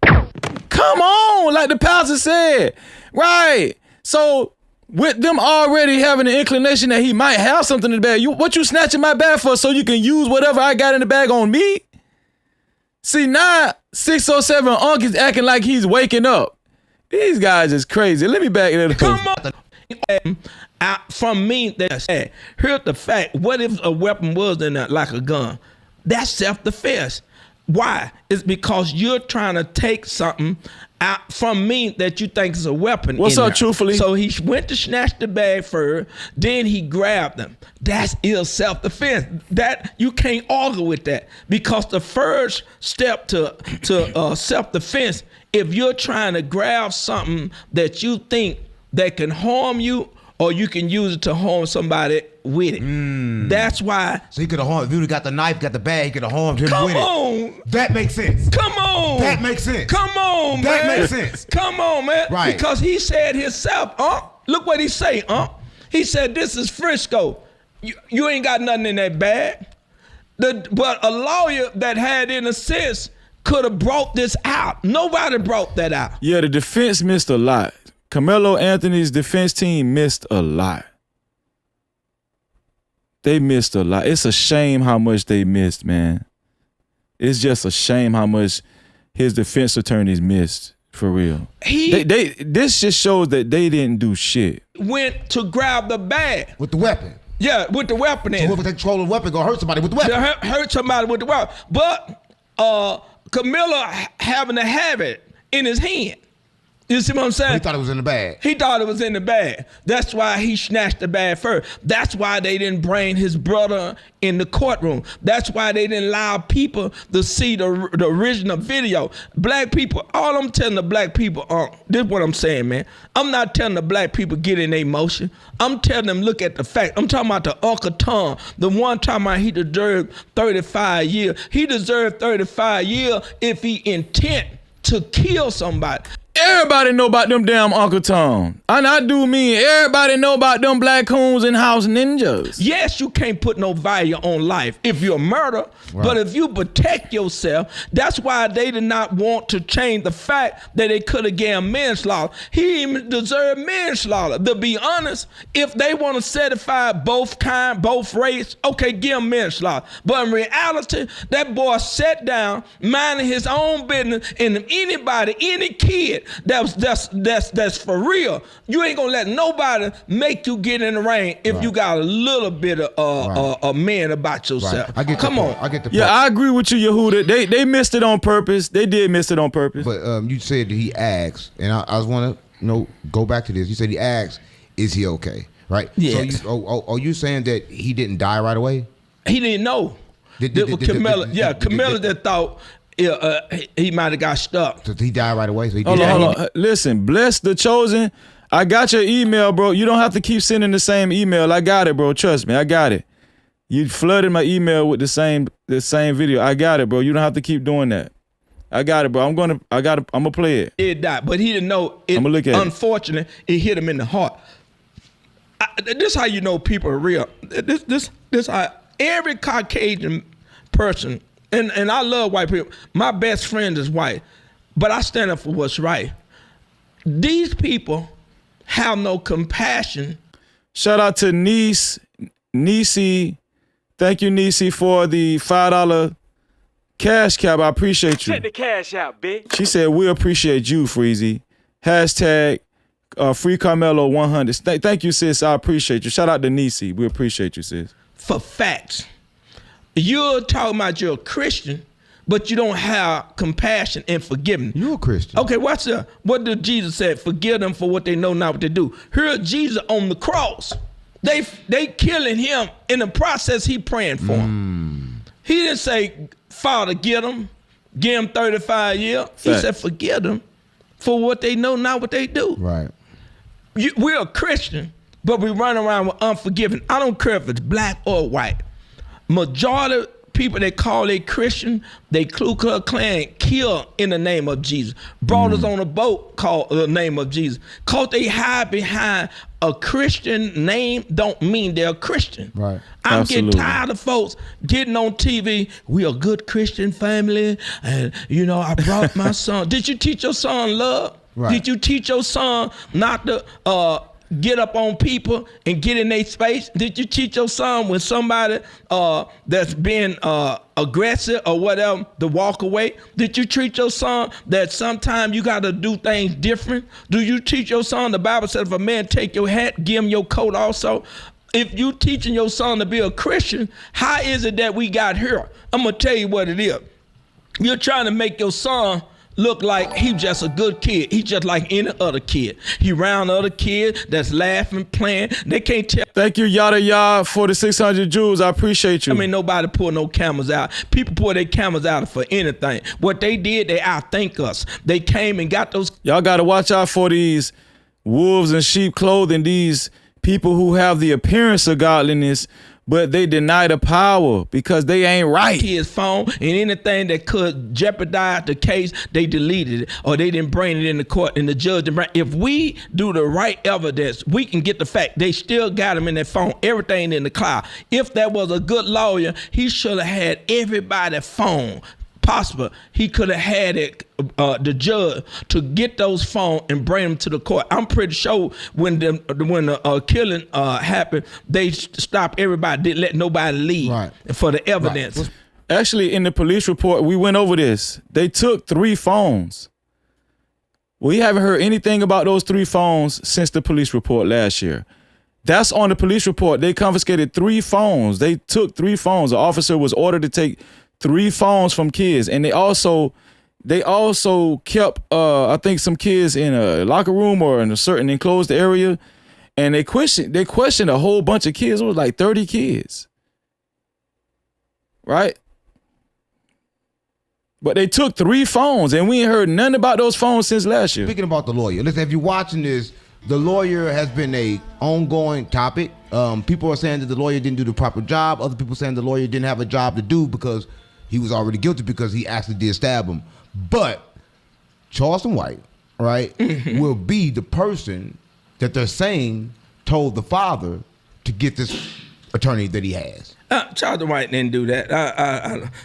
Come on, like the pastor said. Right. So with them already having an inclination that he might have something in the bag, what you snatching my bag for so you can use whatever I got in the bag on me? See, now 607 Unc is acting like he's waking up. These guys is crazy. Let me back it up. Come on. From me, that's sad. Here's the fact. What if a weapon was in there like a gun? That's self-defense. Why? It's because you're trying to take something out from me that you think is a weapon. What's up, truthfully? So he went to snatch the bag first, then he grabbed them. That's ill self-defense. That you can't argue with that, because the first step to self-defense, if you're trying to grab something that you think that can harm you, or you can use it to harm somebody with it. That's why. So he could have harmed, if he would have got the knife, got the bag, he could have harmed him with it. Come on. That makes sense. Come on. That makes sense. Come on, man. That makes sense. Come on, man. Right. Because he said himself, look what he say, He said, this is Frisco. You ain't got nothing in that bag. But a lawyer that had in a sense could have brought this out. Nobody brought that out. Yeah, the defense missed a lot. Carmelo Anthony's defense team missed a lot. they missed a lot. It's a shame how much they missed, man. It's just a shame how much his defense attorneys missed, for real. This just shows that they didn't do shit. Went to grab the bag. With the weapon. Yeah, with the weapon in it. Whoever control the weapon gonna hurt somebody with the weapon. Hurt somebody with the weapon. But Karmelo having to have it in his hand. You see what I'm saying? He thought it was in the bag. He thought it was in the bag. That's why he snatched the bag first. That's why they didn't bring his brother in the courtroom. That's why they didn't allow people to see the original video. Black people, all I'm telling the black people, this is what I'm saying, man. I'm not telling the black people get in emotion. I'm telling them look at the fact. I'm talking about the Uncle Tom, the one talking about he deserved 35 years. He deserved 35 years if he intent to kill somebody. Everybody know about them damn Uncle Tom. And I do mean everybody know about them black coons and house ninjas. Yes, you can't put no value on life if you're a murderer, but if you protect yourself, that's why they did not want to change the fact that they could have given manslaughter. He even deserved manslaughter. To be honest, if they want to certify both kind, both race, okay, give him manslaughter. But in reality, that boy sat down, minding his own business, and anybody, any kid that's for real, you ain't gonna let nobody make you get in the rain if you got a little bit of a man about yourself. I get Come on. I get the Yeah, I agree with you, Yehuda. They missed it on purpose. They did miss it on purpose. But you said that he asked, and I just want to go back to this. You said he asked, is he okay? Right? Yes. So are you saying that he didn't die right away? He didn't know. Karmelo that thought he might have got stuck. So he died right away. So he hold on. Listen, bless the chosen. I got your email, bro. You don't have to keep sending the same email. I got it, bro. Trust me, I got it. You flooded my email with the same video. I got it, bro. You don't have to keep doing that. I got it, bro. I'm gonna play it. It died, but he didn't know. I'm gonna look at unfortunately, it hit him in the heart. This how you know people are real. This how every Caucasian person. And I love white people. My best friend is white, but I stand up for what's right. These people have no compassion. Shout out to Nisi. Thank you, Nisi, for the $5 cash cap. I appreciate you. Check the cash out, bitch. She said, we appreciate you, Freezy. Hashtag free Carmelo 100. Thank you, sis. I appreciate you. Shout out to Nisi. We appreciate you, sis. For facts. You're talking about you're a Christian, but you don't have compassion and forgiveness. You're a Christian. Okay, watch this. What did Jesus say? Forgive them for what they know not what they do. Here, Jesus on the cross. They killing him. In the process, he praying for him. He didn't say, Father, give him 35 years. He said, forgive them for what they know not what they do. Right. We're a Christian, but we run around with unforgiving. I don't care if it's black or white. Majority of people that call they Christian, they Ku Klux Klan kill in the name of Jesus. Brought us on a boat called the name of Jesus. Cause they hide behind a Christian name don't mean they're a Christian. Right. I'm getting tired of folks getting on TV. We a good Christian family, and I brought my son. Did you teach your son love? Right. Did you teach your son not to get up on people and get in their space? Did you teach your son when somebody that's been aggressive or whatever to walk away? Did you treat your son that sometimes you got to do things different? Do you teach your son? The Bible says if a man take your hat, give him your coat also. If you teaching your son to be a Christian, how is it that we got here? I'm going to tell you what it is. You're trying to make your son look like he just a good kid. He just like any other kid. He around other kids that's laughing, playing. They can't tell. Thank you, Yada Yada, for the 600 Jews. I appreciate you. I mean, nobody pull no cameras out. People pull their cameras out for anything. What they did, they outthink us. They came and got those. Y'all got to watch out for these wolves in sheep clothing, these people who have the appearance of godliness, but they deny the power because they ain't right. His phone and anything that could jeopardize the case, they deleted it or they didn't bring it in the court and the judge didn't bring. If we do the right evidence, we can get the fact. They still got him in their phone, everything in the cloud. If that was a good lawyer, he should have had everybody's phone possible, he could have had it, the judge, to get those phones and bring them to the court. I'm pretty sure when the killing happened, they stopped everybody, didn't let nobody leave for the evidence. Right. Actually, in the police report, we went over this. They took 3 phones. We haven't heard anything about those 3 phones since the police report last year. That's on the police report. They confiscated 3 phones. They took 3 phones. The officer was ordered to take 3 phones from kids, and they also kept I think some kids in a locker room or in a certain enclosed area, and they questioned a whole bunch of kids. It was like 30 kids, right? But they took 3 phones, and we ain't heard nothing about those phones since last year. Speaking about the lawyer, listen, if you're watching this, the lawyer has been a ongoing topic. People are saying that the lawyer didn't do the proper job. Other people saying the lawyer didn't have a job to do because he was already guilty because he actually did stab him. But Charleston White, right, will be the person that they're saying told the father to get this attorney that he has. Charleston White didn't do that.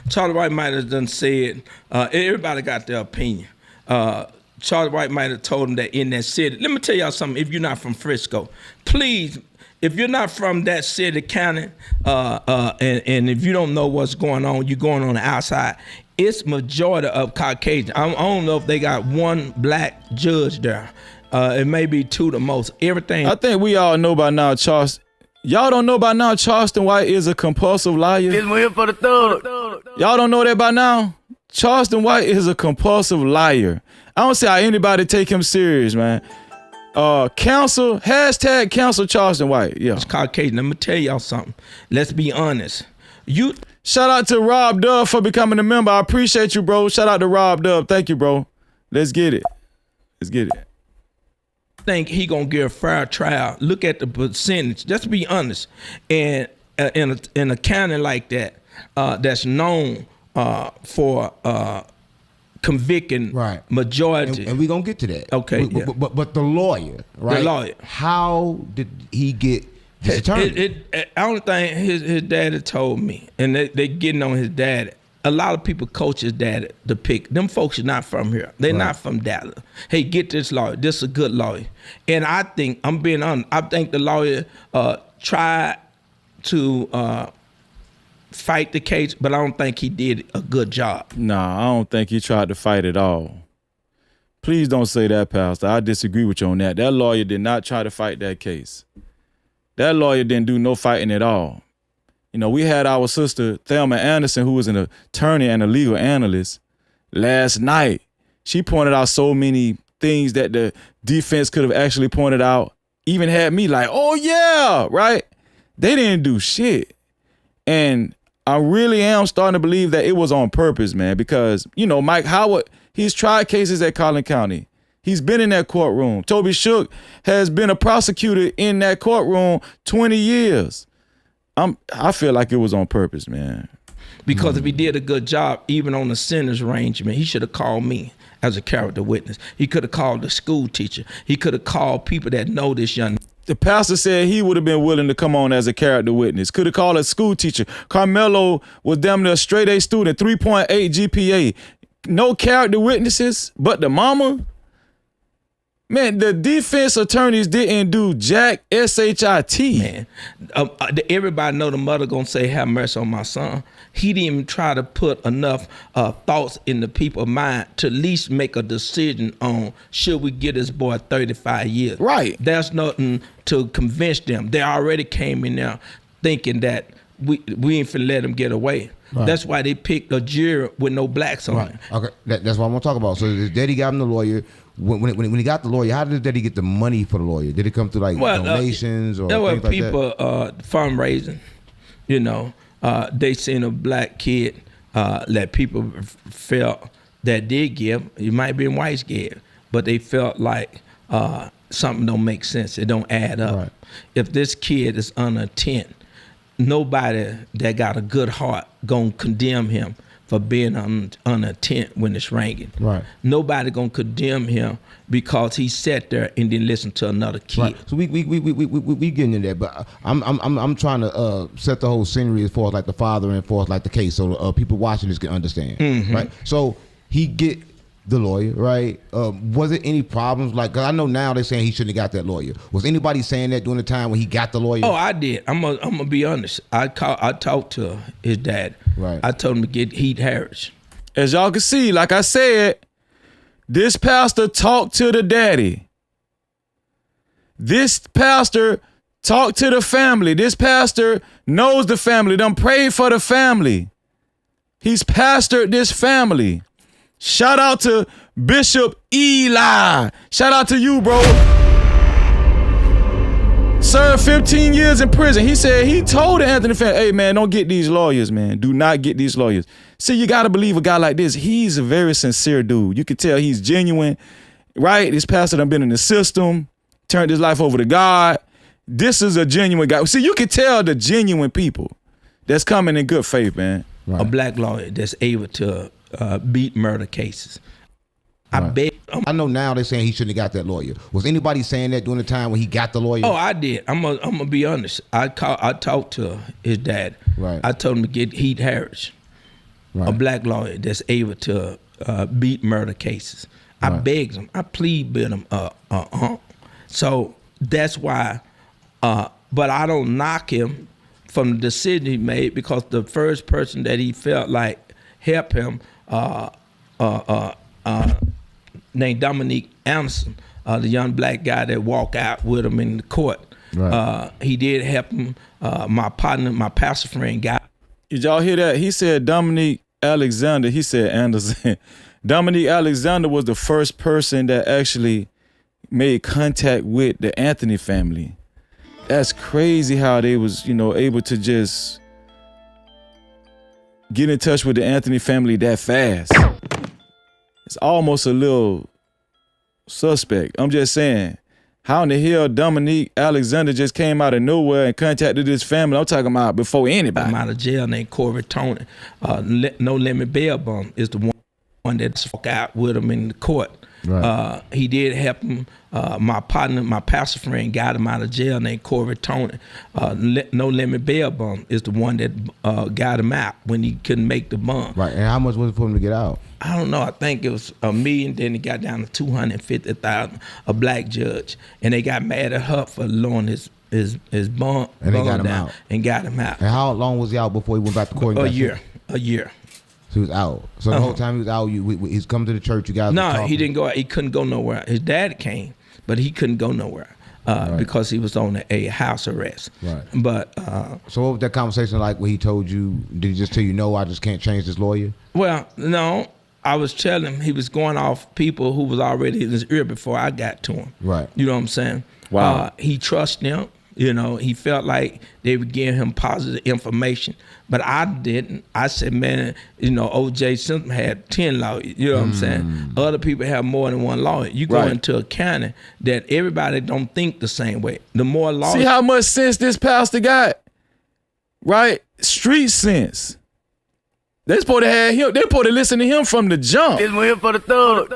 Charleston White might have done said, everybody got their opinion. Charleston White might have told him that in that city. Let me tell y'all something, if you're not from Frisco, please, if you're not from that city, county, and if you don't know what's going on, you're going on the outside, it's majority of Caucasian. I don't know if they got 1 black judge there. It may be 2 the most. Everything. I think we all know by now, y'all don't know by now Charleston White is a compulsive liar? This one here for the thug. Y'all don't know that by now? Charleston White is a compulsive liar. I don't see how anybody take him serious, man. Counsel Charleston White. Yeah. It's Caucasian. Let me tell y'all something. Let's be honest. Shout out to Rob Dub for becoming a member. I appreciate you, bro. Shout out to Rob Dub. Thank you, bro. Let's get it. Think he gonna get a fair trial. Look at the percentage. Let's be honest. And in a county like that, that's known for convicting majority. And we're gonna get to that. Okay. But the lawyer, right? The lawyer. How did he get this attorney? I don't think his daddy told me, and they getting on his daddy. A lot of people coach his daddy to pick. Them folks are not from here. They're not from Dallas. Hey, get this lawyer. This is a good lawyer. And I think, I'm being honest, I think the lawyer tried to fight the case, but I don't think he did a good job. Nah, I don't think he tried to fight at all. Please don't say that, Pastor. I disagree with you on that. That lawyer did not try to fight that case. That lawyer didn't do no fighting at all. You know, we had our sister Thelma Anderson, who was an attorney and a legal analyst, last night. She pointed out so many things that the defense could have actually pointed out, even had me like, oh yeah, right? They didn't do shit. And I really am starting to believe that it was on purpose, man, because, you know, Mike Howard, he's tried cases at Collin County. He's been in that courtroom. Toby Shook has been a prosecutor in that courtroom 20 years. I feel like it was on purpose, man. Because if he did a good job, even on the sentence arrangement, he should have called me as a character witness. He could have called the school teacher. He could have called people that know this young. The pastor said he would have been willing to come on as a character witness. Could have called a school teacher. Karmelo was damn near a straight A student, 3.8 GPA. No character witnesses, but the mama. Man, the defense attorneys didn't do jack shit. Man, everybody know the mother gonna say, have mercy on my son. He didn't even try to put enough thoughts in the people's mind to at least make a decision on should we give this boy 35 years. Right. There's nothing to convince them. They already came in there thinking that we ain't finna let him get away. Right. That's why they picked a jury with no blacks on it. Okay, that's what I want to talk about. So his daddy got him the lawyer. When he got the lawyer, how did he get the money for the lawyer? Did it come through donations or there were things like people fundraising? You know, they seen a black kid that people felt that did give. It might be whites gave, but they felt like something don't make sense. It don't add up. Right. If this kid is under 10, nobody that got a good heart gonna condemn him for being on a tent when it's raining. Right. Nobody gonna condemn him because he sat there and didn't listen to another kid. Right. So we getting in there, but I'm trying to set the whole scenery as far as like the father and as far as like the case, so people watching this can understand. Right. So he get the lawyer, right? Was it any problems? Like, cause I know now they're saying he shouldn't have got that lawyer. Was anybody saying that during the time when he got the lawyer? Oh, I did. I'm gonna be honest. I talked to his dad. Right. I told him to get Heath Harris. As y'all can see, like I said, this pastor talked to the daddy. This pastor talked to the family. This pastor knows the family. Done prayed for the family. He's pastored this family. Shout out to Bishop Eli. Shout out to you, bro. Served 15 years in prison. He said he told the Anthony family, hey, man, don't get these lawyers, man. Do not get these lawyers. See, you got to believe a guy like this. He's a very sincere dude. You can tell he's genuine, right? This pastor done been in the system, turned his life over to God. This is a genuine guy. See, you can tell the genuine people that's coming in good faith, man. Right. A black lawyer that's able to beat murder cases. Right. I know now they're saying he shouldn't have got that lawyer. Was anybody saying that during the time when he got the lawyer? Oh, I did. I'm gonna be honest. I talked to his dad. Right. I told him to get Heath Harris, a black lawyer that's able to beat murder cases. I begged him. I plead with him. So that's why. But I don't knock him from the decision he made, because the first person that he felt like helped him, named Dominique Anderson, the young black guy that walked out with him in the court. Right. He did help him. My partner, my pastor friend, guy. Did y'all hear that? He said Dominique Alexander. He said Anderson. Dominique Alexander was the first person that actually made contact with the Anthony family. That's crazy how they was, able to just get in touch with the Anthony family that fast. It's almost a little suspect. I'm just saying, how in the hell Dominique Alexander just came out of nowhere and contacted his family? I'm talking about before anybody. I'm out of jail named Corey Tony. No limit bail bond is the one that walked out with him in the court. Right. He did help him. My partner, my pastor friend, got him out of jail named Corey Tony. No limit bail bond is the one that got him out when he couldn't make the bond. Right. And how much was it for him to get out? I don't know. I think it was $1 million. Then it got down to $250,000. A black judge, and they got mad at her for lowering his bond. And they got him down out. And got him out. And how long was he out before he went back to court? A year. So he was out. So the whole time he was out, he's come to the church. You guys? No, he didn't go out. He couldn't go nowhere. His dad came, but he couldn't go nowhere because he was on a house arrest. Right. But so what was that conversation like when he told you? Did he just tell you, no, I just can't change this lawyer? Well, no. I was telling him he was going off people who was already in his ear before I got to him. Right. You know what I'm saying? Wow. He trusted them. He felt like they were giving him positive information, but I didn't. I said, man, O.J. Simpson had 10 lawyers. You know what I'm saying? Other people have more than one lawyer. You go into a county that everybody don't think the same way. The more lawyers. See how much sense this pastor got, right? Street sense. They supposed to have him. They supposed to listen to him from the jump. This one here for the thug.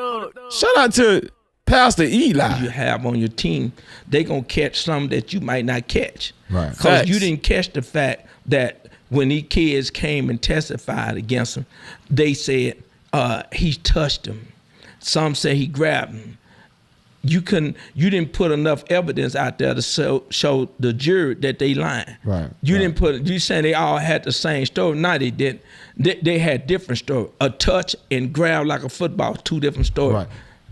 Shout out to Pastor Eli. You have on your team, they gonna catch some that you might not catch. Right. Because you didn't catch the fact that when these kids came and testified against him, they said he touched him. Some say he grabbed him. You didn't put enough evidence out there to show the jury that they lying. Right. You saying they all had the same story. No, they didn't. They had different stories. A touch and grab like a football, two different stories. Right.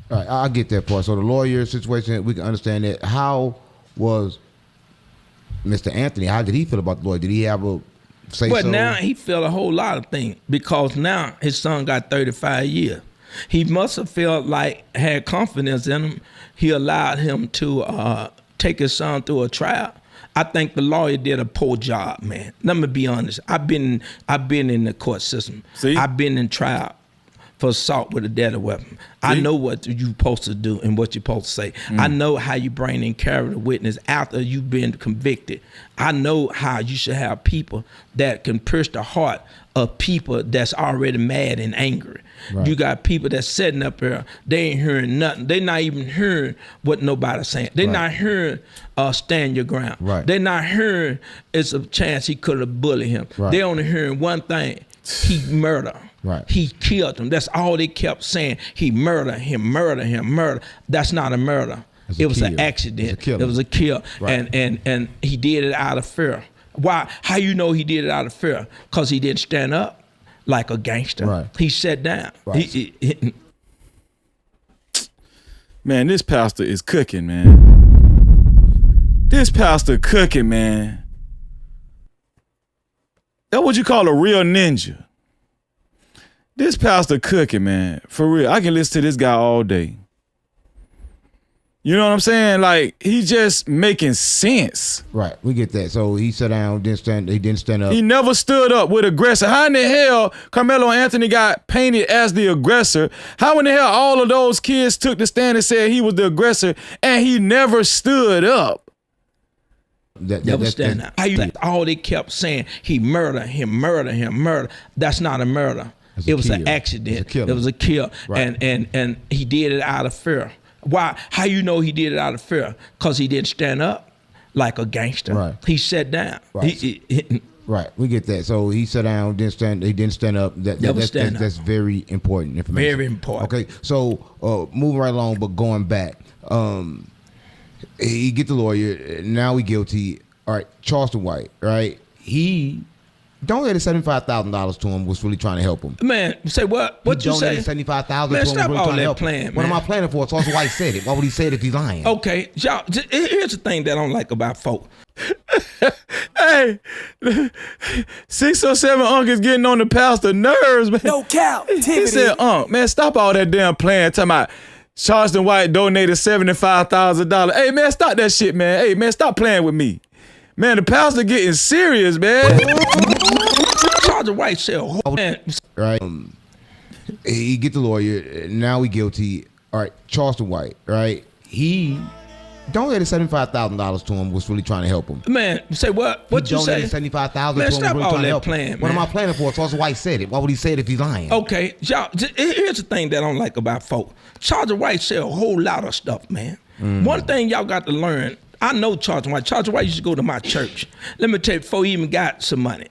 Right, I get that part. So the lawyer situation, we can understand that. How was Mr. Anthony? How did he feel about the lawyer? Did he have a say? Well, now he felt a whole lot of things because now his son got 35 years. He must have felt like, had confidence in him. He allowed him to take his son through a trial. I think the lawyer did a poor job, man. Let me be honest. I've been in the court system. See? I've been in trial for assault with a deadly weapon. I know what you're supposed to do and what you're supposed to say. I know how you bring in character witness after you've been convicted. I know how you should have people that can pierce the heart of people that's already mad and angry. Right. You got people that's sitting up there, they ain't hearing nothing. They not even hearing what nobody's saying. They not hearing stand your ground. Right. They not hearing it's a chance he could have bullied him. Right. They only hearing one thing, he murdered. Right. He killed him. That's all they kept saying. He murdered him, murder him, murder. That's not a murder. It was an accident. It was a kill. Right. And he did it out of fear. Why? How you know he did it out of fear? Because he didn't stand up like a gangster. Right. He sat down. Right. Man, this pastor is cooking, man. This pastor cooking, man. That's what you call a real ninja. This pastor cooking, man. For real. I can listen to this guy all day. You know what I'm saying? Like, he just making sense. Right, we get that. So he sat down, he didn't stand up. He never stood up with aggressor. How in the hell Carmelo Anthony got painted as the aggressor? How in the hell all of those kids took the stand and said he was the aggressor and he never stood up? Never stand up. All they kept saying, he murdered him, murder him, murder. That's not a murder. It was an accident. It was a kill. Right. And he did it out of fear. Why? How you know he did it out of fear? Because he didn't stand up like a gangster. Right. He sat down. Right. Right. We get that. So he sat down, he didn't stand up. That's very important information. Very important. Okay. So moving right along, but going back. He get the lawyer. Now he guilty. All right. Charleston White. Right. He donated $75,000 to him, was really trying to help him. Man, say what? What you say? Donated $75,000 to him, stop really all trying to that help playing, him. What am I planning for? Charleston White said it. Why would he say it if he's lying? Okay, y'all, here's the thing that I don't like about folk. Hey, 607 Unc is getting on the pastor nerves, man. No Cap-tivity. He said, man, stop all that damn playing. Talking about Charleston White donated $75,000. Hey, man, stop that shit, man. Hey, man, stop playing with me. Man, the pastor getting serious, man. Charleston White said, right. He get the lawyer. Now he guilty. All right, Charleston White. Right. He donated $75,000 to him, was really trying to help him. Man, say what? What you say? Donated $75,000 to him, man, was stop really all trying to that help playing, him. What am I planning for? Charleston White said it. Why would he say it if he's lying? Okay, y'all, here's the thing that I don't like about folk. Charleston White said a whole lot of stuff, man. One thing y'all got to learn. I know Charleston White. Charleston White used to go to my church. Let me tell you, before he even got some money.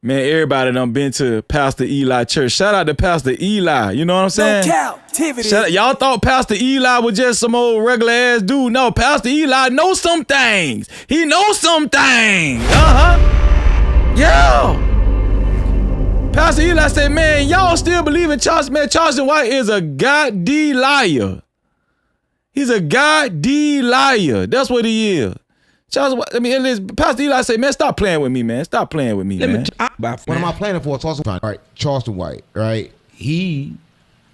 Man, everybody done been to Pastor Eli church. Shout out to Pastor Eli. You know what I'm saying? No Cap-tivity. Y'all thought Pastor Eli was just some old regular ass dude. No, Pastor Eli knows some things. He knows some things. Yeah. Pastor Eli said, man, y'all still believe in Charleston. Man, Charleston White is a goddamn liar. He's a goddamn liar. That's what he is. Pastor Eli said, man, stop playing with me, man. Stop playing with me, man. What am I planning for? All right, Charleston White, right? He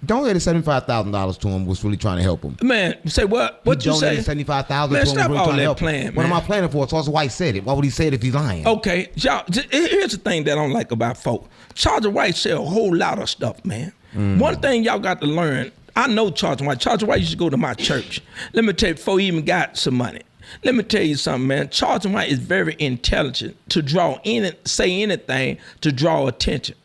donated $75,000 to him, was really trying to help him. Man, say what? What you say? Donated $75,000 to him, man, was stop really all trying to that help playing, him. What am I planning for? Charleston White said it. Why would he say it if he's lying? Okay, y'all, here's the thing that I don't like about folk. Charleston White said a whole lot of stuff, man. One thing y'all got to learn. I know Charleston White. Charleston White used to go to my church. Let me tell you, before he even got some money. Let me tell you something, man. Charleston White is very intelligent to say anything to draw attention.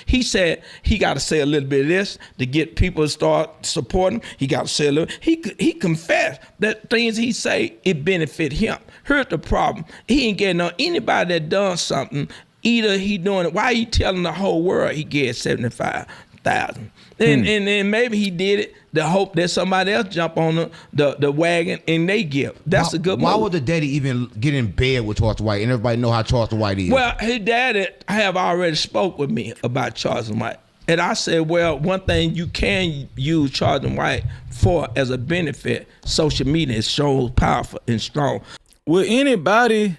He said he got to say a little bit of this to get people to start supporting him. He got to say a little. He confessed that things he say, it benefit him. Here's the problem. He ain't getting on anybody that done something. Either he doing it. Why he telling the whole world he get 75,000? And then maybe he did it to hope that somebody else jump on the wagon and they give. That's a good move. Why would the daddy even get in bed with Charleston White and everybody know how Charleston White is? Well, his daddy have already spoke with me about Charleston White. And I said, well, one thing you can use Charleston White for as a benefit, social media is so powerful and strong. Will anybody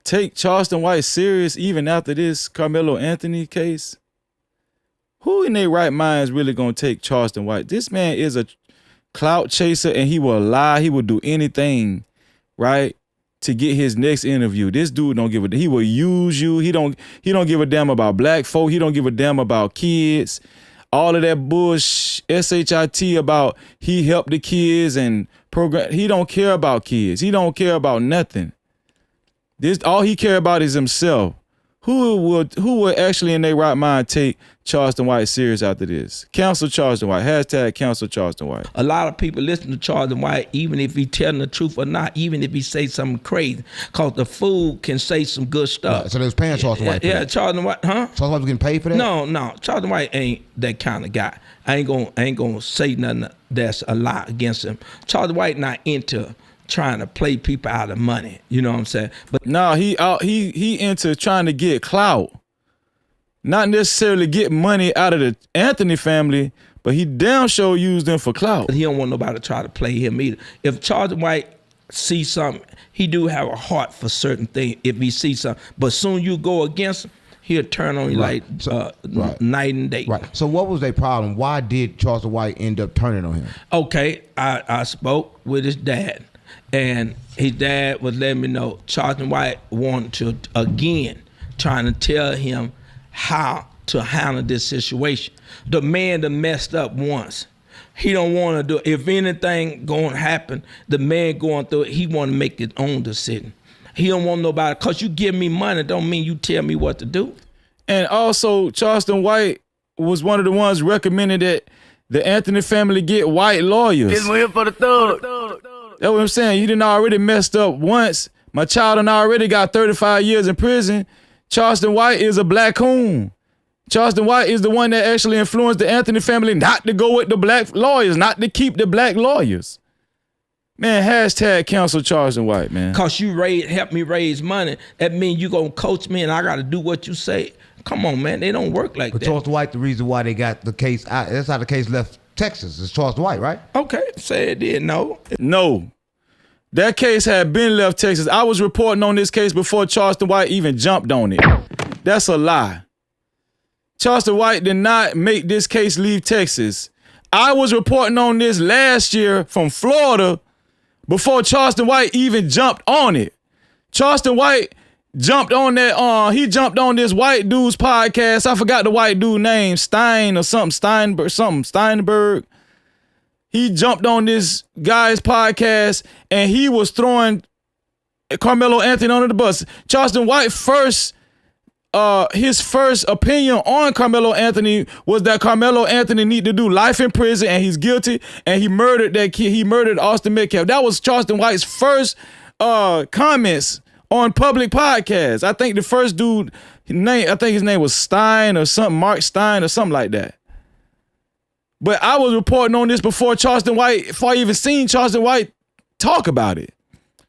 take Charleston White serious even after this Carmelo Anthony case? Who in their right mind is really going to take Charleston White? This man is a clout chaser and he will lie. He will do anything, right, to get his next interview. This dude don't give a, he will use you. He don't give a damn about black folk. He don't give a damn about kids. All of that bullshit, SHIT about he helped the kids and program. He don't care about kids. He don't care about nothing. All he care about is himself. Who would actually in their right mind take Charleston White serious after this? Cancel Charleston White. Hashtag cancel Charleston White. A lot of people listen to Charleston White, even if he telling the truth or not, even if he say something crazy, because the fool can say some good stuff. Right, so they was paying Charleston White for that? Charleston White, huh? Charleston White was getting paid for that? No, Charleston White ain't that kind of guy. I ain't gonna say nothing that's a lie against him. Charleston White not into trying to play people out of money. You know what I'm saying? But no, he into trying to get clout. Not necessarily get money out of the Anthony family, but he damn sure used them for clout. He don't want nobody to try to play him either. If Charleston White sees something, he do have a heart for certain things if he sees something. But soon you go against him, he'll turn on you like night and day. Right. So what was their problem? Why did Charleston White end up turning on him? Okay, I spoke with his dad. And his dad was letting me know Charleston White wanted to, again, trying to tell him how to handle this situation. The man that messed up once. He don't want to do it. If anything going to happen, the man going through it, he want to make his own decision. He don't want nobody, because you give me money don't mean you tell me what to do. And also, Charleston White was one of the ones recommending that the Anthony family get white lawyers. This one here for the thug. That's what I'm saying. You done already messed up once. My child done already got 35 years in prison. Charleston White is a black coon. Charleston White is the one that actually influenced the Anthony family not to go with the black lawyers, not to keep the black lawyers. Man, hashtag cancel Charleston White, man. Because you help me raise money, that means you going to coach me and I got to do what you say. Come on, man. They don't work like that. Charleston White, the reason why they got the case, that's how the case left Texas. It's Charleston White, right? Okay, say it did. No. That case had been left Texas. I was reporting on this case before Charleston White even jumped on it. That's a lie. Charleston White did not make this case leave Texas. I was reporting on this last year from Florida before Charleston White even jumped on it. Charleston White jumped on that, he jumped on this white dude's podcast. I forgot the white dude name, Stein or something, Steinberg. He jumped on this guy's podcast and he was throwing Carmelo Anthony under the bus. Charleston White his first opinion on Carmelo Anthony was that Carmelo Anthony need to do life in prison and he's guilty and he murdered that kid. He murdered Austin Metcalf. That was Charleston White's first comments on public podcasts. I think the first dude, I think his name was Stein or something, Mark Stein or something like that. But I was reporting on this before I even seen Charleston White talk about it.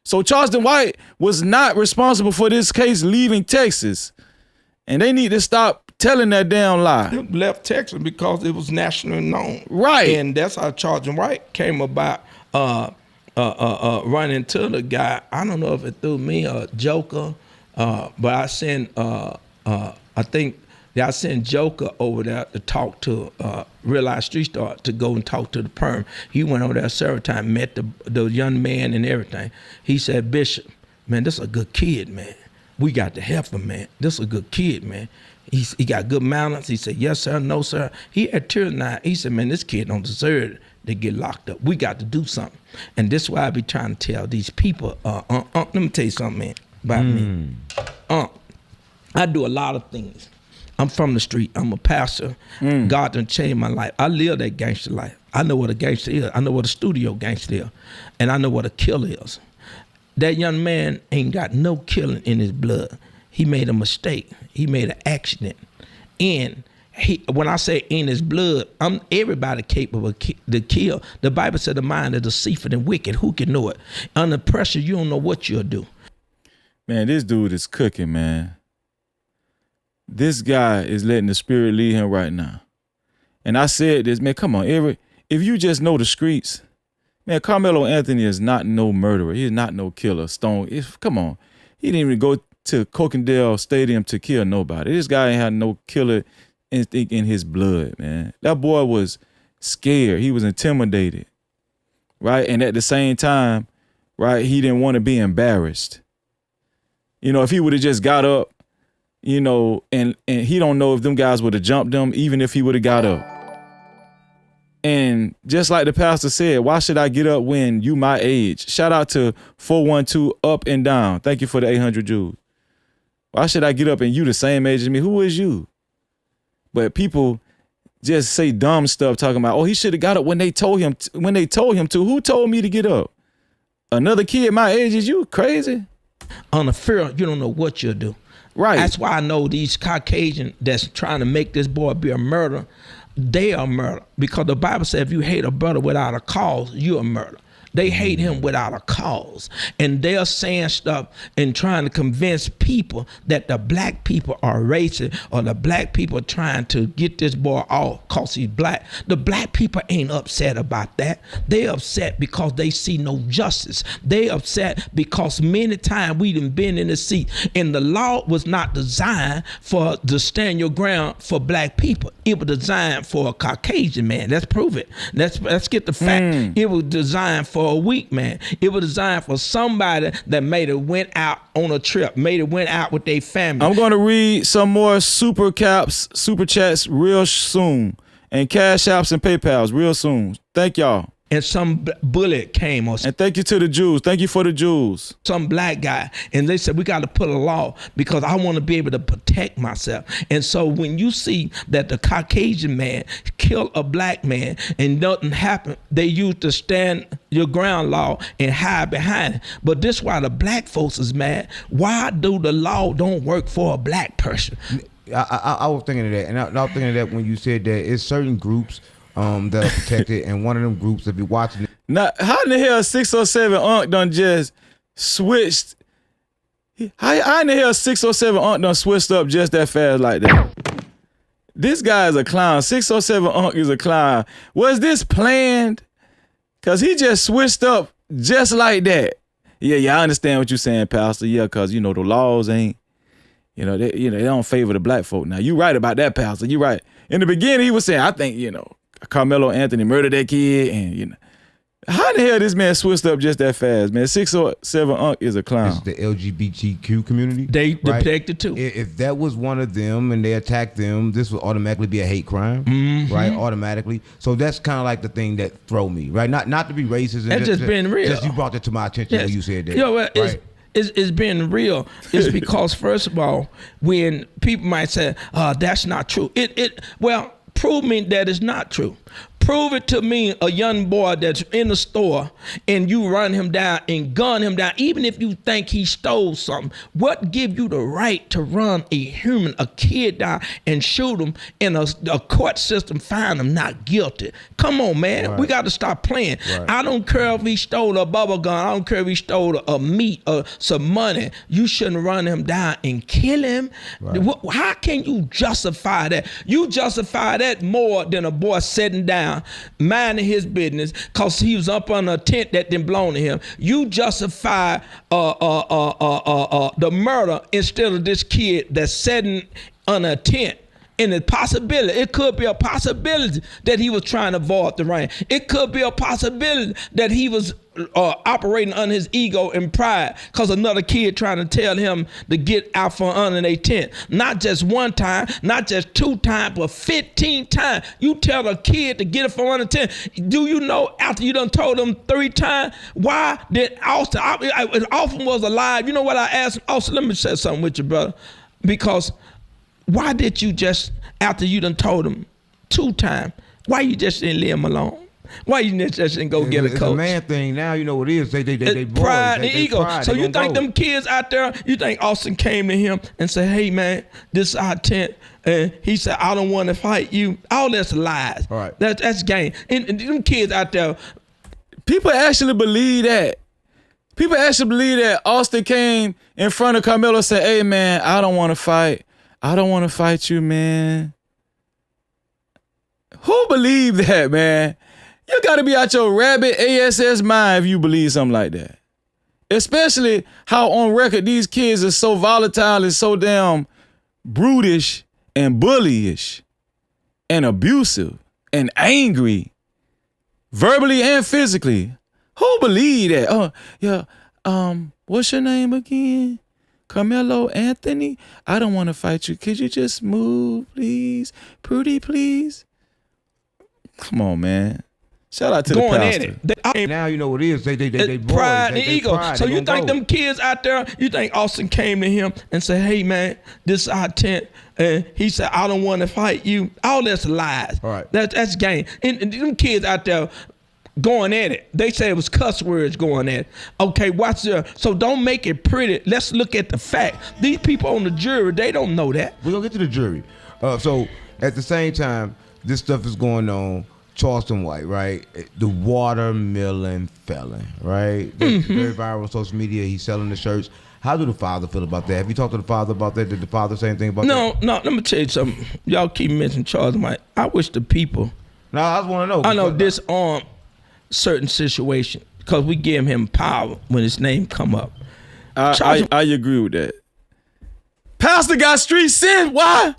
So Charleston White was not responsible for this case leaving Texas. And they need to stop telling that damn lie. It left Texas because it was nationally known. Right. And that's how Charleston White came about running to the guy. I don't know if it threw me a joker, but I sent I sent Joker over there to talk to Realize Street Star to go and talk to the perm. He went over there several times, met the young man and everything. He said, Bishop, man, this is a good kid, man. We got to help him, man. This is a good kid, man. He got good manners. He said, yes, sir, no, sir. He had tears now. He said, man, this kid don't deserve to get locked up. We got to do something. And this is why I be trying to tell these people, let me tell you something, man, about me. I do a lot of things. I'm from the street. I'm a pastor. God done changed my life. I live that gangster life. I know what a gangster is. I know what a studio gangster is. And I know what a killer is. That young man ain't got no killing in his blood. He made a mistake. He made an accident. And when I say in his blood, everybody capable to kill. The Bible said the mind is deceitful and wicked. Who can know it? Under pressure, you don't know what you'll do. Man, this dude is cooking, man. This guy is letting the spirit lead him right now. And I said this, man, come on, if you just know the streets, man, Carmelo Anthony is not no murderer. He is not no killer. Come on. He didn't even go to Cokendale Stadium to kill nobody. This guy ain't had no killer instinct in his blood, man. That boy was scared. He was intimidated, right? And at the same time, right, he didn't want to be embarrassed. You know, if he would have just got up, you know, and he don't know if them guys would have jumped him, even if he would have got up. And just like the pastor said, why should I get up when you my age? Shout out to 412 Up and Down. Thank you for the 800 Jews. Why should I get up and you the same age as me? Who is you? But people just say dumb stuff talking about, oh, he should have got up when they told him to. Who told me to get up? Another kid my age? Is you crazy? On the fear, you don't know what you'll do. Right. That's why I know these Caucasians that's trying to make this boy be a murderer, they are murder. Because the Bible says if you hate a brother without a cause, you're a murderer. They hate him without a cause. And they're saying stuff and trying to convince people that the black people are racist or the black people are trying to get this boy off because he's black. The black people ain't upset about that. They upset because they see no justice. They upset because many times we done been in the seat and the law was not designed for to stand your ground for black people. It was designed for a Caucasian man. Let's prove it. Let's get the fact. It was designed for a weak man. It was designed for somebody that made it went out on a trip, made it went out with their family. I'm going to read some more super chats real soon, and cash apps and PayPals real soon. Thank y'all. And some bullet came or and thank you to the Jews. Thank you for the Jews. Some black guy. And they said, we got to put a law because I want to be able to protect myself. And so when you see that the Caucasian man killed a black man and nothing happened, they used to stand your ground law and hide behind it. But this why the black folks is mad. Why do the law don't work for a black person? I was thinking of that. And I was thinking of that when you said that it's certain groups that are protected, and one of them groups that be watching it. Now, how in the hell 607 Unc done just switched? How in the hell 607 Unc done switched up just that fast like that? This guy is a clown. 607 Unc is a clown. Was this planned? Cause he just switched up just like that. Yeah, I understand what you're saying, Pastor. Yeah, cause you know the laws ain't, they don't favor the black folk. Now you right about that, Pastor. You right. In the beginning, he was saying, I think Carmelo Anthony murdered that kid, and how the hell this man switched up just that fast, man? 607 Unc is a clown. It's the LGBTQ community. They protected too. If that was one of them and they attacked them, this would automatically be a hate crime, right? Automatically. So that's kind of like the thing that throw me, right? Not to be racist. It's just been real. Just you brought that to my attention when you said that. Right? It's been real. It's because first of all, when people might say, that's not true. Well, prove me that it's not true. Prove it to me, a young boy that's in the store and you run him down and gun him down, even if you think he stole something. What give you the right to run a kid down and shoot him and a court system find him not guilty? Come on, man. Right. We got to stop playing. Right. I don't care if he stole a bubble gun. I don't care if he stole a meat or some money. You shouldn't run him down and kill him. Right. How can you justify that? You justify that more than a boy sitting down minding his business because he was up on a tent that didn't belong to him. You justify the murder instead of this kid that's sitting on a tent. And the possibility, it could be a possibility that he was trying to avoid the rain. It could be a possibility that he was operating on his ego and pride because another kid trying to tell him to get out from under their tent. Not just one time, not just 2 times, but 15 times. You tell a kid to get it from under the tent. Do you know after you done told him 3 times, why did Austin, if Austin was alive, you know what I asked Austin? Let me say something with you, brother. Because why did you just, after you done told him 2 times, why you just didn't leave him alone? Why you just didn't go get a coach? It's a man thing now. You know what it is. They pride and ego. So you think them kids out there, you think Austin came to him and said, hey, man, this is our tent. And he said, I don't want to fight you. All that's lies. All right. That's game. And them kids out there. People actually believe that. People actually believe that Austin came in front of Karmelo and said, hey, man, I don't want to fight. I don't want to fight you, man. Who believe that, man? You got to be out your rabbit ASS mind if you believe something like that. Especially how on record these kids are so volatile and so damn brutish and bullyish and abusive and angry, verbally and physically. Who believe that? Oh, yeah, what's your name again? Carmelo Anthony, I don't want to fight you. Could you just move, please? Pretty, please? Come on, man. Shout out to the pastor. Now you know what it is. They pride and ego. Pride, so you think them kids out there, you think Austin came to him and said, hey, man, this is our tent. And he said, I don't want to fight you. All that's lies. All right. That's game. And them kids out there going at it. They say it was cuss words going at it. Okay, watch this. So don't make it pretty. Let's look at the fact. These people on the jury, they don't know that. We're going to get to the jury. So at the same time, this stuff is going on. Charleston White, right? The watermelon felon, right? That's very viral on social media. He's selling the shirts. How do the father feel about that? Have you talked to the father about that? Did the father say anything about that? No, let me tell you something. Y'all keep mentioning Charleston White. I wish the people. No, I just want to know. I know disarm certain situation because we give him power when his name come up. I agree with that. Pastor got street sense. Why?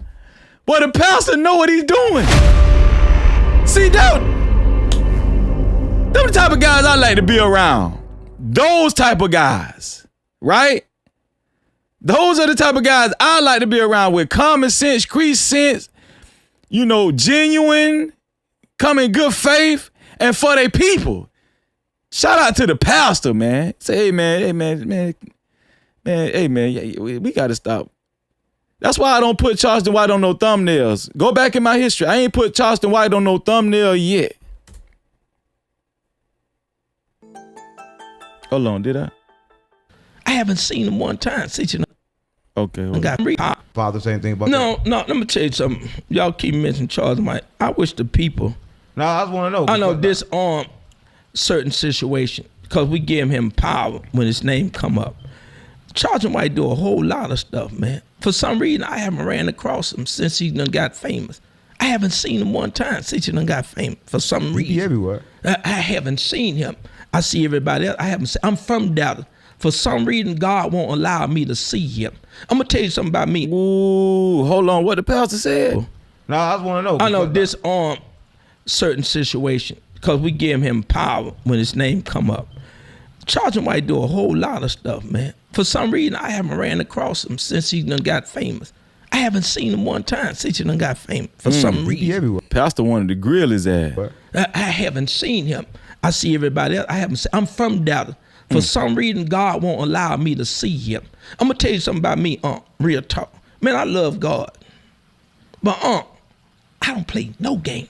Well, the pastor know what he's doing. See, them the type of guys I like to be around. Those type of guys, right? Those are the type of guys I like to be around with common sense, crease sense, genuine, come in good faith, and for their people. Shout out to the pastor, man. Say, hey, man, we got to stop. That's why I don't put Charleston White on no thumbnails. Go back in my history. I ain't put Charleston White on no thumbnail yet. Hold on, did I? I haven't seen him one time. Okay. Father say anything about that? No, let me tell you something. Y'all keep mentioning Charleston White. I wish the people. No, I just want to know. I know disarm certain situation because we give him power when his name come up. Charleston White do a whole lot of stuff, man. For some reason, I haven't ran across him since he done got famous. I haven't seen him one time since he done got famous. For some reason. He everywhere. I haven't seen him. I see everybody else. I haven't seen. I'm from Dallas. For some reason, God won't allow me to see him. I'm going to tell you something about me. Ooh, hold on. What the pastor said? No, I just want to know. I know disarm certain situation because we give him power when his name come up. Charleston White do a whole lot of stuff, man. For some reason, I haven't ran across him since he done got famous. I haven't seen him one time since he done got famous. For some reason. Everywhere. Pastor wanted to grill his ass. I haven't seen him. I see everybody else. I haven't seen. I'm from Dallas. For some reason, God won't allow me to see him. I'm going to tell you something about me, real talk. Man, I love God. But, I don't play no game.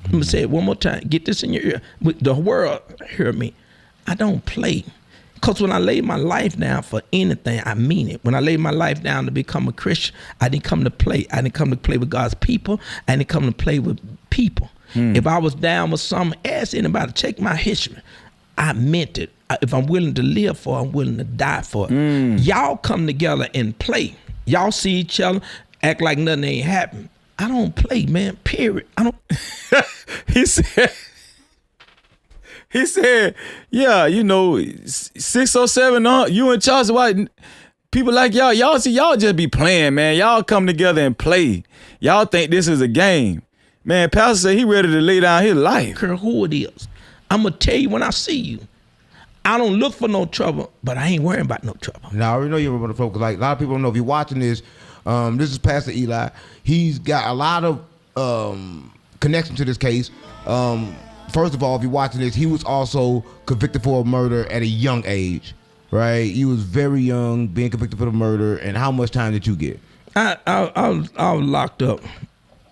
I'm going to say it one more time. Get this in your ear. The world hear me. I don't play. Because when I lay my life down for anything, I mean it. When I lay my life down to become a Christian, I didn't come to play. I didn't come to play with God's people. I didn't come to play with people. If I was down with something, ask anybody, check my history. I meant it. If I'm willing to live for it, I'm willing to die for it. Y'all come together and play. Y'all see each other, act like nothing ain't happened. I don't play, man, period. I don't. He said, yeah, 607, you and Charleston White, people like y'all just be playing, man. Y'all come together and play. Y'all think this is a game. Man, Pastor said he ready to lay down his life. I don't care who it is. I'm going to tell you when I see you. I don't look for no trouble, but I ain't worrying about no trouble. Now, I already know you're about to focus. Like, a lot of people don't know if you're watching this. This is Pastor Eli. He's got a lot of connection to this case. First of all, if you're watching this, he was also convicted for a murder at a young age, right? He was very young, being convicted for the murder. And how much time did you get? I was locked up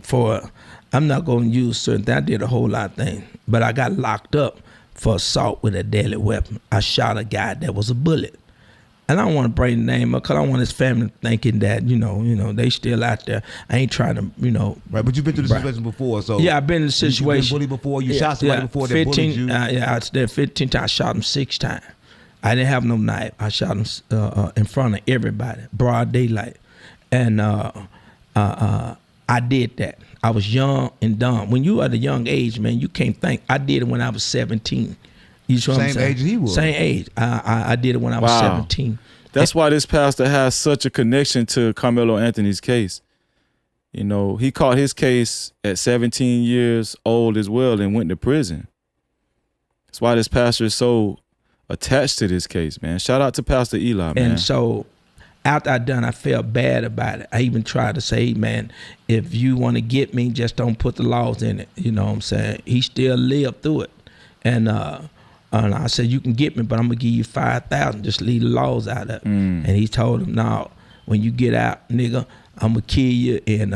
for, I'm not going to use certain things. I did a whole lot of things, but I got locked up for assault with a deadly weapon. I shot a guy that was a bullet. And I don't want to bring the name up because I don't want his family thinking that, they still out there. I ain't trying to, Right, but you've been through the situation before, so. Yeah, I've been in the situation. You've been bullied before, you shot somebody before that bullied you. I was there 15 times. I shot him 6 times. I didn't have no knife. I shot him in front of everybody, broad daylight. And I did that. I was young and dumb. When you at a young age, man, you can't think. I did it when I was 17. You know what I'm saying? Same age he was. Same age. I did it when I was 17. That's why this pastor has such a connection to Carmelo Anthony's case. He caught his case at 17 years old as well and went to prison. That's why this pastor is so attached to this case, man. Shout out to Pastor Eli, man. And so after I done, I felt bad about it. I even tried to say, hey, man, if you want to get me, just don't put the laws in it. You know what I'm saying? He still lived through it. And I said, you can get me, but I'm going to give you $5,000. Just leave the laws out of it. And he told him, no, when you get out, nigga, I'm going to kill you and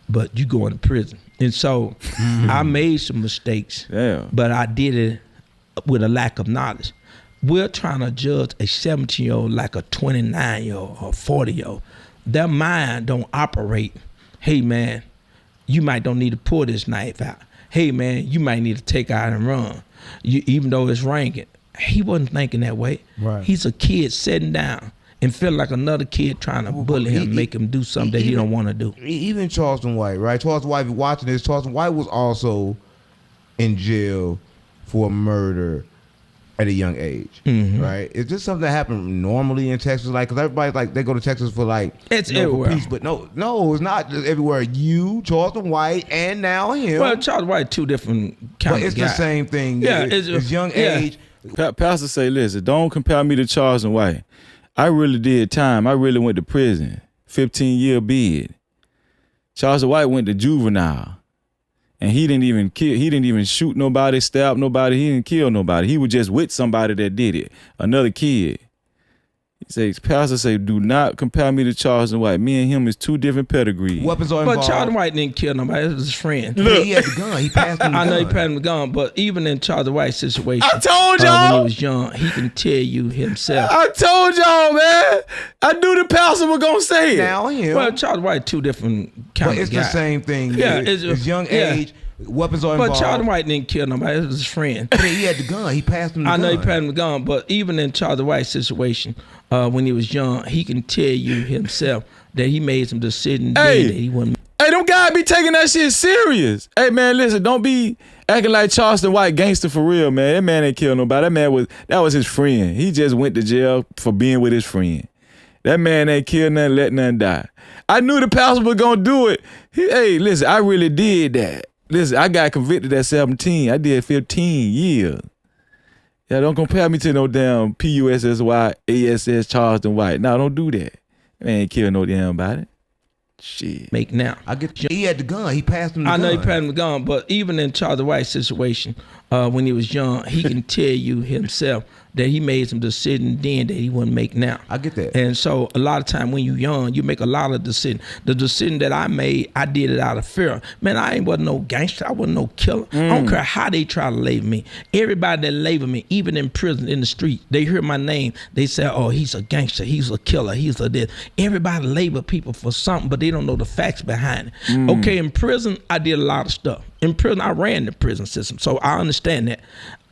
but you going to prison. And so I made some mistakes, but I did it with a lack of knowledge. We're trying to judge a 17-year-old like a 29-year-old or 40-year-old. Their mind don't operate, hey, man, you might don't need to pull this knife out. Hey, man, you might need to take out and run, even though it's raining. He wasn't thinking that way. Right. He's a kid sitting down and feel like another kid trying to bully him, make him do something that he don't want to do. Even Charleston White, right? Charleston White, if you're watching this, Charleston White was also in jail for murder at a young age, right? Is this something that happened normally in Texas? Like, because everybody's like, they go to Texas for like, it's everywhere. Peace, but no, it's not just everywhere. You, Charleston White, and now him. Well, Charleston White, two different kinds of guys. It's the same thing. Yeah, it's young age. Pastor say, listen, don't compare me to Charleston White. I really did time. I really went to prison. 15-year bid. Charleston White went to juvenile. And he didn't even kill, he didn't even shoot nobody, stab nobody, he didn't kill nobody. He was just with somebody that did it. Another kid. He says, Pastor say, do not compare me to Charleston White. Me and him is two different pedigrees. Weapons are involved. But Charleston White didn't kill nobody. It was his friend. Look. He had the gun. He passed him the gun. I know he passed him the gun, but even in Charleston White's situation, I told y'all. when he was young, he can tell you himself. I told y'all, man. I knew the pastor was going to say it. Now him. Well, Charleston White, two different kinds But it's of guys. the same thing. Yeah, it's young age. Weapons are involved. But Charleston White didn't kill nobody. It was his friend. He had the gun. He passed him the gun. I know he passed him the gun, but even in Charleston White's situation, when he was young, he can tell you himself that he made some decisions that he wasn't. Hey, them guys be taking that shit serious. Hey, man, listen, don't be acting like Charleston White gangster for real, man. That man ain't killed nobody. That was his friend. He just went to jail for being with his friend. That man ain't killed nothing, let nothing die. I knew the pastor was gonna do it. Hey, listen, I really did that. Listen, I got convicted at 17. I did 15 years. Yeah, don't compare me to no damn PUSSY, ASS Charleston White. No, don't do that. Man ain't kill no damn body. Shit. Make now. He had the gun. He passed him the gun. I know he passed him the gun, but even in Charleston White's situation, when he was young, he can tell you himself that he made some decisions then that he wouldn't make now. I get that. And so a lot of time when you're young, you make a lot of decisions. The decision that I made, I did it out of fear. Man, I wasn't no gangster. I wasn't no killer. I don't care how they try to label me. Everybody that label me, even in prison, in the street, they hear my name. They say, oh, he's a gangster. He's a killer. He's a this. Everybody label people for something, but they don't know the facts behind it. Okay, in prison, I did a lot of stuff. In prison, I ran the prison system, so I understand that.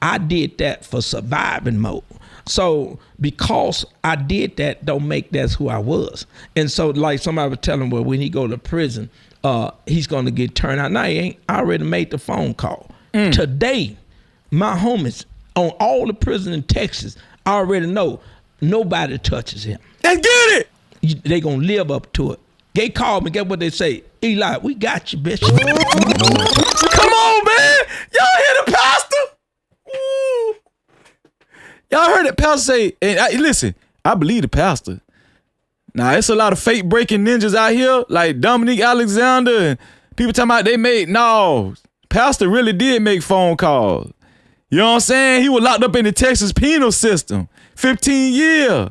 I did that for surviving mode. So because I did that, don't make that's who I was. And so like somebody was telling, well, when he go to prison, he's gonna get turned out. No, he ain't. I already made the phone call. Today, my homies on all the prison in Texas, I already know nobody touches him. Let's get it. They gonna live up to it. They call me, get what they say. Eli, we got you, bitch. Come on, man. Y'all hear the pastor? Ooh. Y'all heard that pastor say, and listen, I believe the pastor. Now, it's a lot of fake breaking ninjas out here, like Dominique Alexander, and people talking about they made, no, pastor really did make phone calls. You know what I'm saying? He was locked up in the Texas penal system, 15 years.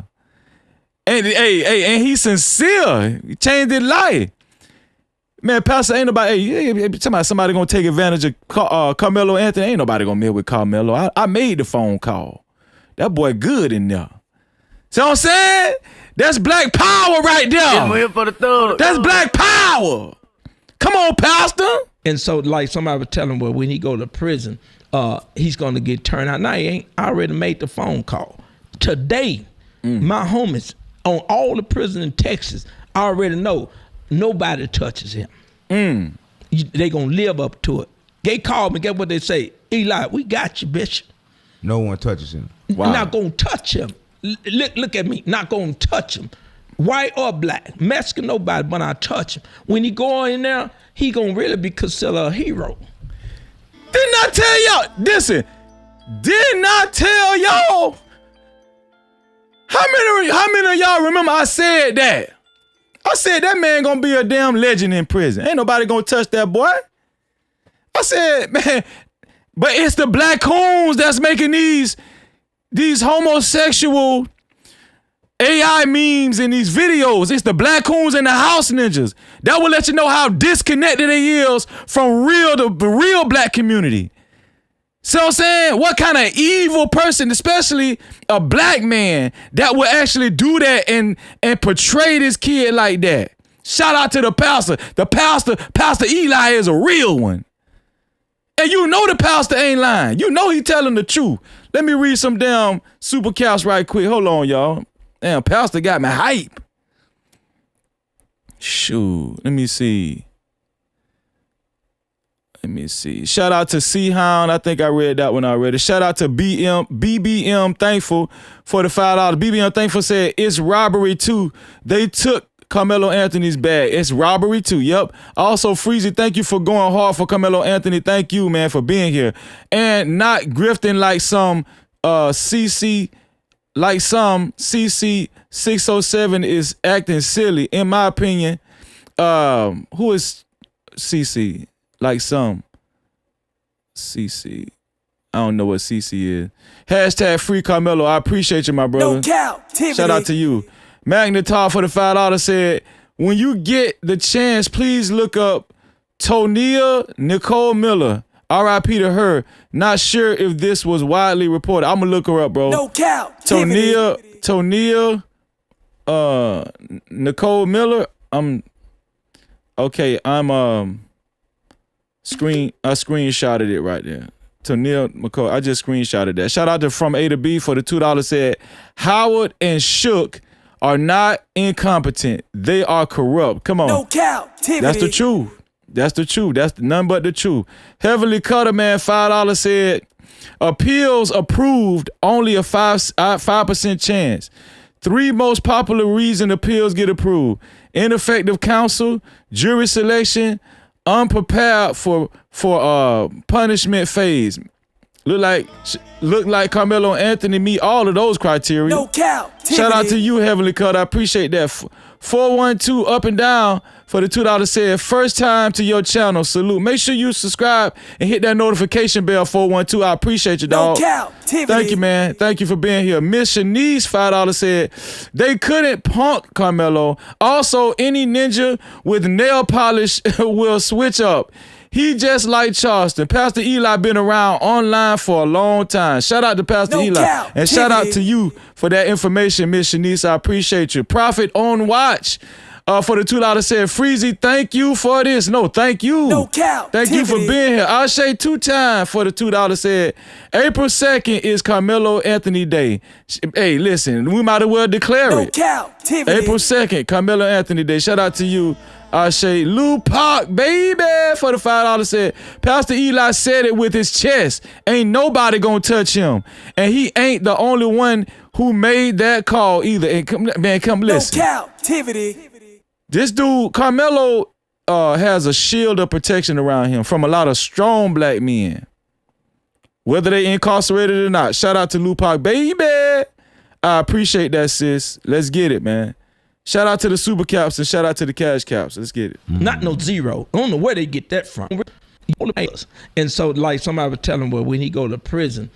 And and he's sincere. He changed his life. Man, pastor, ain't nobody, somebody gonna take advantage of Carmelo Anthony. Ain't nobody gonna meet with Carmelo. I made the phone call. That boy good in there. See what I'm saying? That's black power right there. We're here for the thug. That's black power. Come on, pastor. And so like somebody was telling, well, when he go to prison, he's gonna get turned out. No, he ain't. I already made the phone call. Today, my homies on all the prison in Texas, I already know nobody touches him. They gonna live up to it. They call me, get what they say. Eli, we got you, bitch. No one touches him. Wow. Not gonna touch him. Look at me, not gonna touch him. White or black, Mexican, nobody, but I touch him. When he go in there, he gonna really be considered a hero. Didn't I tell y'all? Listen, didn't I tell y'all How many of y'all remember I said that? I said that man gonna be a damn legend in prison. Ain't nobody gonna touch that boy. I said, man, but it's the black coons that's making these homosexual AI memes in these videos. It's the black coons and the house ninjas. That will let you know how disconnected they is from the real black community. So I'm saying, what kind of evil person, especially a black man, that would actually do that and portray this kid like that? Shout out to the pastor. Pastor Eli is a real one. And you know the pastor ain't lying. You know he telling the truth. Let me read some damn super caps right quick. Hold on, y'all. Damn, pastor got me hype. Shoot, let me see. Shout out to C-Hound. I think I read that one already. Shout out to BBM Thankful for the $5. BBM Thankful said, it's robbery too. They took Carmelo Anthony's bag. It's robbery too. Yep. Also, Freezy, thank you for going hard for Carmelo Anthony. Thank you, man, for being here. And not grifting like some CC 607 is acting silly. In my opinion, who is CC? Like some CC. I don't know what CC is. Hashtag free Carmelo. I appreciate you, my brother. No Cap-tivity. Shout out to you. Magnetar for the $5 said, when you get the chance, please look up Tonia Nicole Miller. R.I.P. to her. Not sure if this was widely reported. I'm gonna look her up, bro. No Cap-tivity. Tonia Nicole Miller. I screenshotted it right there. To Neil McCoy, I just screenshotted that. Shout out to From A to B for the $2 said, Howard and Shook are not incompetent. They are corrupt. Come on. No Cap-tivity. That's the truth. That's the truth. That's none but the truth. Heavenly Cutter Man, $5 said, appeals approved, only a 5% chance. 3 most popular reason appeals get approved: ineffective counsel, jury selection, unprepared for punishment phase. Look like Carmelo Anthony meet all of those criteria. No Cap-tivity. Shout out to you, Heavenly Cut. I appreciate that. 412 up and down for the $2 said, first time to your channel. Salute. Make sure you subscribe and hit that notification bell. 412. I appreciate you, dog. No Cap-tivity. Thank you, man. Thank you for being here. Miss Shanice, $5 said, they couldn't punk Carmelo. Also, any ninja with nail polish will switch up. He just like Charleston. Pastor Eli been around online for a long time. Shout out to Pastor Eli. And shout out to you for that information, Miss Shanice. I appreciate you. Prophet on watch for the $2 said, Freezy, thank you for this. No, thank you. No Cap. Thank you for being here. Ashe 2 times for the $2 said, April 2nd is Carmelo Anthony Day. Hey, listen, we might as well declare it. No Cap-tivity. April 2nd, Carmelo Anthony Day. Shout out to you. Ashe Lou Park, baby, for the $5 said, Pastor Eli said it with his chest. Ain't nobody gonna touch him. And he ain't the only one who made that call either. And come listen. No Cap-tivity. This dude, Carmelo, has a shield of protection around him from a lot of strong black men, whether they incarcerated or not. Shout out to Lou Park, baby. I appreciate that, sis. Let's get it, man. Shout out to the super caps and shout out to the cash caps. Let's get it. Not no zero. I don't know where they get that from. And so, like somebody was telling, well, when he go to prison,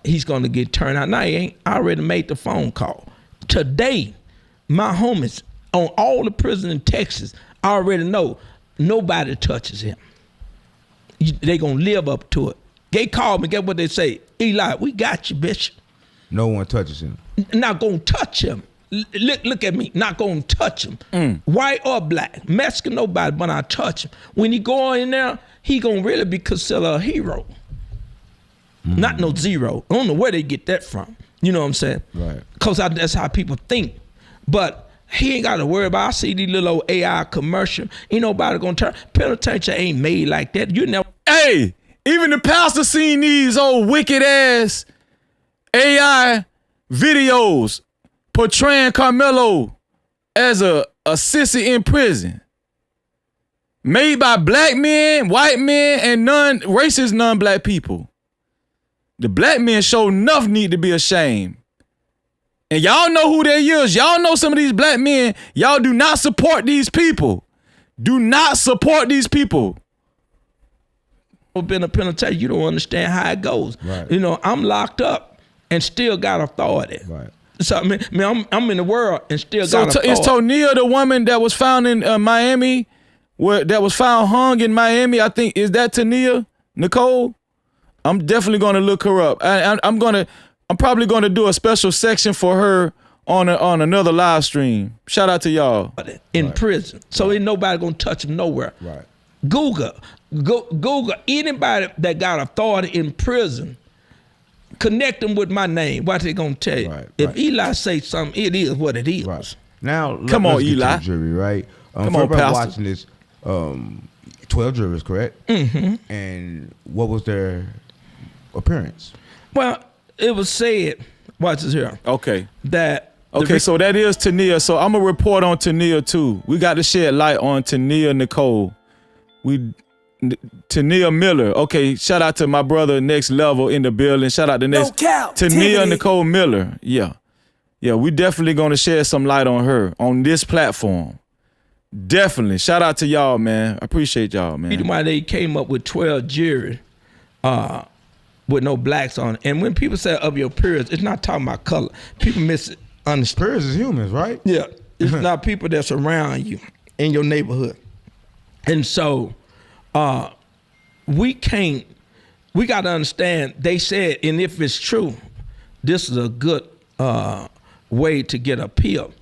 he's going to get turned out. Now he ain't. I already made the phone call. Today, my homies on all the prison in Texas, I already know nobody touches him. They going to live up to it. They called me. Get what they say? Eli, we got you, bitch. No one touches him. Not going to touch him. Look at me, not gonna touch him. White or black, Mexican, nobody, but I touch him. When he go in there, he gonna really be considered a hero. Not no zero. I don't know where they get that from. You know what I'm saying? Right. Cause that's how people think. But he ain't gotta worry about, I see these little old AI commercial. Ain't nobody gonna turn, penitentiary ain't made like that. You never. Hey, even the pastor seen these old wicked ass AI videos portraying Carmelo as a sissy in prison. Made by black men, white men, and racist non-black people. The black men show enough need to be ashamed. And y'all know who they is. Y'all know some of these black men. Y'all do not support these people. Do not support these people. Been a penitentiary, you don't understand how it goes. Right. You know, I'm locked up and still got authority. Right. So I mean, I'm in the world and still got authority. Is Tonia the woman that was found in Miami, that was found hung in Miami? I think, is that Tonia Nicole? I'm definitely going to look her up. I'm probably going to do a special section for her on another live stream. Shout out to y'all. In prison, so ain't nobody gonna touch them nowhere. Right. Google anybody that got authority in prison. Connect them with my name. What they gonna tell you? Right, if Eli say something, it is what it is. Right. Now, come on, let's get Eli. to the jury, right? Come on, Pastor. Watching this, 12 jurors, correct? Mm-hmm. And what was their appearance? Well, it was said. Watch this here. Okay. So that is Tonia. So I'm gonna report on Tonia too. We got to shed light on Tonia Nicole. Tonia Miller. Okay, shout out to my brother Next Level in the building. Shout out to Tonia Nicole Miller. Yeah, we definitely gonna shed some light on her on this platform. Definitely. Shout out to y'all, man. I appreciate y'all, man. Reason why they came up with 12 jury with no blacks on it. And when people say of your peers, it's not talking about color. People misunderstand. Peers is humans, right? Yeah. It's not people that's around you in your neighborhood. And so we got to understand, they said, and if it's true, this is a good way to get appeal.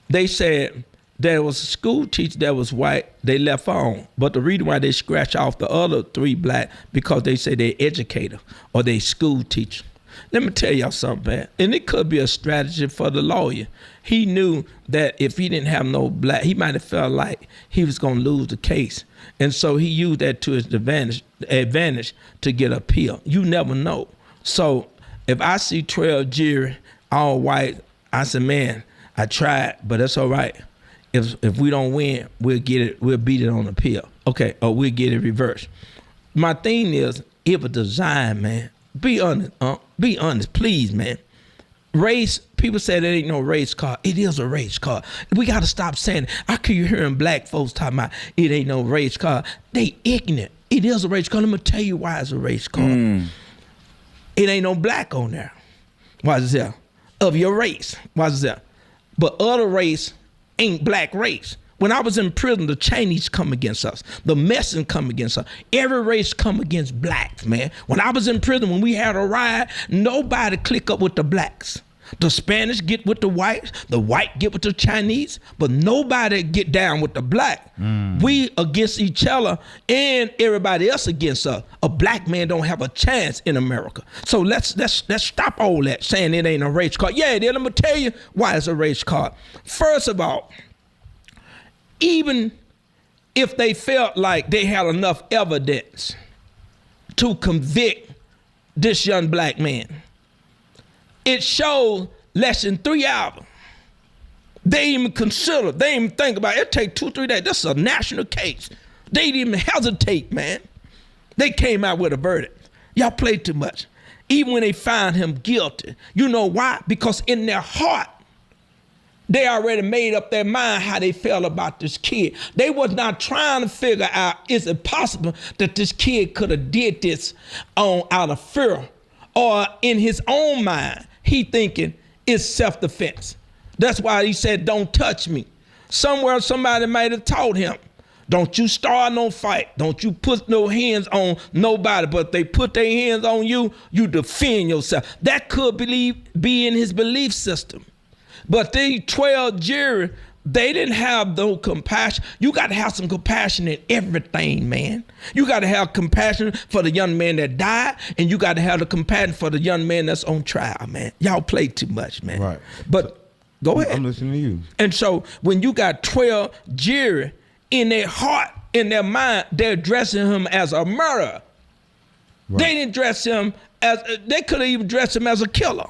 They said there was a school teacher that was white, they left on. But the reason why they scratch off the other 3 black, because they say they're educator or they school teacher. Let me tell y'all something, man. And it could be a strategy for the lawyer. He knew that if he didn't have no black, he might have felt like he was going to lose the case. And so he used that to his advantage to get appeal. You never know. So if I see 12 jury, all white, I said, man, I tried, but that's all right. If we don't win, we'll get it. We'll beat it on appeal. Okay, or we'll get it reversed. My thing is, if a design, man, be honest, please, man. Race, people say there ain't no race card. It is a race card. We got to stop saying it. I keep hearing black folks talking about it ain't no race card. They ignorant. It is a race card. Let me tell you why it's a race card. It ain't no black on there. Why is that? Of your race. Why is that? But other race ain't black race. When I was in prison, the Chinese come against us. The Mexicans come against us. Every race come against blacks, man. When I was in prison, when we had a riot, nobody click up with the blacks. The Spanish get with the whites, the white get with the Chinese, but nobody get down with the black. We against each other and everybody else against us. A black man don't have a chance in America. So let's stop all that saying it ain't a race card. Yeah, then I'm gonna tell you why it's a race card. First of all, even if they felt like they had enough evidence to convict this young black man, it showed less than 3 hours. They even consider, they even think about it. It take 2-3 days. This is a national case. They didn't even hesitate, man. They came out with a verdict. Y'all played too much. Even when they found him guilty. You know why? Because in their heart, they already made up their mind how they felt about this kid. They was not trying to figure out, is it possible that this kid could have did this out of fear? Or in his own mind, he thinking it's self-defense. That's why he said, don't touch me. Somewhere somebody might have told him, don't you start no fight. Don't you put no hands on nobody. But if they put their hands on you, you defend yourself. That could be in his belief system. But these 12 jury, they didn't have no compassion. You got to have some compassion in everything, man. You got to have compassion for the young man that died, and you got to have the compassion for the young man that's on trial, man. Y'all play too much, man. Right. But go ahead. I'm listening to you. And so when you got 12 jury, in their heart, in their mind, they're dressing him as a murderer. Right. They didn't dress him as, they could have even dressed him as a killer.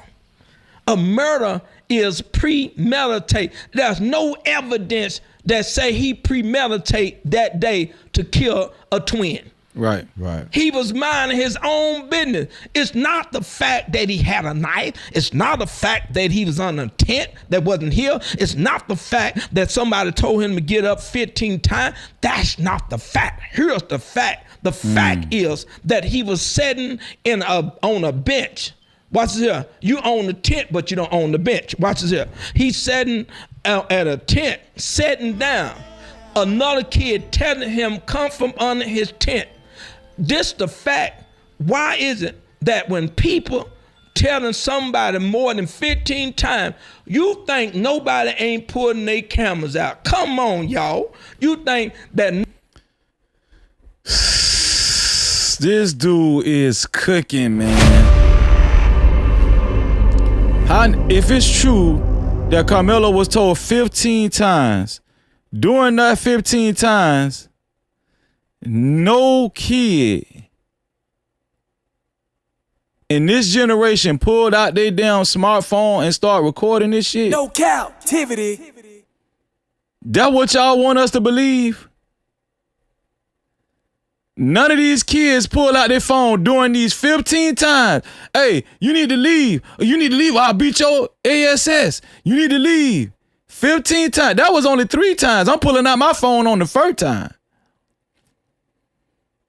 A murder is premeditated. There's no evidence that say he premeditated that day to kill a twin. Right. He was minding his own business. It's not the fact that he had a knife. It's not the fact that he was on a tent that wasn't here. It's not the fact that somebody told him to get up 15 times. That's not the fact. Here's the fact. The fact is that he was sitting on a bench. Watch this here. You own the tent, but you don't own the bench. Watch this here. He's sitting at a tent, sitting down. Another kid telling him, come from under his tent. This the fact. Why is it that when people telling somebody more than 15 times, you think nobody ain't putting their cameras out? Come on, y'all. You think that this dude is cooking, man. If it's true that Karmelo was told 15 times, during that 15 times, no kid in this generation pulled out their damn smartphone and start recording this shit. No Cap-tivity. That what y'all want us to believe? None of these kids pull out their phone during these 15 times. Hey, you need to leave. You need to leave. I'll beat your ass. You need to leave. 15 times. That was only 3 times. I'm pulling out my phone on the first time.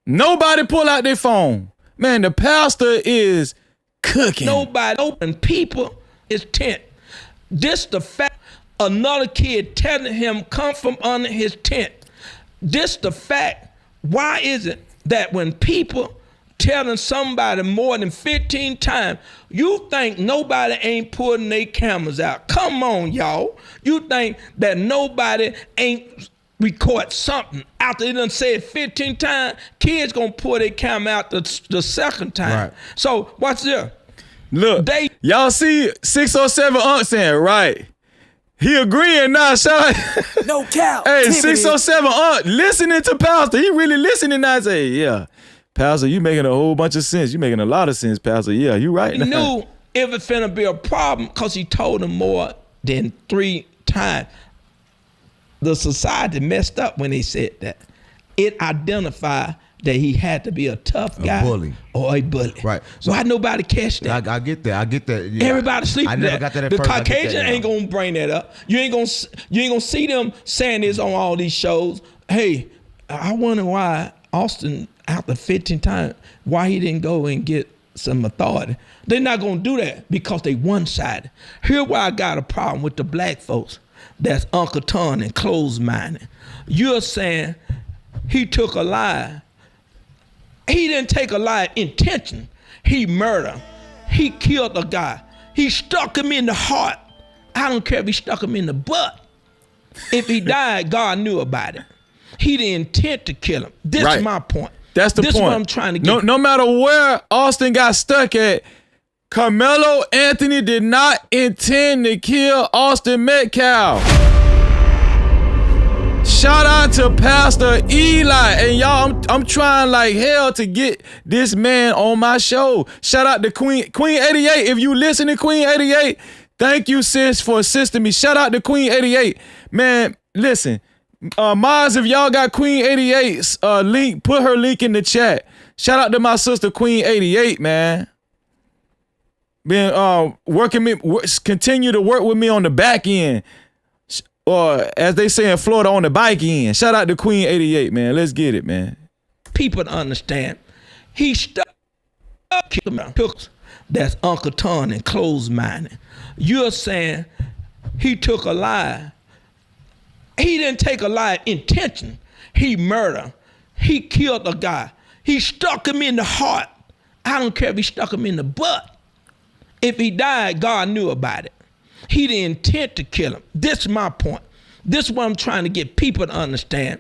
Nobody pull out their phone. Man, the pastor is cooking. nobody open people is tent. This the fact. Another kid telling him, come from under his tent. This the fact. Why is it that when people telling somebody more than 15 times, you think nobody ain't putting their cameras out? Come on, y'all. You think that nobody ain't record something after they done said 15 times? Kids gonna pull their camera out the second time. Right. So watch this. Look, y'all see 607 saying, right. He agreeing now, shout out. No cap. Hey, 607 listening to Pastor. He really listening now. Say, yeah, Pastor, you making a whole bunch of sense. You making a lot of sense, Pastor. Yeah, you right. He knew if it finna be a problem because he told him more than 3 times. The society messed up when they said that. It identified that he had to be a tough guy, bully, or a bully. Right. So why nobody catch that? I get that. I get that. Yeah. Everybody sleep. I never got that at the first. Caucasian ain't gonna bring that up. You ain't gonna see them saying this on all these shows. Hey, I wonder why Austin after 15 times, why he didn't go and get some authority. They're not gonna do that because they one-sided. Here's why I got a problem with the black folks that's Uncle Ton and closed-minded. You're saying he took a lie. He didn't take a lie intention. He murdered. He killed a guy. He stuck him in the heart. I don't care if he stuck him in the butt. If he died, God knew about it. He didn't intend to kill him. This is my point. That's the point. This is what I'm trying to get. No matter where Austin got stuck at, Carmelo Anthony did not intend to kill Austin Metcalf. Shout out to Pastor Eli. And y'all, I'm trying like hell to get this man on my show. Shout out to Queen 88. If you listen to Queen 88, thank you, sis, for assisting me. Shout out to Queen 88. Man, listen. Maz, if y'all got Queen 88's link, put her link in the chat. Shout out to my sister Queen 88, man. Been continue to work with me on the back end. Or as they say in Florida, on the bike end. Shout out to Queen 88, man. Let's get it, man. People to understand. He stuck that's Uncle Ton and closed-minded. You're saying he took a lie. He didn't take a lie intention. He murdered. He killed a guy. He stuck him in the heart. I don't care if he stuck him in the butt. If he died, God knew about it. He didn't intend to kill him. This is my point. This is what I'm trying to get people to understand.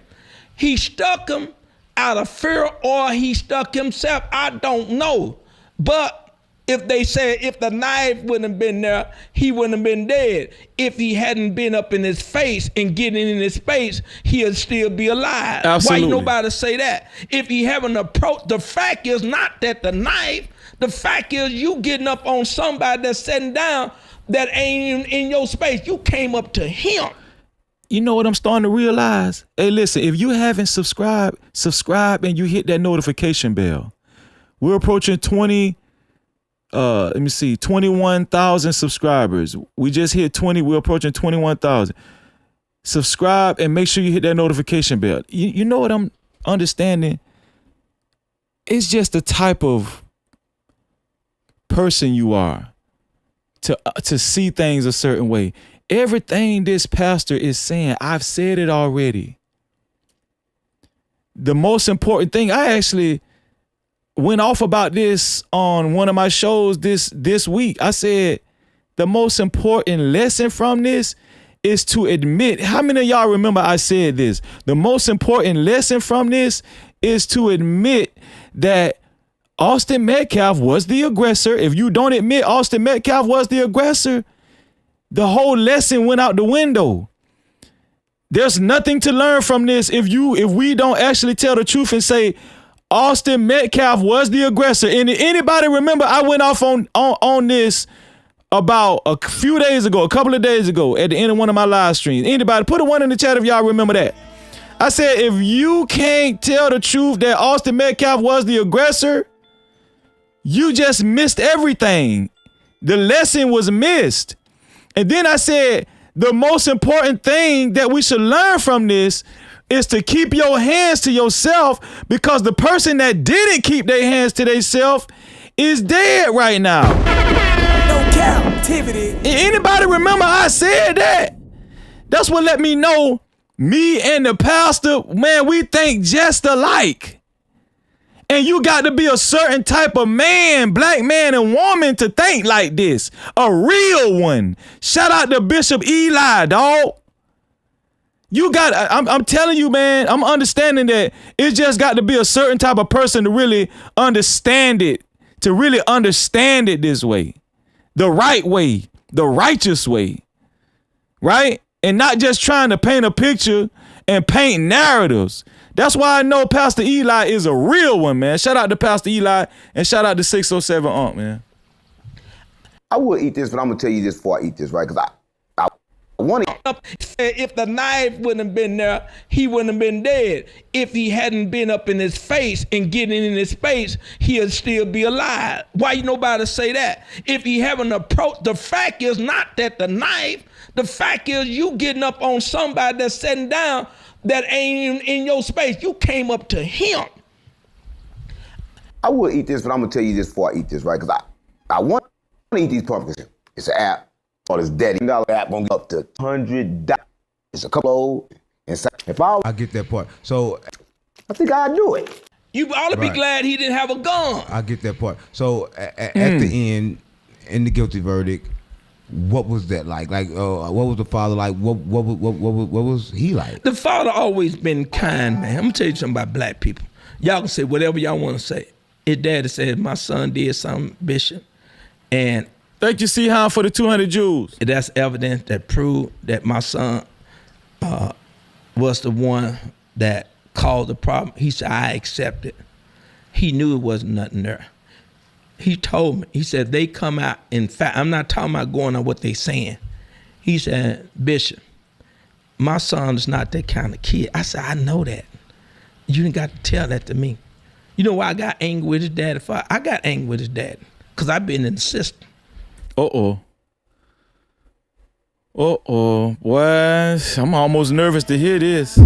He stuck him out of fear or he stuck himself. I don't know. But if they say if the knife wouldn't have been there, he wouldn't have been dead. If he hadn't been up in his face and getting in his face, he'd still be alive. Absolutely. Why nobody say that? If he haven't approached, the fact is not that the knife, the fact is you getting up on somebody that's sitting down that ain't in your space. You came up to him. you know what I'm starting to realize? Hey, listen, if you haven't subscribed, subscribe and you hit that notification bell. We're approaching 21,000 subscribers. We just hit 20. We're approaching 21,000. Subscribe and make sure you hit that notification bell. You know what I'm understanding? It's just the type of person you are to see things a certain way. Everything this pastor is saying, I've said it already. The most important thing, I actually went off about this on one of my shows this week. I said the most important lesson from this is to admit. How many of y'all remember I said this? The most important lesson from this is to admit that Austin Metcalf was the aggressor. If you don't admit Austin Metcalf was the aggressor, the whole lesson went out the window. There's nothing to learn from this if we don't actually tell the truth and say Austin Metcalf was the aggressor. And anybody remember I went off on this about a few days ago, a couple of days ago at the end of one of my live streams. Anybody, put a one in the chat if y'all remember that. I said, if you can't tell the truth that Austin Metcalf was the aggressor, you just missed everything. The lesson was missed. And then I said, the most important thing that we should learn from this is to keep your hands to yourself, because the person that didn't keep their hands to themselves is dead right now. No Cap-tivity. Anybody remember I said that? That's what let me know me and the pastor, man, we think just alike. And you got to be a certain type of man, black man and woman, to think like this. A real one. Shout out to Bishop Eli, dog. I'm telling you, man, I'm understanding that it's just got to be a certain type of person to really understand it, this way. The right way, the righteous way, right? And not just trying to paint a picture and paint narratives. That's why I know Pastor Eli is a real one, man. Shout out to Pastor Eli and shout out to 607 Aunt, man. I would eat this, but I'm going to tell you this before I eat this, right? Because I want to. If the knife wouldn't have been there, he wouldn't have been dead. If he hadn't been up in his face and getting in his face, he'd still be alive. Why you nobody say that? If he haven't approached, the fact is not that the knife, the fact is you getting up on somebody that's sitting down that ain't in your space. You came up to him. I would eat this, but I'm going to tell you this before I eat this, right? Because I want to eat these pumpkins. It's an app. Or this $daddy app going to get up to $100. It's a couple old. I get that part. So I think I'd do it. You ought to be glad he didn't have a gun. I get that part. So at the end, in the guilty verdict, what was that like? Like, what was the father like? What was he like? The father always been kind, man. I'm gonna tell you something about black people. Y'all can say whatever y'all want to say. His daddy said my son did something, Bishop, and thank you, C-Hound, for the 200 Jews. That's evidence that proved that my son was the one that caused the problem. He said, I accept it. He knew it wasn't nothing there. He told me, he said, they come out, in fact, I'm not talking about going on what they saying. He said, Bishop, my son is not that kind of kid. I said, I know that. You didn't got to tell that to me. You know why I got angry with his daddy for? I got angry with his daddy because I've been in the system. Boy, I'm almost nervous to hear this.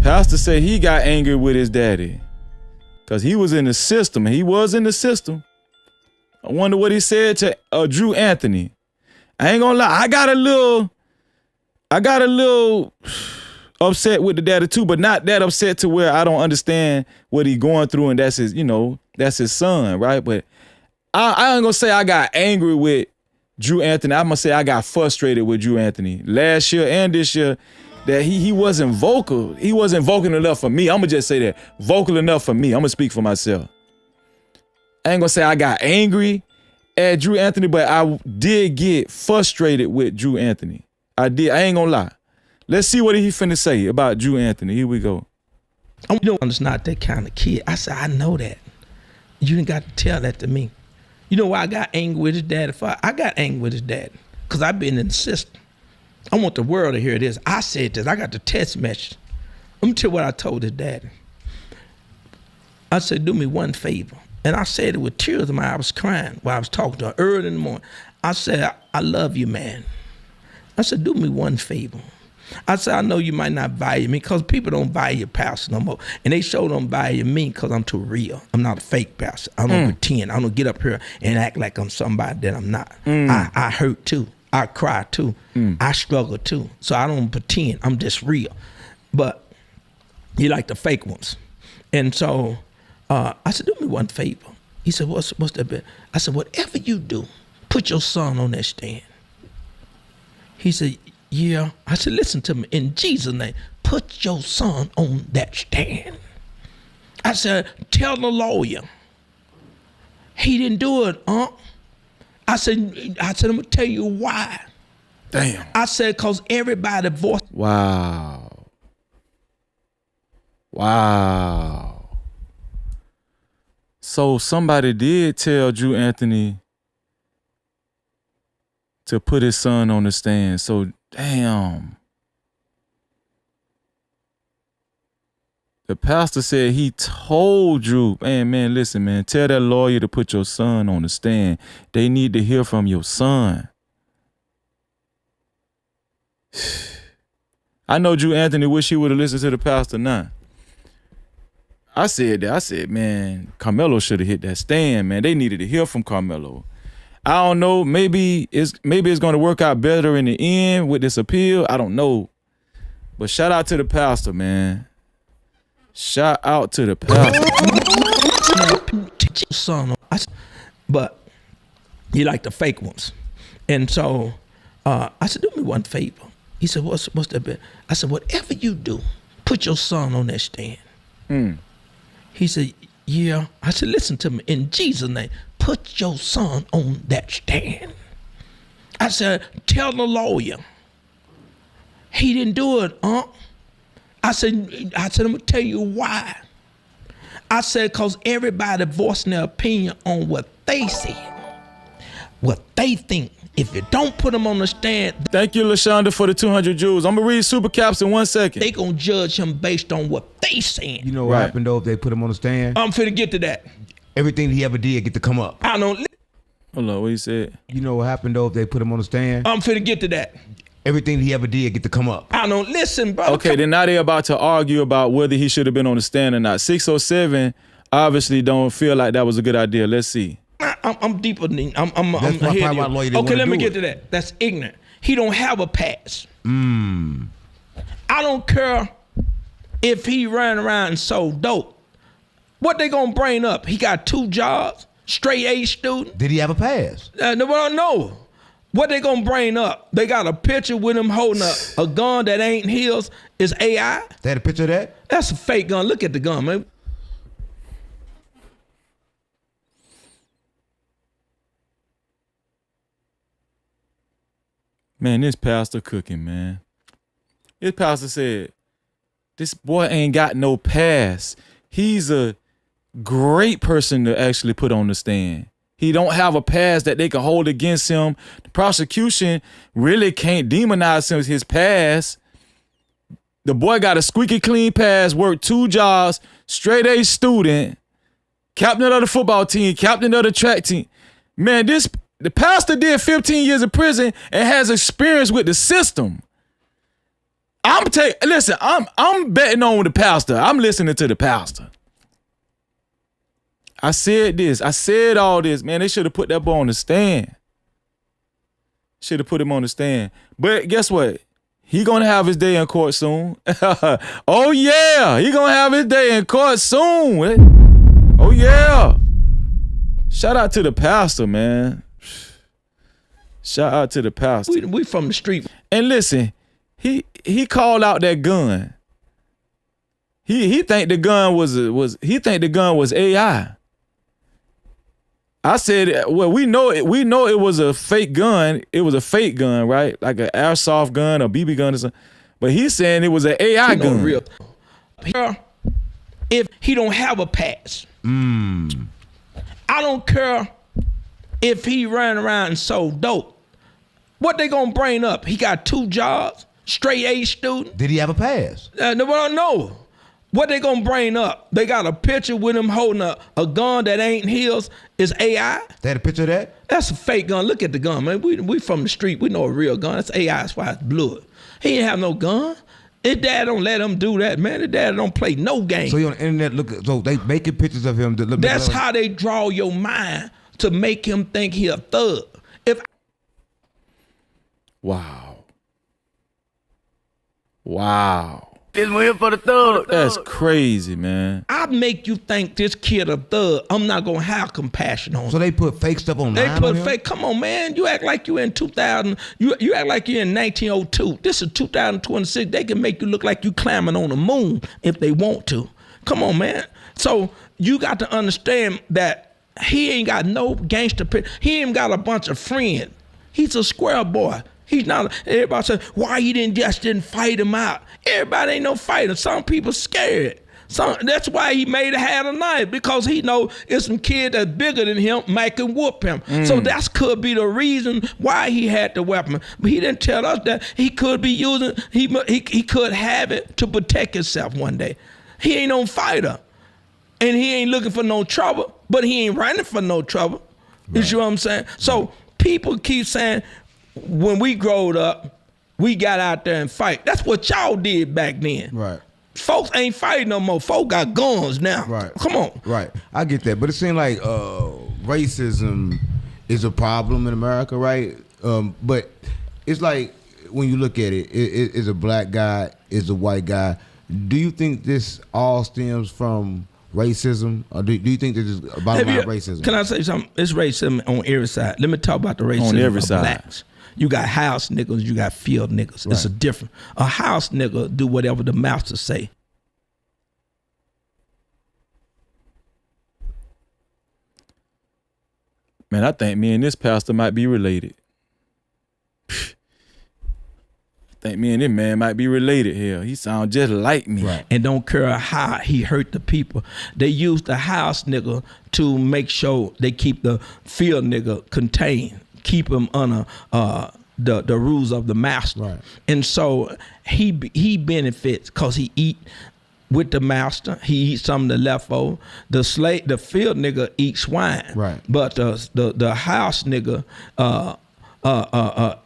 Pastor said he got angry with his daddy because he was in the system. He was in the system. I wonder what he said to Drew Anthony. I ain't gonna lie, I got a little upset with the daddy too, but not that upset to where I don't understand what he going through and that's his son, right? But I ain't gonna say I got angry with Drew Anthony. I'm gonna say I got frustrated with Drew Anthony last year and this year that he wasn't vocal. He wasn't vocal enough for me. I'm gonna just say that. Vocal enough for me. I'm gonna speak for myself. I ain't gonna say I got angry at Drew Anthony, but I did get frustrated with Drew Anthony. I did. I ain't gonna lie. Let's see what he finna say about Drew Anthony. Here we go. You know, I'm just not that kind of kid. I said, I know that. You didn't got to tell that to me. You know why I got angry with his daddy for? I got angry with his daddy because I've been in the system. I want the world to hear this. I said this. I got the text message. Let me tell you what I told his daddy. I said, do me one favor. And I said it with tears in my eyes. I was crying while I was talking to her early in the morning. I said, I love you, man. I said, do me one favor. I said, I know you might not value me because people don't value pastor no more. And they sure don't value me because I'm too real. I'm not a fake pastor. I don't pretend. I don't get up here and act like I'm somebody that I'm not. I hurt too. I cry too. I struggle too. So I don't pretend. I'm just real. But you like the fake ones. And so I said, do me one favor. He said, what's that bit? I said, whatever you do, put your son on that stand. He said, yeah. I said, listen to me. In Jesus' name, put your son on that stand. I said, tell the lawyer. He didn't do it, I said, I'm gonna tell you why. Damn. I said, cause everybody voiced. Wow. So somebody did tell Drew Anthony to put his son on the stand. So damn. The pastor said he told Drew, man, listen, man, tell that lawyer to put your son on the stand. They need to hear from your son. I know Drew Anthony wish he would have listened to the pastor now. I said that. I said, man, Karmelo should have hit that stand, man. They needed to hear from Karmelo. I don't know. Maybe it's going to work out better in the end with this appeal. I don't know. But shout out to the pastor, man. Shout out to the pastor. But you like the fake ones. And so I said, do me one favor. He said, what's that bit? I said, whatever you do, put your son on that stand. He said, yeah. I said, listen to me. In Jesus' name, put your son on that stand. I said, tell the lawyer. He didn't do it, I said, I'm gonna tell you why. I said, cause everybody voicing their opinion on what they said, what they think. If you don't put them on the stand. Thank you, LaShonda, for the 200 Jews. I'm gonna read Super Caps in 1 second. They gonna judge him based on what they saying. You know what happened though if they put him on the stand? I'm finna get to that. Everything he ever did get to come up. I don't. Hold on, what he said? You know what happened though if they put him on the stand? I'm finna get to that. Everything he ever did get to come up. I don't listen, bro. Okay, then now they're about to argue about whether he should have been on the stand or not. 607 obviously don't feel like that was a good idea. Let's see. I'm deeper than I'm That's ahead why of you. lawyer didn't Okay, let me wanna get do to that. That's ignorant. He don't have a pass. Mm. I don't care if he ran around and sold dope. What they gonna bring up? He got 2 jobs, straight A student. Did he have a pass? No. What they gonna bring up? They got a picture with him holding a gun that ain't his. Is AI? They had a picture of that? That's a fake gun. Look at the gun, man. Man, this pastor cooking, man. This pastor said, this boy ain't got no pass. He's a great person to actually put on the stand. He don't have a pass that they can hold against him. The prosecution really can't demonize him his pass. The boy got a squeaky clean pass, worked 2 jobs, straight A student, captain of the football team, captain of the track team. Man, the pastor did 15 years in prison and has experience with the system. I'm betting on the pastor. I'm listening to the pastor. I said this. I said all this. Man, they should have put that boy on the stand. Should have put him on the stand. But guess what? He gonna have his day in court soon. Oh yeah, he gonna have his day in court soon. Oh yeah. Shout out to the pastor, man. Shout out to the pastor. We from the street. And listen, he called out that gun. He think the gun was AI. I said, well, we know it was a fake gun. It was a fake gun, right? Like an airsoft gun or BB gun or something. But he's saying it was an AI gun. Real. If he don't have a pass. I don't care if he ran around and sold dope. What they gonna bring up? He got 2 jobs, straight A student. Did he have a pass? No. What they gonna bring up? They got a picture with him holding a gun that ain't his. Is AI? They had a picture of that? That's a fake gun. Look at the gun, man. We from the street. We know a real gun. That's AI. That's why it's blood. He ain't have no gun. His dad don't let him do that, man. His dad don't play no game. So you on the internet so they making pictures of him. That's how they draw your mind to make him think he a thug. Wow. This one here for the thug. That's crazy, man. I make you think this kid a thug. I'm not gonna have compassion on him. So they put fake stuff online. They put on him? fake. Come on, man. You act like you in 2000. You act like you're in 1902. This is 2026. They can make you look like you climbing on the moon if they want to. Come on, man. So you got to understand that he ain't got no gangster. He ain't got a bunch of friends. He's a square boy. He's not. Everybody says, why he didn't fight him out? Everybody ain't no fighter. Some people scared. That's why he had a knife, because he know it's some kid that's bigger than him, Mike can whoop him. So that could be the reason why he had the weapon. But he didn't tell us that he could be using. He could have it to protect himself one day. He ain't no fighter, and he ain't looking for no trouble. But he ain't running for no trouble. You see what I'm saying? So people keep saying, when we growed up, we got out there and fight. That's what y'all did back then. Right. Folks ain't fighting no more. Folks got guns now. Right. Come on. Right. I get that. But it seems like racism is a problem in America, right? But it's like, when you look at it, is a black guy, is a white guy. Do you think this all stems from racism, or do you think this is about racism? Can I say something? It's racism on every side. Let me talk about the racism on every of side. blacks. You got house niggas, you got field niggas. Right. It's a different. A house nigga do whatever the master say. Man, I think me and this pastor might be related. I think me and this man might be related here. He sound just like me. Right. And don't care how he hurt the people. They use the house nigga to make sure they keep the field nigga contained, keep him under the rules of the master. Right. And so he benefits because he eat with the master. He eats some of the leftover. The field nigga eats swine. Right. But the house nigga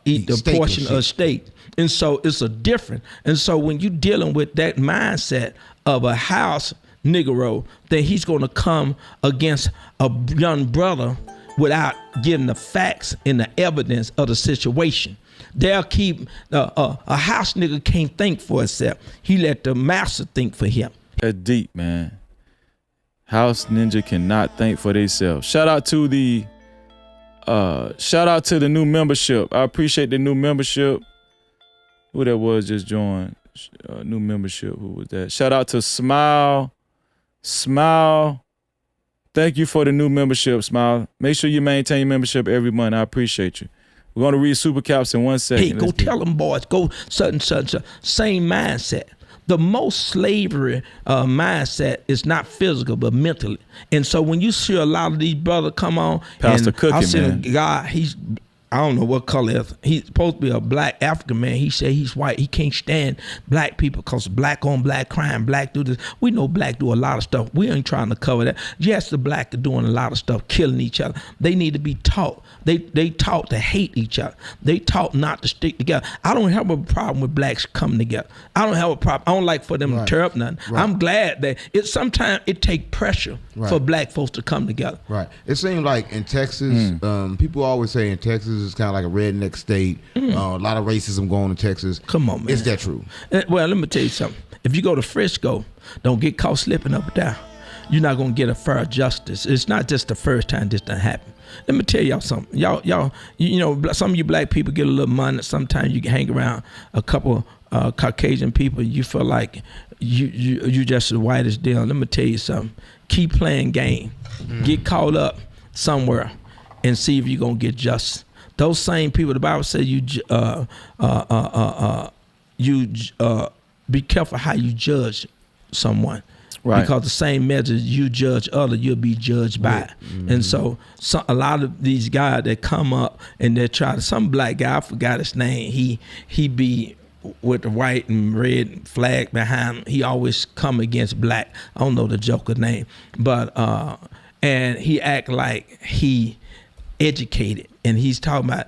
eat the portion of steak. And so it's a different. And so when you dealing with that mindset of a house Negro, then he's going to come against a young brother without getting the facts and the evidence of the situation. They'll keep a house nigga can't think for himself. He let the master think for him. That's deep, man. House ninja cannot think for themselves. Shout out to the new membership. I appreciate the new membership. Who that was just joined? New membership. Who was that? Shout out to Smile. Thank you for the new membership, Smile. Make sure you maintain your membership every month. I appreciate you. We're going to read Super Caps in 1 second. Hey, go tell them boys, go such and such. Same mindset. The most slavery mindset is not physical, but mentally. And so when you see a lot of these brothers come on, Pastor and Cookie, I see man. a guy, I don't know what color is. He's supposed to be a black African man. He said he's white. He can't stand black people because black on black crime, black do this. We know black do a lot of stuff. We ain't trying to cover that. Yes, the black are doing a lot of stuff, killing each other. They need to be taught. They taught to hate each other. They taught not to stick together. I don't have a problem with blacks coming together. I don't have a problem. I don't like for them to tear up nothing. Right. I'm glad that sometimes it take pressure for black folks to come together. Right. It seems like in Texas, people always say in Texas it's kind of like a redneck state. A lot of racism going on in Texas. Come on, man. Is that true? Well, let me tell you something. If you go to Frisco, don't get caught slipping up and down. You're not gonna get a fair justice. It's not just the first time this done happened. Let me tell y'all something. Y'all, you know, some of you black people get a little money. Sometimes you can hang around a couple Caucasian people. You feel like you just the whitest deal. Let me tell you something. Keep playing game. Get caught up somewhere and see if you're gonna get justice. Those same people, the Bible says be careful how you judge someone. Right. Because the same measure you judge other, you'll be judged by. And so a lot of these guys that come up and they try to, some black guy, I forgot his name, he be with the white and red flag behind him. He always come against black. I don't know the joker name, but and he act like he educated, and he's talking about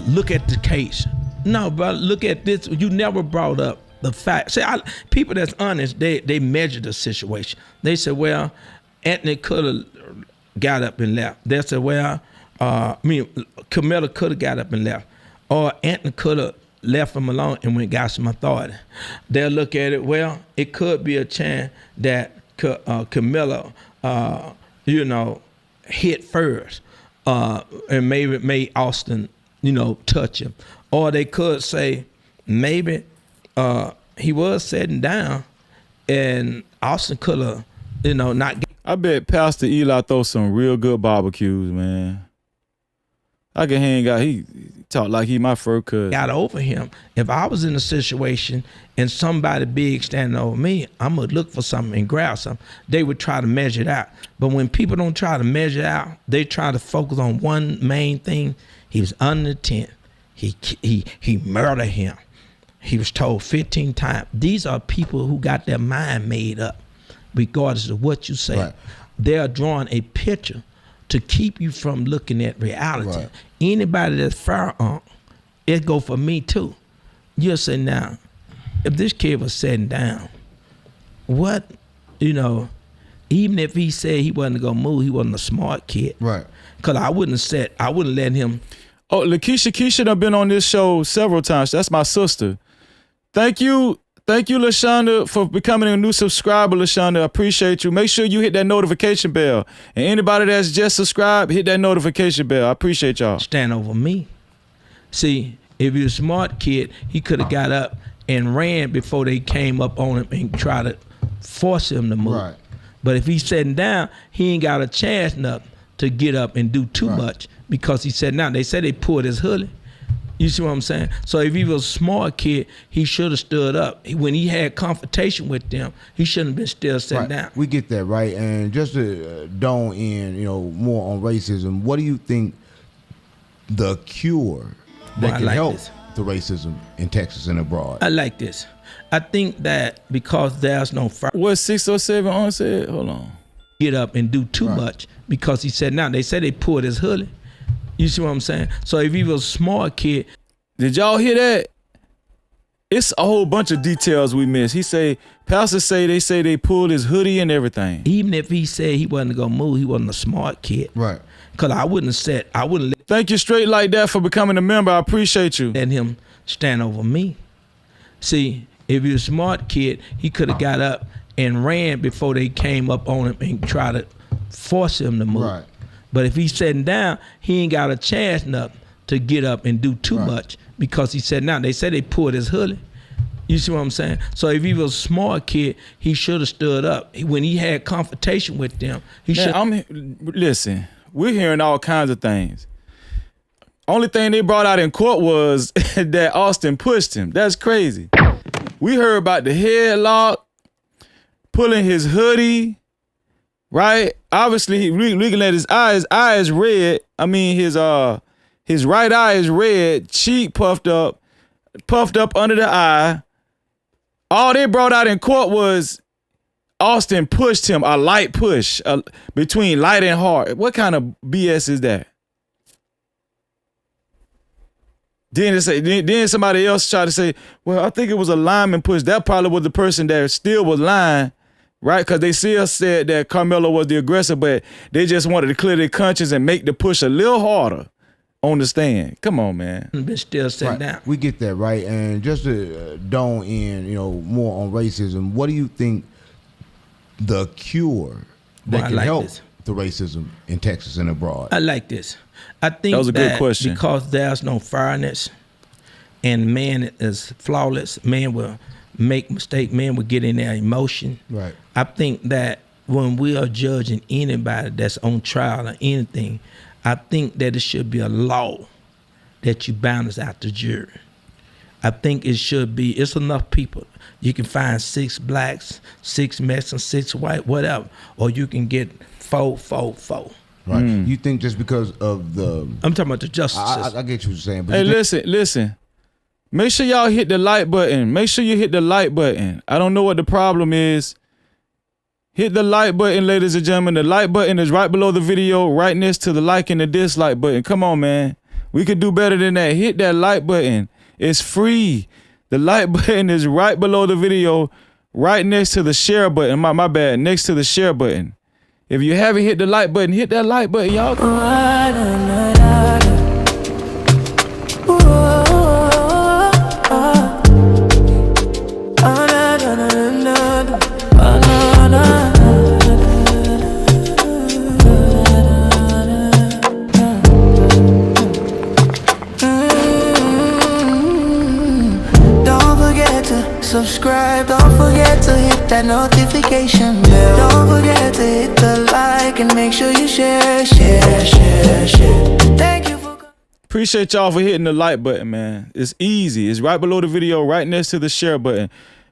look at the case. No, brother, look at this. You never brought up the fact. See, people that's honest, they measure the situation. They say, well, Anthony could have got up and left. They say, well, Karmelo could have got up and left, or Anthony could have left him alone and went and got some authority. They'll look at it, well, it could be a chance that Karmelo, hit first, and maybe made Austin, touch him. Or they could say, maybe he was sitting down and Austin could have, not. I bet Pastor Eli throw some real good barbecues, man. I can hang out. He talk like he my first cousin. Got over him. If I was in a situation and somebody big standing over me, I'm gonna look for something and grab something. They would try to measure it out. But when people don't try to measure it out, they try to focus on one main thing. He was under the tent. He murdered him. He was told 15 times. These are people who got their mind made up, regardless of what you say. Right. They are drawing a picture to keep you from looking at reality. Right. Anybody that's firearm, it go for me too. You'll say, now, if this kid was sitting down, what, even if he said he wasn't gonna move, he wasn't a smart kid. Right. Cause I wouldn't let him. Oh, Lakeisha done been on this show several times. That's my sister. Thank you, LaShonda, for becoming a new subscriber, LaShonda. I appreciate you. Make sure you hit that notification bell. And anybody that's just subscribed, hit that notification bell. I appreciate y'all. Stand over me. See, if you're a smart kid, he could have got up and ran before they came up on him and tried to force him to move. Right. But if he's sitting down, he ain't got a chance nothing to get up and do too much because he said, now they said they pulled his hoodie. You see what I'm saying? So if he was a smart kid, he should have stood up. When he had confrontation with them, he shouldn't have been still sitting down. We get that, right? And just to dawn in, more on racism, what do you think the cure that can help the racism in Texas and abroad? I like this. I think that because there's no fire. What 607 on said? Hold on. Get up and do too much because he said, now they said they pulled his hoodie. You see what I'm saying? So if he was a smart kid. Did y'all hear that? It's a whole bunch of details we missed. He say, pastors say they pulled his hoodie and everything. Even if he said he wasn't gonna move, he wasn't a smart kid. Right. Cause I wouldn't Thank you straight like that for becoming a member. I appreciate you. Let him stand over me. See, if he was a smart kid, he could have got up and ran before they came up on him and tried to force him to move. Right. But if he's sitting down, he ain't got a chance nothing to get up and do too much because he said, now they said they pulled his hoodie. You see what I'm saying? So if he was a smart kid, he should have stood up. When he had confrontation with them, he should. Listen, we're hearing all kinds of things. Only thing they brought out in court was that Austin pushed him. That's crazy. We heard about the headlock, pulling his hoodie, right? Obviously, he looking at his eye. His eye is red. I mean, his right eye is red, cheek puffed up under the eye. All they brought out in court was Austin pushed him, a light push between light and hard. What kind of BS is that? Then somebody else tried to say, well, I think it was a lineman push. That probably was the person that still was lying, right? Because they still said that Karmelo was the aggressor, but they just wanted to clear their conscience and make the push a little harder on the stand. Come on, man. Been still sitting down. We get that, right? And just to dawn in, more on racism, what do you think the cure that can help the racism in Texas and abroad? I like this. I think that was a good question. Because there's no fairness and man is flawless, man will make mistakes, man will get in their emotion. Right. I think that when we are judging anybody that's on trial or anything, I think that it should be a law that you balance out the jury. I think it should be. It's enough people. You can find 6 blacks, 6 Mexicans, 6 white, whatever, or you can get 4. Right. You think just because of the... I'm talking about the justice system. I get what you're saying. But Hey, listen. Make sure y'all hit the like button. Make sure you hit the like button. I don't know what the problem is. Hit the like button, ladies and gentlemen. The like button is right below the video, right next to the like and the dislike button. Come on, man. We could do better than that. Hit that like button. It's free. The like button is right below the video, right next to the share button. My bad, next to the share button. If you haven't hit the like button, hit that like button, y'all. Subscribe, don't forget to hit that notification bell. Don't forget to hit the like and make sure you share. Thank you for... Appreciate y'all for hitting the like button, man. It's easy. It's right below the video, right next to the share button.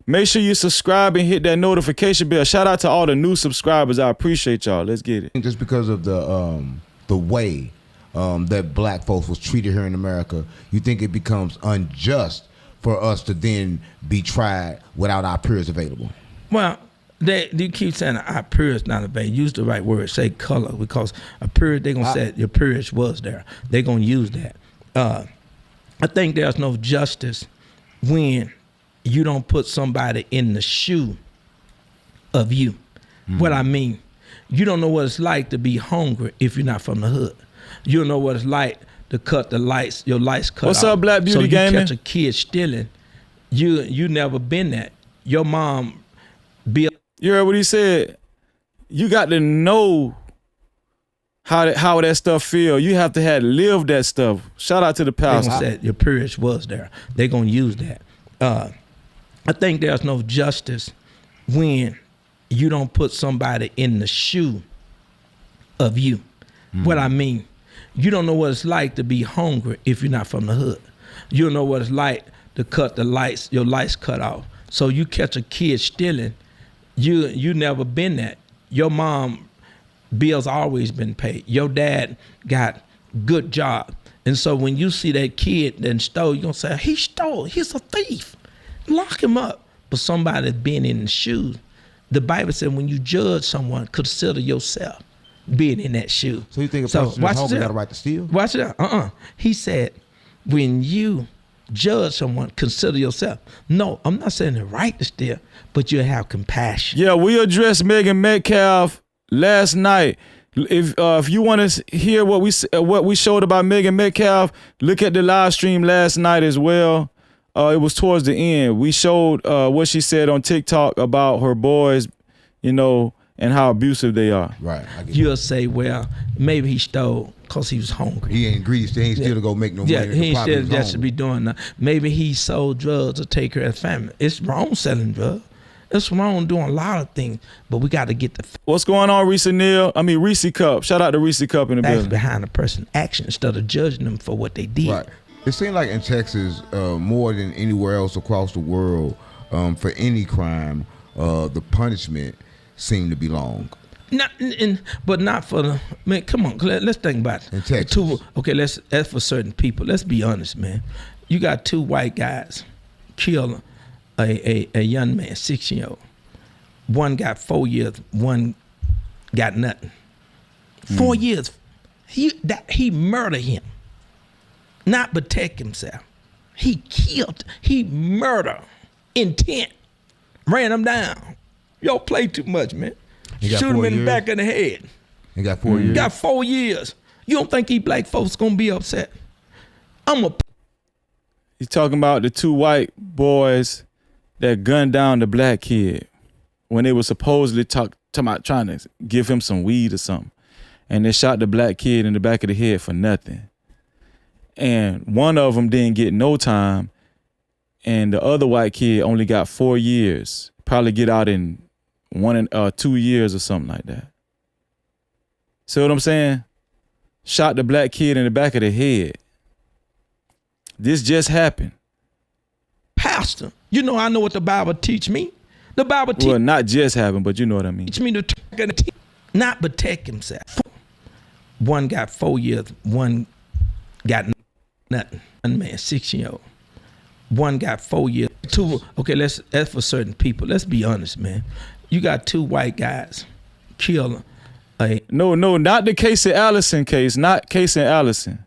Make sure you subscribe and hit that notification bell. Shout out to all the new subscribers. I appreciate y'all. Let's get it. Just because of the way that black folks was treated here in America, you think it becomes unjust for us to then be tried without our peers available? Well, they keep saying our peers not available. Use the right word. Say color, because a period, they're going to say your peers was there. They're going to use that. I think there's no justice when you don't put somebody in the shoe of you. What I mean, you don't know what it's like to be hungry if you're not from the hood. You don't know what it's like to cut the lights, your lights cut What's off. up, Black Beauty So you Gaming? catch a kid stealing, you never been that. Your mom be... You heard what he said? You got to know how that stuff feel. You have to have lived that stuff. Shout out to the pastor. They gonna say your peers was there. They're gonna use that. I think there's no justice when you don't put somebody in the shoe of you. What I mean, you don't know what it's like to be hungry if you're not from the hood. You don't know what it's like to cut the lights, your lights cut off. So you catch a kid stealing, you never been that. Your mom bills always been paid. Your dad got good job. And so when you see that kid that stole, you're gonna say, he stole, he's a thief. Lock him up. But somebody been in the shoes. The Bible said when you judge someone, consider yourself being in that shoe. So you think a person is hungry got a right to steal? Watch it out. He said, when you judge someone, consider yourself. No, I'm not saying the right to steal, but you have compassion. Yeah, we addressed Megan Metcalf last night. If you want to hear what we showed about Megan Metcalf, look at the live stream last night as well. It was towards the end. We showed what she said on TikTok about her boys, and how abusive they are. Right. You'll say, well, maybe he stole because he was hungry. He ain't greedy. He ain't still to go make no money. Yeah, he ain't still just to be doing that. Maybe he sold drugs to take care of the family. It's wrong selling drugs. It's wrong doing a lot of things, but we got to get the What's going on, Reese Cup? Shout out to Reese Cup in the facts building. behind the person's action instead of judging them for what they did. Right. It seems like in Texas, more than anywhere else across the world, for any crime, the punishment seemed to be long. But not for the man. Come on, let's think about it. In Texas. That's for certain people. Let's be honest, man. You got 2 white guys kill a young man, 6-year-old. One got 4 years. One got nothing. 4 years. He murdered him. Not protect himself. He killed. He murdered. Intent. Ran him down. Y'all play too much, man. Shoot him in the back of the head. He got 4 years? Got 4 years. You don't think these black folks gonna be upset? He's talking about the 2 white boys that gunned down the black kid when they were supposedly talking about trying to give him some weed or something. And they shot the black kid in the back of the head for nothing. And one of them didn't get no time. And the other white kid only got 4 years. Probably get out in 2 years or something like that. See what I'm saying? Shot the black kid in the back of the head. This just happened. pastor. You know, I know what the Bible teach me. The Bible teach Well, not just having, but you know what I mean. teach me to not protect himself. One got 4 years, one got nothing. One man, 6-year-old. One got 4 years. Two, okay, that's for certain people. Let's be honest, man. You got 2 white guys kill No, not the Casey Allison case, not Casey Allison.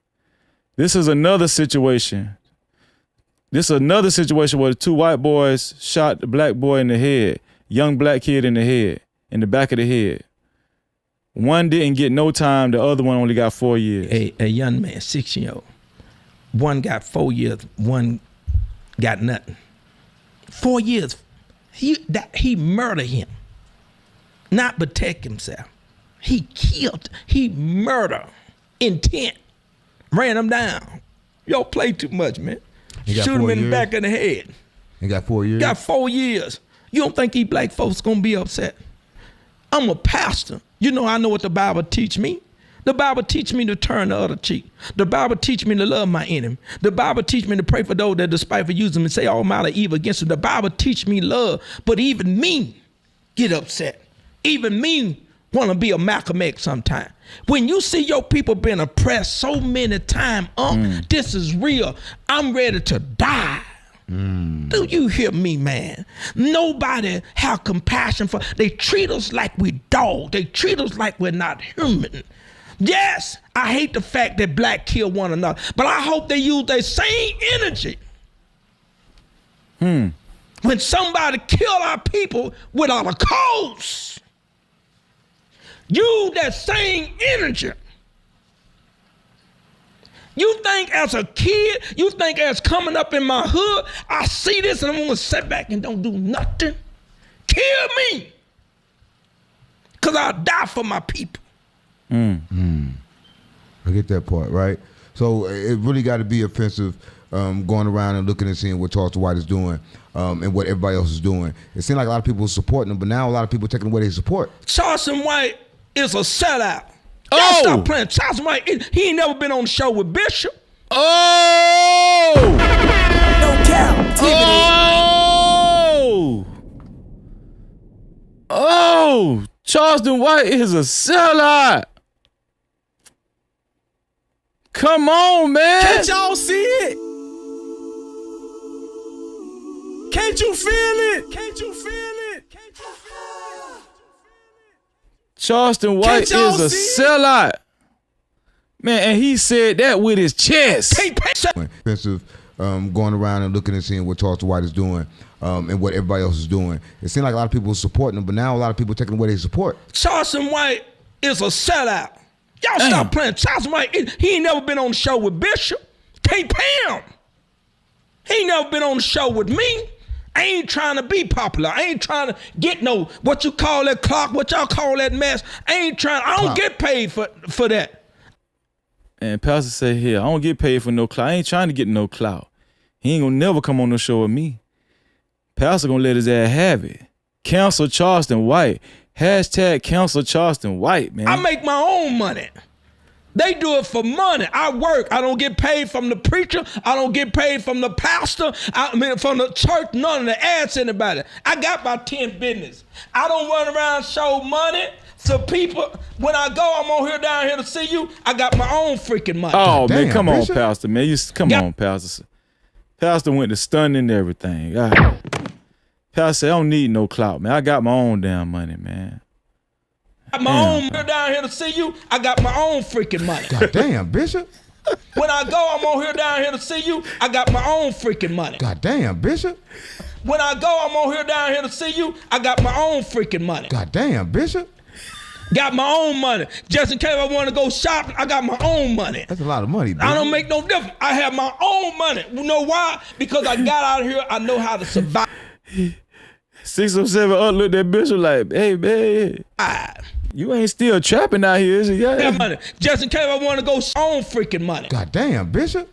This is another situation. This is another situation where the 2 white boys shot the black boy in the head, young black kid in the head, in the back of the head. One didn't get no time, the other one only got 4 years. A young man, 6-year-old. One got 4 years, one got nothing. 4 years. He murdered him. Not protect himself. He killed, he murdered. Intent. Ran him down. Y'all play too much, man. Shoot him in the back of the head. He got 4 years? Got 4 years. You don't think these black folks gonna be upset? I'm a pastor. You know, I know what the Bible teach me. The Bible teach me to turn the other cheek. The Bible teach me to love my enemy. The Bible teach me to pray for those that despitefully use them and say all manner of evil against them. The Bible teach me love, but even me get upset. Even me want to be a Malcolm X sometime. When you see your people being oppressed so many times, this is real. I'm ready to die. Do you hear me, man? Nobody have compassion for. They treat us like we dogs. They treat us like we're not human. Yes, I hate the fact that black kill one another, but I hope they use their same energy. When somebody kill our people without a cause, use that same energy. You think as a kid, you think as coming up in my hood, I see this and I'm gonna sit back and don't do nothing? Kill me, because I'll die for my people. I get that part, right? So it really got to be offensive going around and looking and seeing what Charleston White is doing and what everybody else is doing. It seemed like a lot of people were supporting him, but now a lot of people are taking away their support. Charleston White is a sellout. Y'all stop playing. Charleston White, he ain't never been on the show with Bishop. Oh! No Cap-tivity. Oh! Charleston White is a sellout. Come on, man. Can't y'all see it? Can't you feel it? Can't you feel it? Can't you feel it? Charleston White is a sellout. Man, and he said that with his chest. Offensive going around and looking and seeing what Charleston White is doing and what everybody else is doing. It seemed like a lot of people were supporting him, but now a lot of people are taking away their support. Charleston White is a sellout. Y'all stop playing. Charleston White, he ain't never been on the show with Bishop. Can't pay him. He ain't never been on the show with me. I ain't trying to be popular. I ain't trying to get no, what you call that clock, what y'all call that mess. I don't get paid for that. And Pastor said here, I don't get paid for no clout. I ain't trying to get no clout. He ain't gonna never come on the show with me. Pastor gonna let his ass have it. Cancel Charleston White. Hashtag cancel Charleston White, man. I make my own money. They do it for money. I work. I don't get paid from the preacher. I don't get paid from the pastor. From the church. None of the ads anybody. I got my 10 business. I don't run around show money. So people, when I go, I'm on here down here to see you. I got my own freaking money. Oh, man, come on, Pastor, man. Come on, Pastor. Pastor went to stunning everything. Pastor said, I don't need no clout, man. I got my own damn money, man. I got my own here down here to see you. I got my own freaking money. God damn, Bishop. When I go, I'm on here down here to see you. I got my own freaking money. God damn, Bishop. When I go, I'm on here down here to see you. I got my own freaking money. God damn, Bishop. Got my own money. Just in case I want to go shopping, I got my own money. That's a lot of money, baby. I don't make no difference. I have my own money. You know why? Because I got out here, I know how to survive. 607 up looked at Bishop like, hey, man, you ain't still trapping out here, is it? Yeah. Money. Just in case I want to go own freaking money. God damn, Bishop.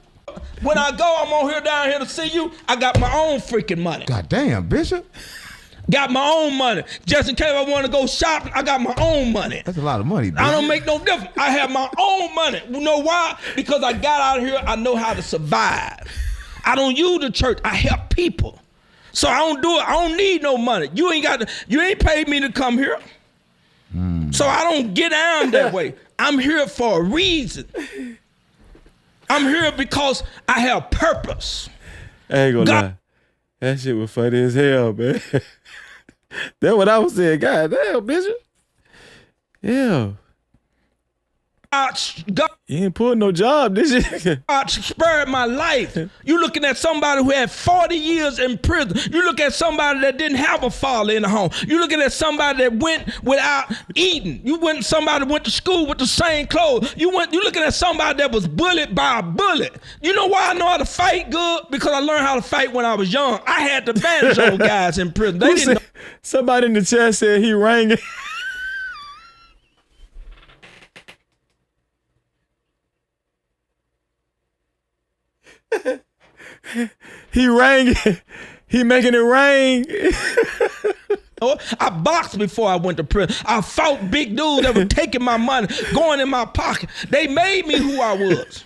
When I go, I'm on here down here to see you. I got my own freaking money. God damn, Bishop. Got my own money. Just in case I want to go shopping, I got my own money. That's a lot of money, baby. I don't make no difference. I have my own money. You know why? Because I got out here, I know how to survive. I don't use the church. I help people. So I don't do it. I don't need no money. You ain't paid me to come here. So I don't get down that way. I'm here for a reason. I'm here because I have purpose. I ain't gonna lie. That shit was funny as hell, man. That's what I was saying. God damn, Bishop. Yeah. You ain't pulling no job, did you? God spared my life. You looking at somebody who had 40 years in prison. You look at somebody that didn't have a father in the home. You looking at somebody that went without eating. Somebody went to school with the same clothes. You looking at somebody that was bullied by a bullet. You know why I know how to fight good? Because I learned how to fight when I was young. I had the advantage over guys in prison. They didn't know. Somebody in the chat said he rang it. He rang it. He making it rain. I boxed before I went to prison. I fought big dudes that were taking my money, going in my pocket. They made me who I was.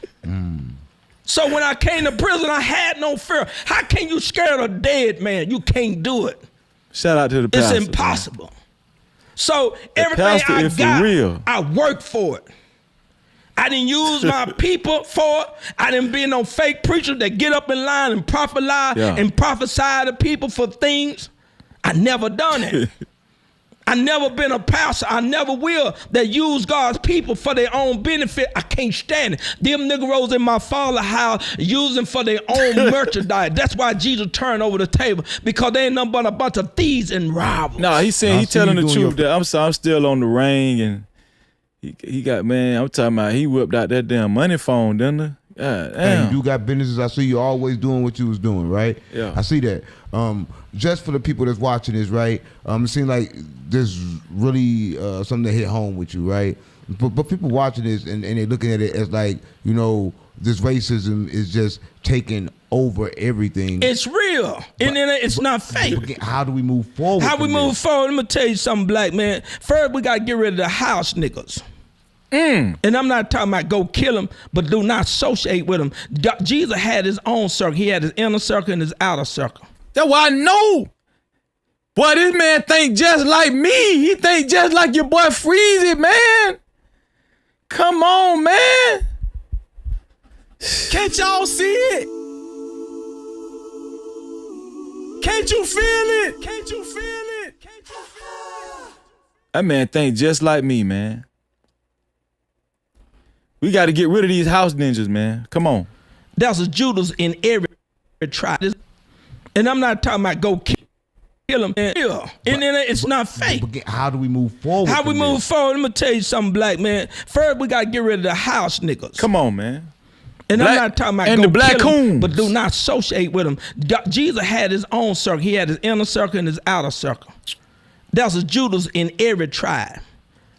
So when I came to prison, I had no fear. How can you scare a dead man? You can't do it. Shout out to the pastor. It's impossible. Man. So everything I got, real. I worked for it. I didn't use my people for it. I didn't be no fake preacher that get up in line and and prophesy to people for things. I never done it. I never been a pastor. I never will that use God's people for their own benefit. I can't stand it. Them niggeros in my father's house using for their own merchandise. That's why Jesus turned over the table, because they ain't nothing but a bunch of thieves and robbers. No, he's saying he's telling the truth. That I'm still on the ring, and he got, man, I'm talking about he whipped out that damn money phone, didn't he? God, and you got businesses. I see you always doing what you was doing, right? Yeah. I see that. Just for the people that's watching this, right? It seems like there's really something that hit home with you, right? But people watching this and they're looking at it as like, you know, this racism is just taking over everything. It's real, and it's not fake. How do we move forward? How we move forward? Let me tell you something, black man. First, we gotta get rid of the house niggas. And I'm not talking about go kill them, but do not associate with them. Jesus had his own circle. He had his inner circle and his outer circle. That's why I know. Boy, this man think just like me. He think just like your boy Freezy, man. Come on, man. Can't y'all see it? Can't you feel it? Can't you feel it? Can't you feel it? That man think just like me, man. We got to get rid of these house ninjas, man. Come on. There's a Judas in every tribe. And I'm not talking about go kill them. And then it's not fake. How do we move forward? How we move forward? Let me tell you something, black man. First, we got to get rid of the house niggas. Come on, man. And I'm not talking about and go the black kill them, coons, but do not associate with them. Jesus had his own circle. He had his inner circle and his outer circle. There's a Judas in every tribe.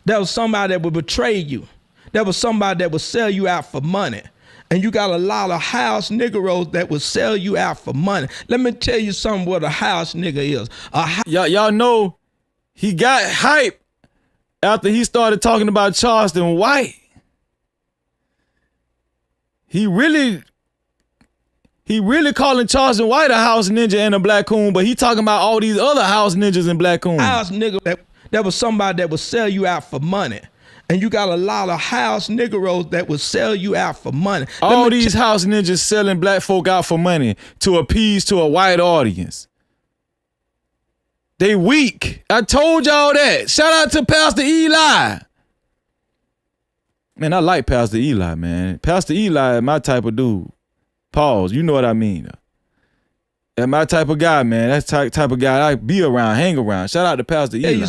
There was somebody that would betray you. There was somebody that would sell you out for money. And you got a lot of house niggeros that will sell you out for money. Let me tell you something what a house nigga is. Y'all know he got hype after he started talking about Charleston White. He really calling Charleston White a house ninja and a black coon, but he talking about all these other house ninjas and black coons. House nigga, that was somebody that would sell you out for money. And you got a lot of house niggeros that will sell you out for money. All these house ninjas selling black folk out for money to appease to a white audience. They weak. I told y'all that. Shout out to Pastor Eli. Man, I like Pastor Eli, man. Pastor Eli is my type of dude. Pause. You know what I mean. That's my type of guy, man. That's the type of guy I be around, hang around. Shout out to Pastor Eli.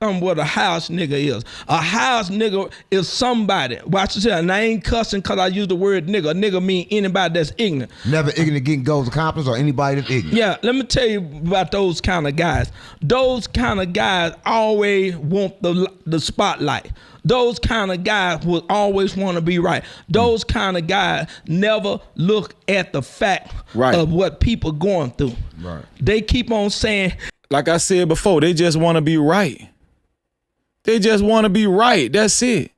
What a house nigga is. A house nigga is somebody. Watch this here. And I ain't cussing because I use the word nigga. A nigga mean anybody that's ignorant. Never ignorant getting goals accomplished or anybody that's ignorant. Yeah, let me tell you about those kind of guys. Those kind of guys always want the spotlight. Those kind of guys will always want to be right. Those kind of guys never look at the fact of what people going through. Right. They keep on saying, like I said before, they just want to be right. They just want to be right. That's it.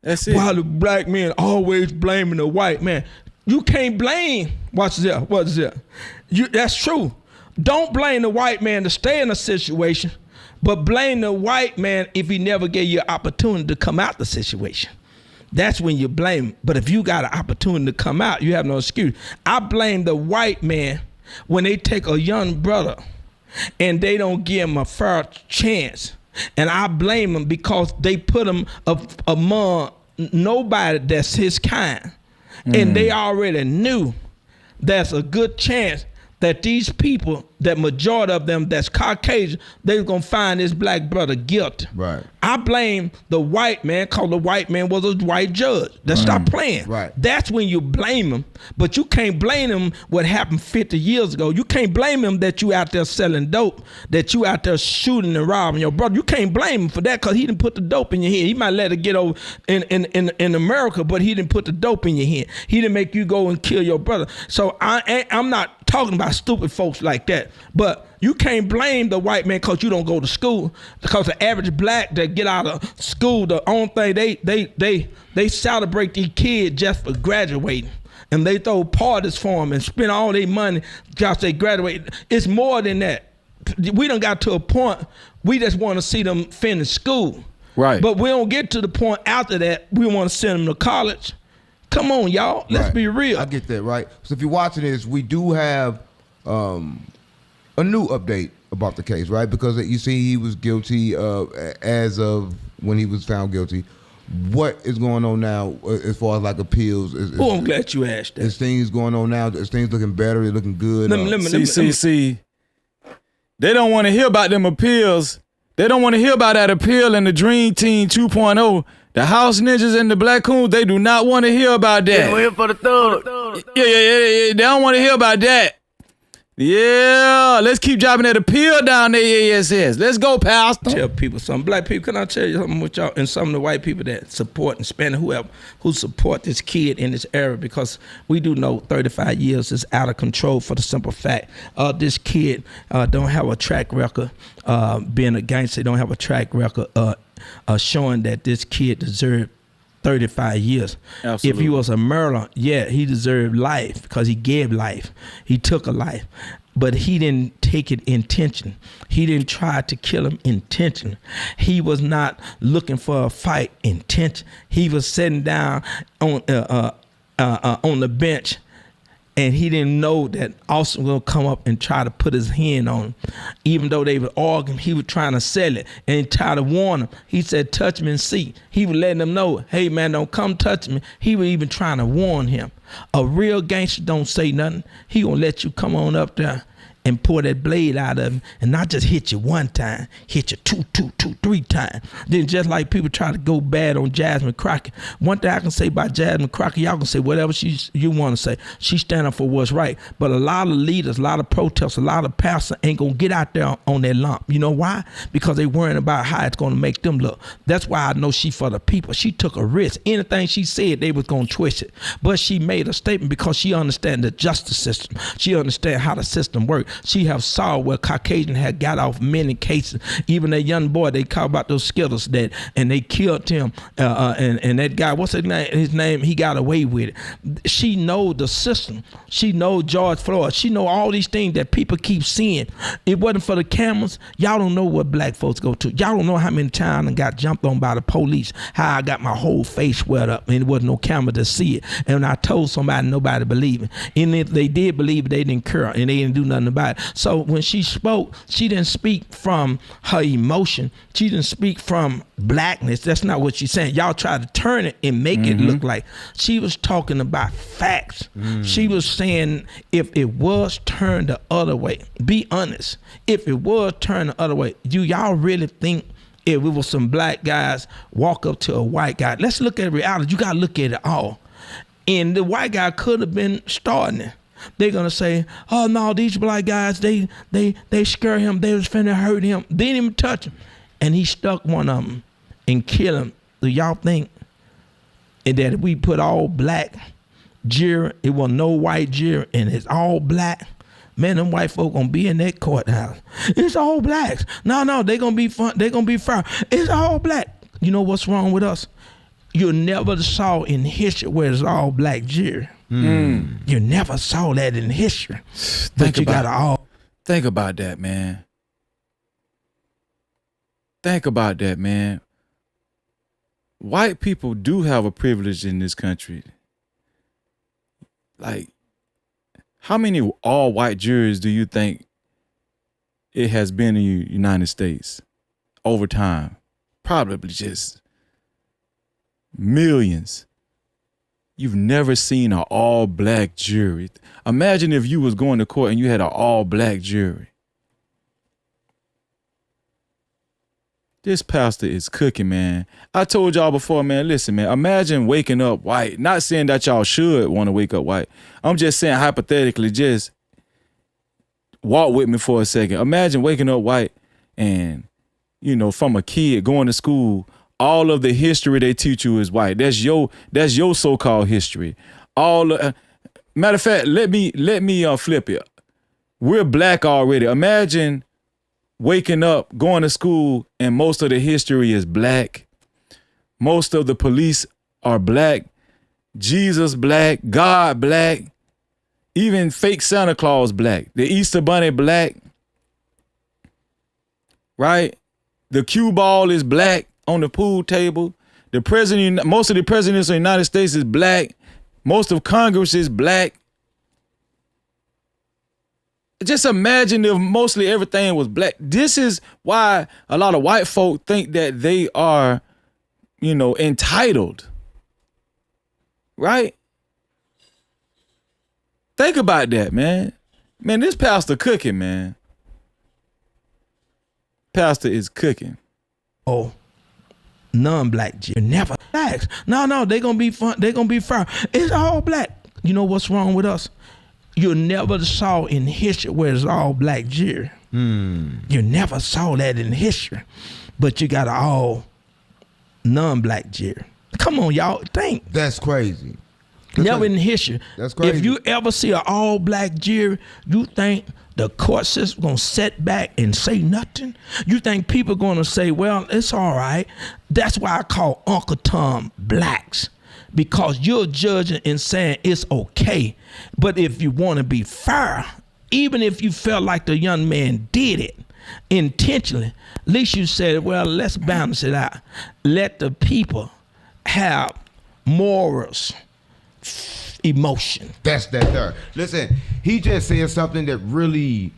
That's it. Why the black man always blaming the white man? You can't blame. Watch this. That's true. Don't blame the white man to stay in a situation, but blame the white man if he never gave you an opportunity to come out the situation. That's when you blame him. But if you got an opportunity to come out, you have no excuse. I blame the white man when they take a young brother and they don't give him a fair chance. And I blame them because they put him among nobody that's his kind. And they already knew there's a good chance that these people, that majority of them that's Caucasian, they're gonna find this black brother guilty. Right. I blame the white man because the white man was a white judge. Let's stop playing. Right. That's when you blame him, but you can't blame him what happened 50 years ago. You can't blame him that you out there selling dope, that you out there shooting and robbing your brother. You can't blame him for that because he didn't put the dope in your head. He might let it get over in America, but he didn't put the dope in your head. He didn't make you go and kill your brother. So I'm not talking about stupid folks like that, but you can't blame the white man because you don't go to school. Because the average black that get out of school, the only thing they celebrate these kids just for graduating, and they throw parties for them and spend all their money because they graduate. It's more than that. We done got to a point we just want to see them finish school. Right. But we don't get to the point after that we want to send them to college. Come on, y'all. Let's be real. I get that, right? So if you're watching this, we do have a new update about the case, right? Because you see he was guilty as of when he was found guilty. What is going on now as far as like appeals? I'm glad you asked that. Is things going on now? Is things looking better? Is looking good? See. They don't want to hear about them appeals. They don't want to hear about that appeal in the Dream Team 2.0. The House Ninjas and the Black Coons, they do not want to hear about that. We're here for the thug. Yeah. They don't want to hear about that. Yeah, let's keep dropping that appeal down there, ASS. Let's go, Pastor. Tell people something. Black people, can I tell you something with y'all and some of the white people that support and Spanish, whoever, who support this kid in this era, because we do know 35 years is out of control for the simple fact this kid don't have a track record being a gangster, don't have a track record showing that this kid deserved 35 years. Absolutely. If he was a murderer, yeah, he deserved life because he gave life. He took a life. But he didn't take it intention. He didn't try to kill him intention. He was not looking for a fight intention. He was sitting down on the bench, and he didn't know that Austin will come up and try to put his hand on him. Even though they were arguing, he was trying to sell it and he tried to warn him. He said, touch me and see. He was letting them know, hey man, don't come touch me. He was even trying to warn him. A real gangster don't say nothing. He gonna let you come on up there and pour that blade out of him and not just hit you one time, hit you two, three times. Then just like people try to go bad on Jasmine Crockett. One thing I can say about Jasmine Crockett, y'all can say whatever you want to say. She stand up for what's right. But a lot of leaders, a lot of protesters, a lot of pastors ain't gonna get out there on that lump. You know why? Because they worrying about how it's gonna make them look. That's why I know she for the people. She took a risk. Anything she said, they was gonna twist it. But she made a statement because she understand the justice system. She understand how the system works. She have saw where Caucasian had got off many cases. Even that young boy, they call about those Skittles and they killed him. And that guy, what's his name? His name, he got away with it. She know the system. She know George Floyd. She know all these things that people keep seeing. It wasn't for the cameras. Y'all don't know what black folks go to. Y'all don't know how many times I got jumped on by the police, how I got my whole face wet up and there wasn't no camera to see it. And when I told somebody, nobody believed it. And if they did believe it, they didn't care and they didn't do nothing about it. So when she spoke, she didn't speak from her emotion. She didn't speak from blackness. That's not what she's saying. Y'all try to turn it and make it look like. She was talking about facts. She was saying if it was turned the other way, be honest. If it was turned the other way, do y'all really think if it was some black guys walk up to a white guy? Let's look at reality. You got to look at it all. And the white guy could have been starting it. They're gonna say, oh no, these black guys, they scare him, they was finna hurt him. They didn't even touch him. And he stuck one of them and killed him. Do y'all think that if we put all black jury, it was no white jury and it's all black, man, them white folk gonna be in that courthouse. It's all blacks. No, they gonna be fun, they gonna be fair. It's all black. You know what's wrong with us? You never saw in history where it's all black jury. You never saw that in history. But you got all. Think about that, man. Think about that, man. White people do have a privilege in this country. Like, how many all-white juries do you think it has been in the United States over time? Probably just millions. You've never seen an all-black jury. Imagine if you was going to court and you had an all-black jury. This pastor is cooking, man. I told y'all before, man, listen, man, imagine waking up white. Not saying that y'all should want to wake up white. I'm just saying hypothetically, just walk with me for a second. Imagine waking up white and, you know, from a kid going to school, all of the history they teach you is white. That's your so-called history. Matter of fact, let me flip it. We're black already. Imagine waking up, going to school, and most of the history is black. Most of the police are black. Jesus black. God black. Even fake Santa Claus black. The Easter Bunny black. Right? The cue ball is black on the pool table. Most of the presidents of the United States is black. Most of Congress is black. Just imagine if mostly everything was black. This is why a lot of white folk think that they are, you know, entitled. Right? Think about that, man. Man, this pastor cooking, man. Pastor is cooking. Oh, non-black Jew. Never blacks. No, they gonna be fun. They gonna be fair. It's all black. You know what's wrong with us? You never saw in history where it's all black jury. You never saw that in history. But you got all non-black jury. Come on, y'all. Think. That's crazy. Never in history. That's crazy. If you ever see an all-black jury, you think the court system gonna sit back and say nothing? You think people gonna say, well, it's all right. That's why I call Uncle Tom blacks. Because you're judging and saying it's okay. But if you want to be fair, even if you felt like the young man did it intentionally, at least you said, well, let's balance it out. Let the people have morals, emotion. That's that there. Listen, he just said something that really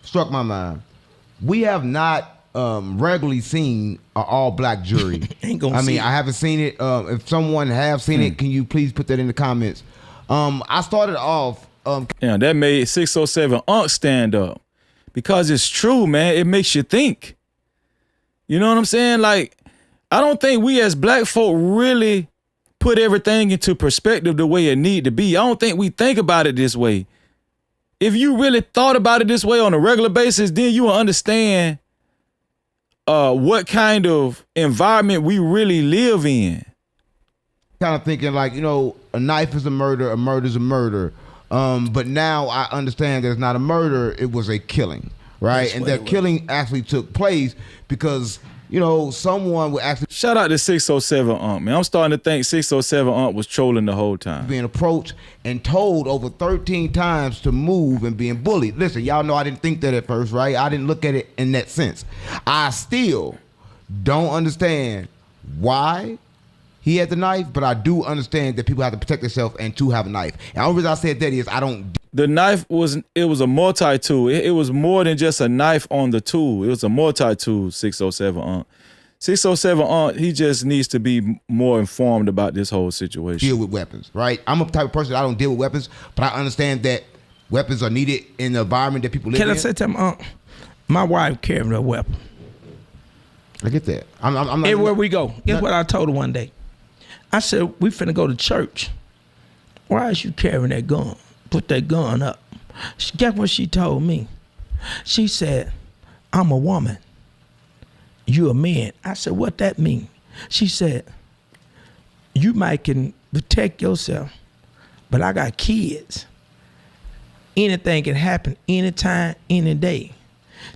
struck my mind. We have not regularly seen an all-black jury. I haven't seen it. If someone have seen it, can you please put that in the comments? I started off. Yeah, that made 607 Unc stand up because it's true, man. It makes you think. You know what I'm saying? Like, I don't think we as black folk really put everything into perspective the way it need to be. I don't think we think about it this way. If you really thought about it this way on a regular basis, then you will understand what kind of environment we really live in. Kind of thinking like, you know, a knife is a murder is a murder. But now I understand that it's not a murder, it was a killing, right? That's and that killing actually took place because, you know, someone would actually... Shout out to 607 Unc, man. I'm starting to think 607 Unc was trolling the whole time. Being approached and told over 13 times to move and being bullied. Listen, y'all know I didn't think that at first, right? I didn't look at it in that sense. I still don't understand why he had the knife, but I do understand that people have to protect themselves and to have a knife. And the only reason I said that is I don't... The knife was a multi-tool. It was more than just a knife on the tool. It was a multi-tool, 607 Unc. 607 Unc, he just needs to be more informed about this whole situation. Deal with weapons, right? I'm a type of person, I don't deal with weapons, but I understand that weapons are needed in the environment that people live in. Can I say to him, my wife carried a weapon. I get that. I'm not everywhere we go. Guess what I told her one day? I said, we finna go to church. Why is you carrying that gun? Put that gun up. Guess what she told me? She said, I'm a woman. You a man. I said, what that mean? She said, you might can protect yourself, but I got kids. Anything can happen anytime, any day.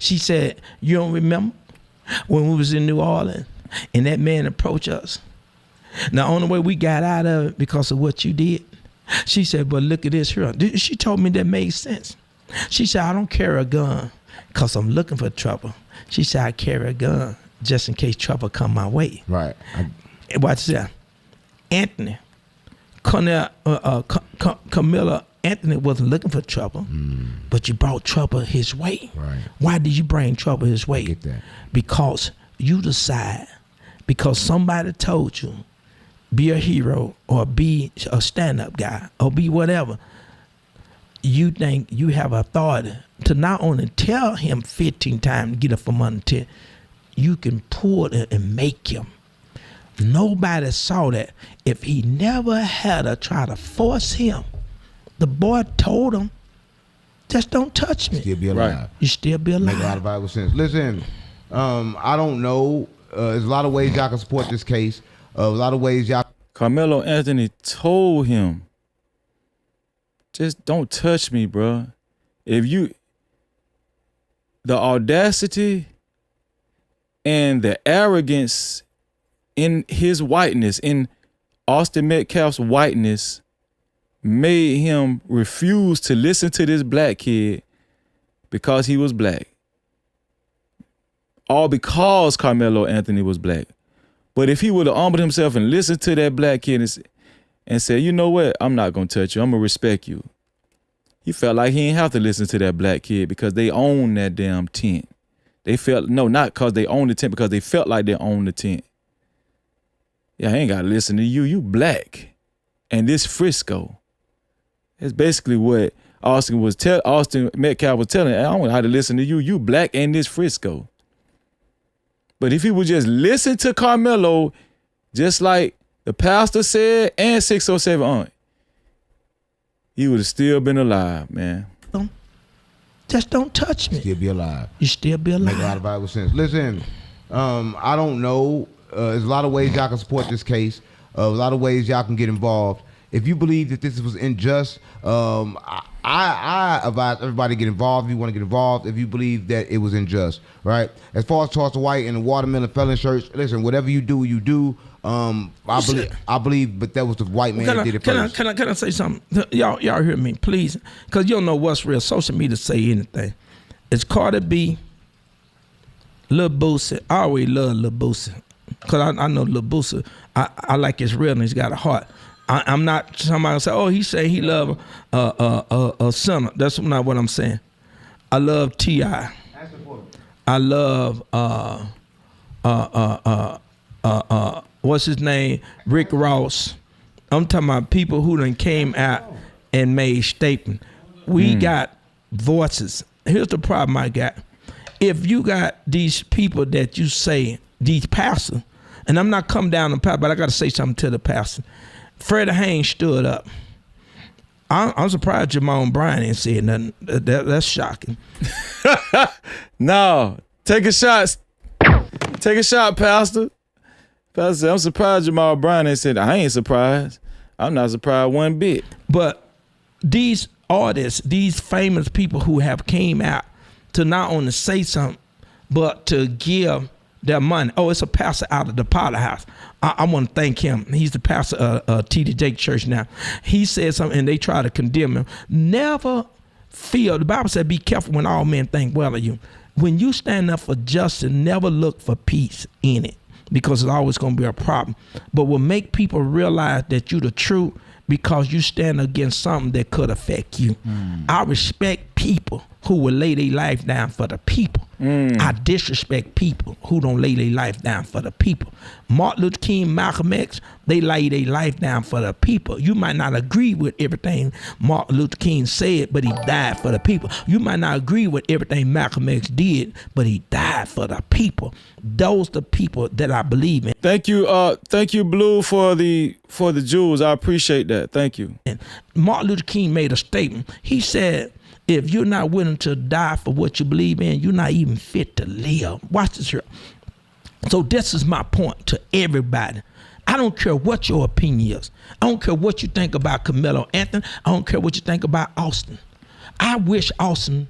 She said, you don't remember when we was in New Orleans and that man approached us? The only way we got out of it because of what you did. She said, but look at this here. She told me that made sense. She said, I don't carry a gun because I'm looking for trouble. She said, I carry a gun just in case trouble come my way. Right. Watch that. Anthony, Carmelo Anthony wasn't looking for trouble, but you brought trouble his way. Right. Why did you bring trouble his way? I get that. Because you decide, because somebody told you, be a hero or be a stand-up guy or be whatever. You think you have authority to not only tell him 15 times to get up from under 10, you can pull it and make him. Nobody saw that. If he never had to try to force him, the boy told him, just don't touch me. Still be alive. Right. You still be alive. Make a lot of valuable sense. Listen, I don't know. There's a lot of ways y'all can support this case. A lot of ways y'all. Carmelo Anthony told him, just don't touch me, bro. If you, the audacity and the arrogance in his whiteness, in Austin Metcalf's whiteness, made him refuse to listen to this black kid because he was black. All because Carmelo Anthony was black. But if he would have humbled himself and listened to that black kid and said, you know what, I'm not going to touch you, I'm going to respect you. He felt like he didn't have to listen to that black kid because they owned that damn tent. They felt, no, not because they owned the tent, because they felt like they owned the tent. Yeah, I ain't got to listen to you, you black. And this Frisco. That's basically what Austin Metcalf was telling. I don't know how to listen to you, you black and this Frisco. But if he would just listen to Karmelo, just like the pastor said and 607 Aunt, he would have still been alive, man. Just don't touch me. Still be alive. You still be alive. Make a lot of valuable sense. Listen, I don't know. There's a lot of ways y'all can support this case. A lot of ways y'all can get involved. If you believe that this was unjust, I advise everybody to get involved if you want to get involved, if you believe that it was unjust, right? As far as Charleston White and the Watermelon Felon shirts, listen, whatever you do, you do. I believe, but that was the white man that did it first. Can I say something? Y'all hear me, please? Because you don't know what's real. Social media say anything. It's Cardi B, Lil Boosie. I always love Lil Boosie. Because I know Lil Boosie. I like his real and he's got a heart. I'm not somebody say, oh, he say he love a sinner. That's not what I'm saying. I love T.I. I love what's his name? Rick Ross. I'm talking about people who done came out and made statement. We got voices. Here's the problem I got. If you got these people that you say, these pastors, and I'm not coming down on pastor, but I got to say something to the pastor. Freddie Haynes stood up. I'm surprised Jamon Bryan ain't said nothing. That's shocking. No, take a shot. Take a shot, Pastor. Pastor said, I'm surprised Jamal Bryan ain't said, I ain't surprised. I'm not surprised one bit. But these artists, these famous people who have came out to not only say something, but to give their money. Oh, it's a pastor out of the Potter House. I want to thank him. He's the pastor of T.D. Jake Church now. He said something and they try to condemn him. Never feel, the Bible said, be careful when all men think well of you. When you stand up for justice, never look for peace in it, because it's always going to be a problem. But will make people realize that you're the truth because you stand against something that could affect you. I respect people who will lay their life down for the people. I disrespect people who don't lay their life down for the people. Martin Luther King, Malcolm X, they lay their life down for the people. You might not agree with everything Martin Luther King said, but he died for the people. You might not agree with everything Malcolm X did, but he died for the people. Those the people that I believe in. Thank you, Blue, for the jewels. I appreciate that. Thank you. And Martin Luther King made a statement. He said, if you're not willing to die for what you believe in, you're not even fit to live. Watch this here. So this is my point to everybody. I don't care what your opinion is. I don't care what you think about Carmelo Anthony. I don't care what you think about Austin. I wish Austin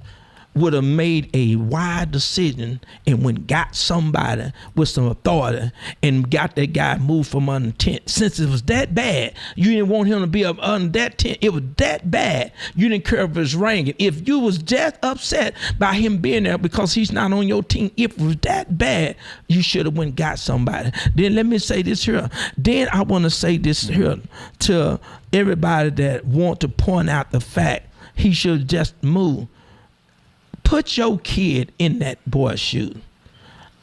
would have made a wide decision and went got somebody with some authority and got that guy moved from under tent. Since it was that bad, you didn't want him to be up under that tent. It was that bad. You didn't care if it was raining. If you was just upset by him being there because he's not on your team, if it was that bad, you should have went got somebody. Then let me say this here. Then I want to say this here to everybody that want to point out the fact he should just move. Put your kid in that boy's shoe.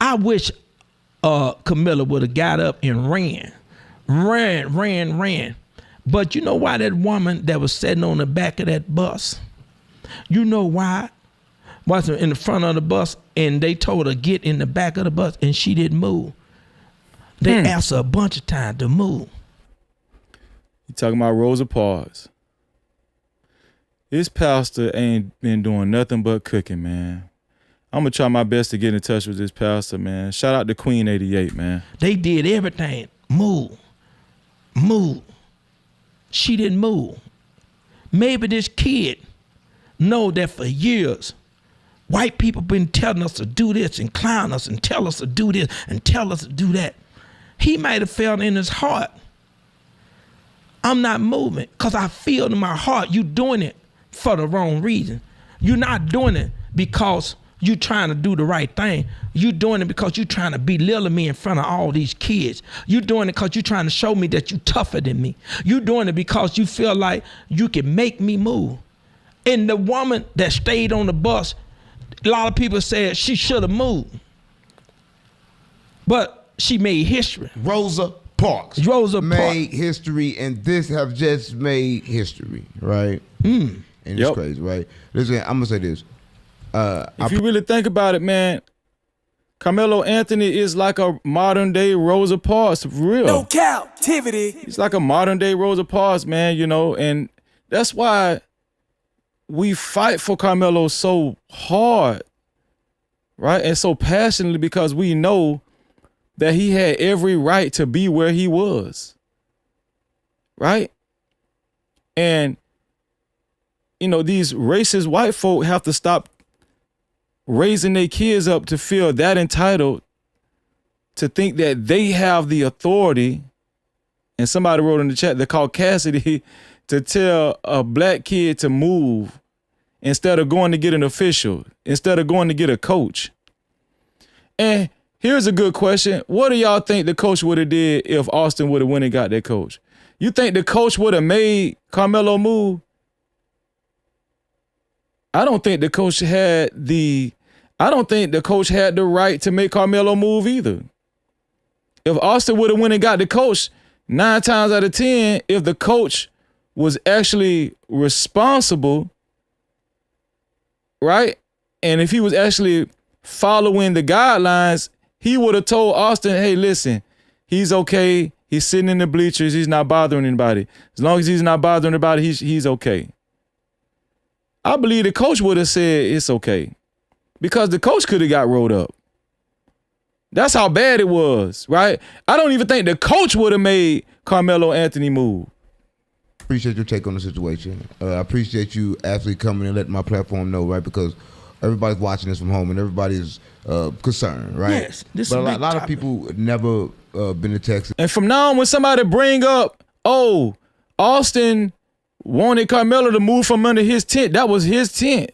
I wish Karmelo would have got up and ran. But you know why that woman that was sitting on the back of that bus? You know why? Was in the front of the bus and they told her get in the back of the bus and she didn't move. They asked her a bunch of times to move. You talking about Rosa Parks? This pastor ain't been doing nothing but cooking, man. I'm gonna try my best to get in touch with this pastor, man. Shout out to Queen 88, man. They did everything. Move. She didn't move. Maybe this kid know that for years, white people been telling us to do this and clown us and tell us to do this and tell us to do that. He might have felt in his heart, I'm not moving because I feel in my heart you doing it for the wrong reason. You're not doing it because you trying to do the right thing. You're doing it because you're trying to belittle me in front of all these kids. You're doing it because you're trying to show me that you're tougher than me. You're doing it because you feel like you can make me move. And the woman that stayed on the bus, a lot of people said she should have moved. But she made history. Rosa Parks. Made history, and this have just made history, right? And it's crazy, right? Listen, I'm gonna say this. If you really think about it, man, Carmelo Anthony is like a modern day Rosa Parks, for real. No Cap-tivity. He's like a modern day Rosa Parks, man, you know, and that's why we fight for Carmelo so hard, right? And so passionately, because we know that he had every right to be where he was, right? And, you know, these racist white folk have to stop raising their kids up to feel that entitled to think that they have the authority. And somebody wrote in the chat, they call Cassidy to tell a black kid to move instead of going to get an official, instead of going to get a coach. And here's a good question. What do y'all think the coach would have did if Austin would have went and got that coach? You think the coach would have made Karmelo move? I don't think the coach had the right to make Karmelo move either. If Austin would have went and got the coach, 9 times out of 10, if the coach was actually responsible, right? And if he was actually following the guidelines, he would have told Austin, hey, listen, he's okay. He's sitting in the bleachers. He's not bothering anybody. As long as he's not bothering anybody, he's okay. I believe the coach would have said it's okay because the coach could have got rolled up. That's how bad it was, right? I don't even think the coach would have made Carmelo Anthony move. Appreciate your take on the situation. I appreciate you actually coming and letting my platform know, right? Because everybody's watching this from home and everybody's concerned, right? Yes. This but is a lot of people never been to Texas. And from now on, when somebody bring up, oh, Austin wanted Carmelo to move from under his tent, that was his tent.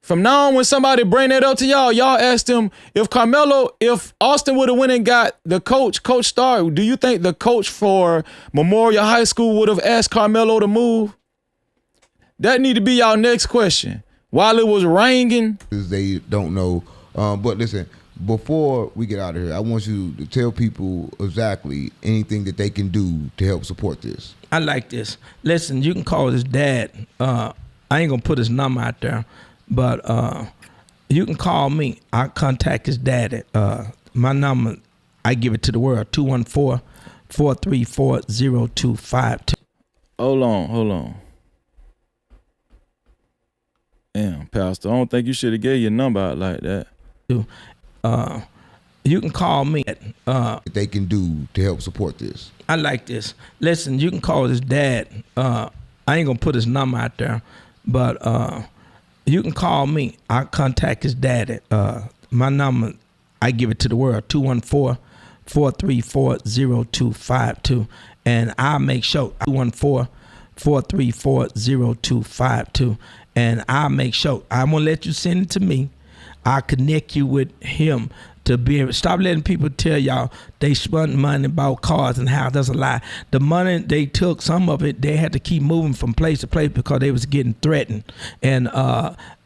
From now on, when somebody bring that up to y'all, y'all ask them if Austin would have went and got the Coach Starr, do you think the coach for Memorial High School would have asked Carmelo to move? That need to be y'all next question. While it was raining. They don't know. But listen, before we get out of here, I want you to tell people exactly anything that they can do to help support this. I like this. Listen, you can call his dad. I ain't gonna put his number out there, but you can call me. I contact his dad. My number, I give it to the world, 214-434-0252. Hold on. Damn, Pastor, I don't think you should have gave your number out like that. You can call me. They can do to help support this. I like this. Listen, you can call his dad. I ain't gonna put his number out there, but You can call me. I'll contact his daddy. My number, I give it to the world, 214-434-0252. And I'll make sure, 214-434-0252. And I'll make sure, I'm going to let you send it to me. I'll connect you with him to be able, stop letting people tell y'all they spent money about cars and how that's a lie. The money they took, some of it, they had to keep moving from place to place because they was getting threatened. And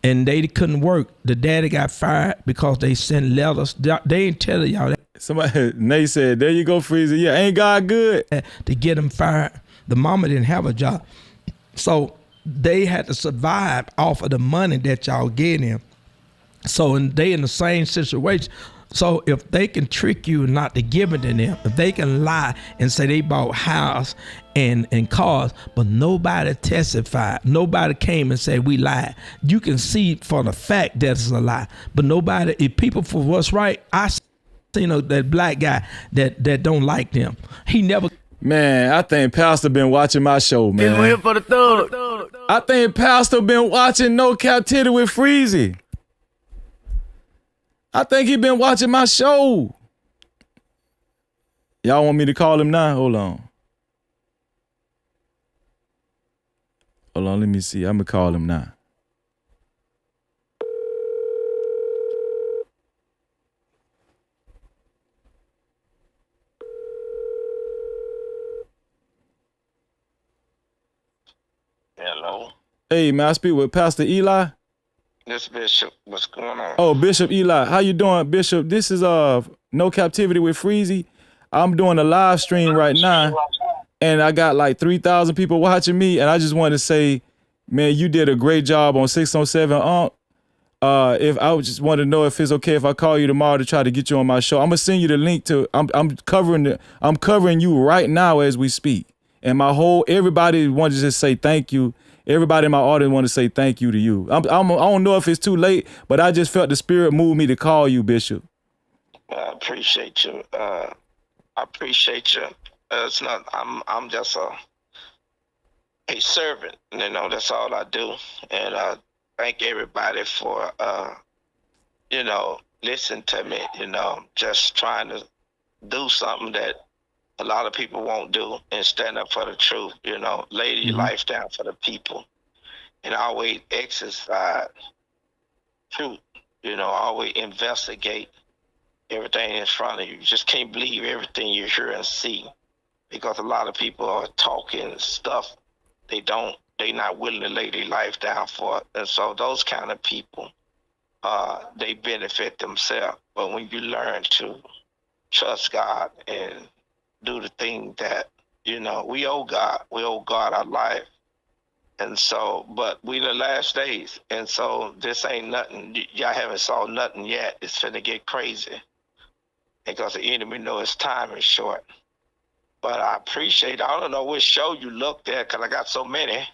they couldn't work. The daddy got fired because they sent letters. They ain't telling y'all that. Somebody, Nate said, there you go, Freezer. Yeah, ain't God good? To get him fired. The mama didn't have a job. So they had to survive off of the money that y'all gave them. So they in the same situation. So if they can trick you not to give it to them, if they can lie and say they bought house and cars, but nobody testified, nobody came and said we lied, you can see for the fact that it's a lie. But nobody, if people for what's right, I seen that black guy that don't like them. He never. Man, I think Pastor been watching my show, man. Been waiting for the thug. I think Pastor been watching No Cap-tivity with Freezy. I think he been watching my show. Y'all want me to call him now? Hold on, let me see. I'm gonna call him now. Hello. Hey, man, I speak with Pastor Eli. This Bishop, what's going on? Oh, Bishop Eli, how you doing, Bishop? This is No Cap-tivity with Freezy. I'm doing a live stream right now, and I got like 3,000 people watching me, and I just wanted to say, man, you did a great job on 607 If I just want to know if it's okay if I call you tomorrow to try to get you on my show. I'm gonna send you the link to. I'm covering you right now as we speak, and everybody wanted to just say thank you. Everybody in my audience want to say thank you to you. I don't know if it's too late, but I just felt the spirit move me to call you, Bishop. I appreciate you. I appreciate you. It's not. I'm just a servant. You know, that's all I do. And thank everybody for listen to me. Just trying to do something that a lot of people won't do and stand up for the truth, lay your life down for the people and always exercise truth, always investigate everything in front of you. You just can't believe everything you hear and see because a lot of people are talking stuff they're not willing to lay their life down for. And so those kind of people, they benefit themselves. But when you learn to trust God and do the thing that, we owe God. We owe God our life. And so, but we the last days. And so this ain't nothing. Y'all haven't saw nothing yet. It's finna get crazy. Because the enemy know his time is short. But I appreciate, I don't know which show you looked at because I got so many.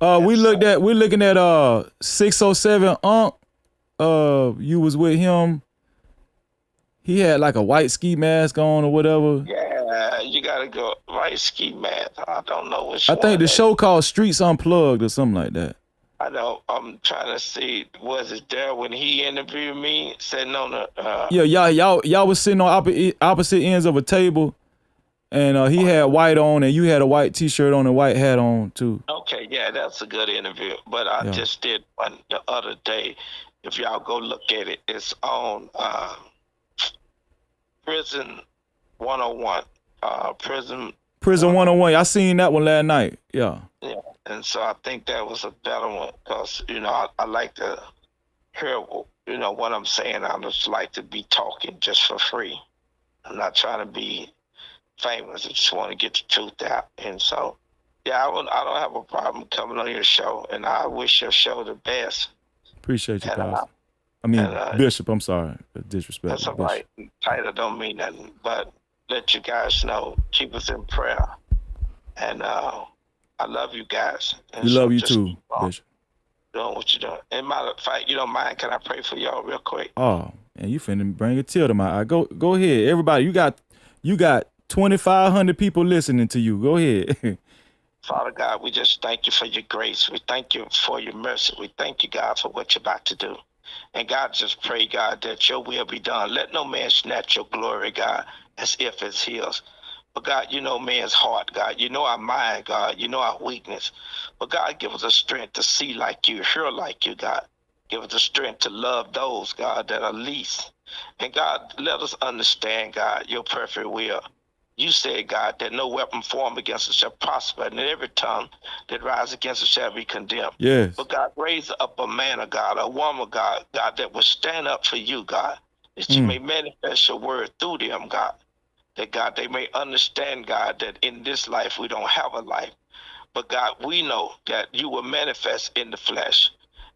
We're looking at 607 you was with him. He had like a white ski mask on or whatever. Yeah, you gotta go white ski mask. I don't know which I think the show called Streets Unplugged or something like that. I know. I'm trying to see. Was it there when he interviewed me, sitting on the? Yeah, y'all was sitting on opposite ends of a table, and he had white on, and you had a white T-shirt on and white hat on too. Okay, yeah, that's a good interview. But I just did one the other day. If y'all go look at it, it's on Prison 101. Prison 101. I seen that one last night. Yeah. Yeah, and so I think that was a better one because I like to hear what I'm saying. I just like to be talking just for free. I'm not trying to be famous. I just want to get the truth out. And so, yeah, I don't have a problem coming on your show, and I wish your show the best. Appreciate you, Pastor. Bishop. I'm sorry, disrespect. That's all right. Title don't mean nothing, but let you guys know. Keep us in prayer, and I love you guys. And we love you too, Bishop. Doing what you're doing. And matter of fact, you don't mind? Can I pray for y'all real quick? Oh, and you finna bring a tear to my eye. Go ahead, everybody. You got 2,500 people listening to you. Go ahead. Father God, we just thank you for your grace. We thank you for your mercy. We thank you, God, for what you're about to do. And God, just pray, God, that your will be done. Let no man snatch your glory, God, as if it's his. But God, you know man's heart, God. You know our mind, God. You know our weakness. But God, give us the strength to see like you, hear like you, God. Give us the strength to love those, God, that are least. And God, let us understand, God, your perfect will. You said, God, that no weapon formed against us shall prosper, and every tongue that rises against us shall be condemned. Yes. But God, raise up a man of God, a woman of God, God, that will stand up for you, God, that you may manifest your word through them, God. That, God, they may understand, God, that in this life we don't have a life. But, God, we know that you will manifest in the flesh.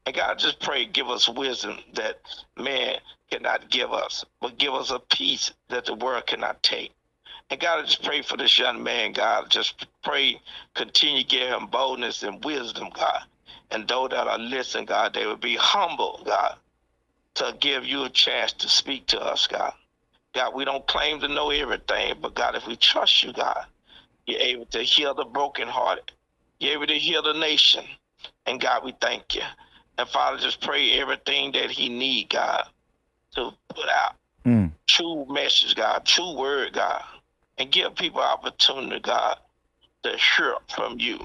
And, God, just pray, give us wisdom that man cannot give us, but give us a peace that the world cannot take. And God, I just pray for this young man, God. Just pray, continue to give him boldness and wisdom, God. And those that are listening, God, they will be humble, God, to give you a chance to speak to us, God. God, we don't claim to know everything, but God, if we trust you, God, you're able to heal the brokenhearted. You're able to heal the nation. And God, we thank you. And Father, just pray everything that he need, God, to put out. True message, God, true word, God. And give people opportunity, God, to hear from you.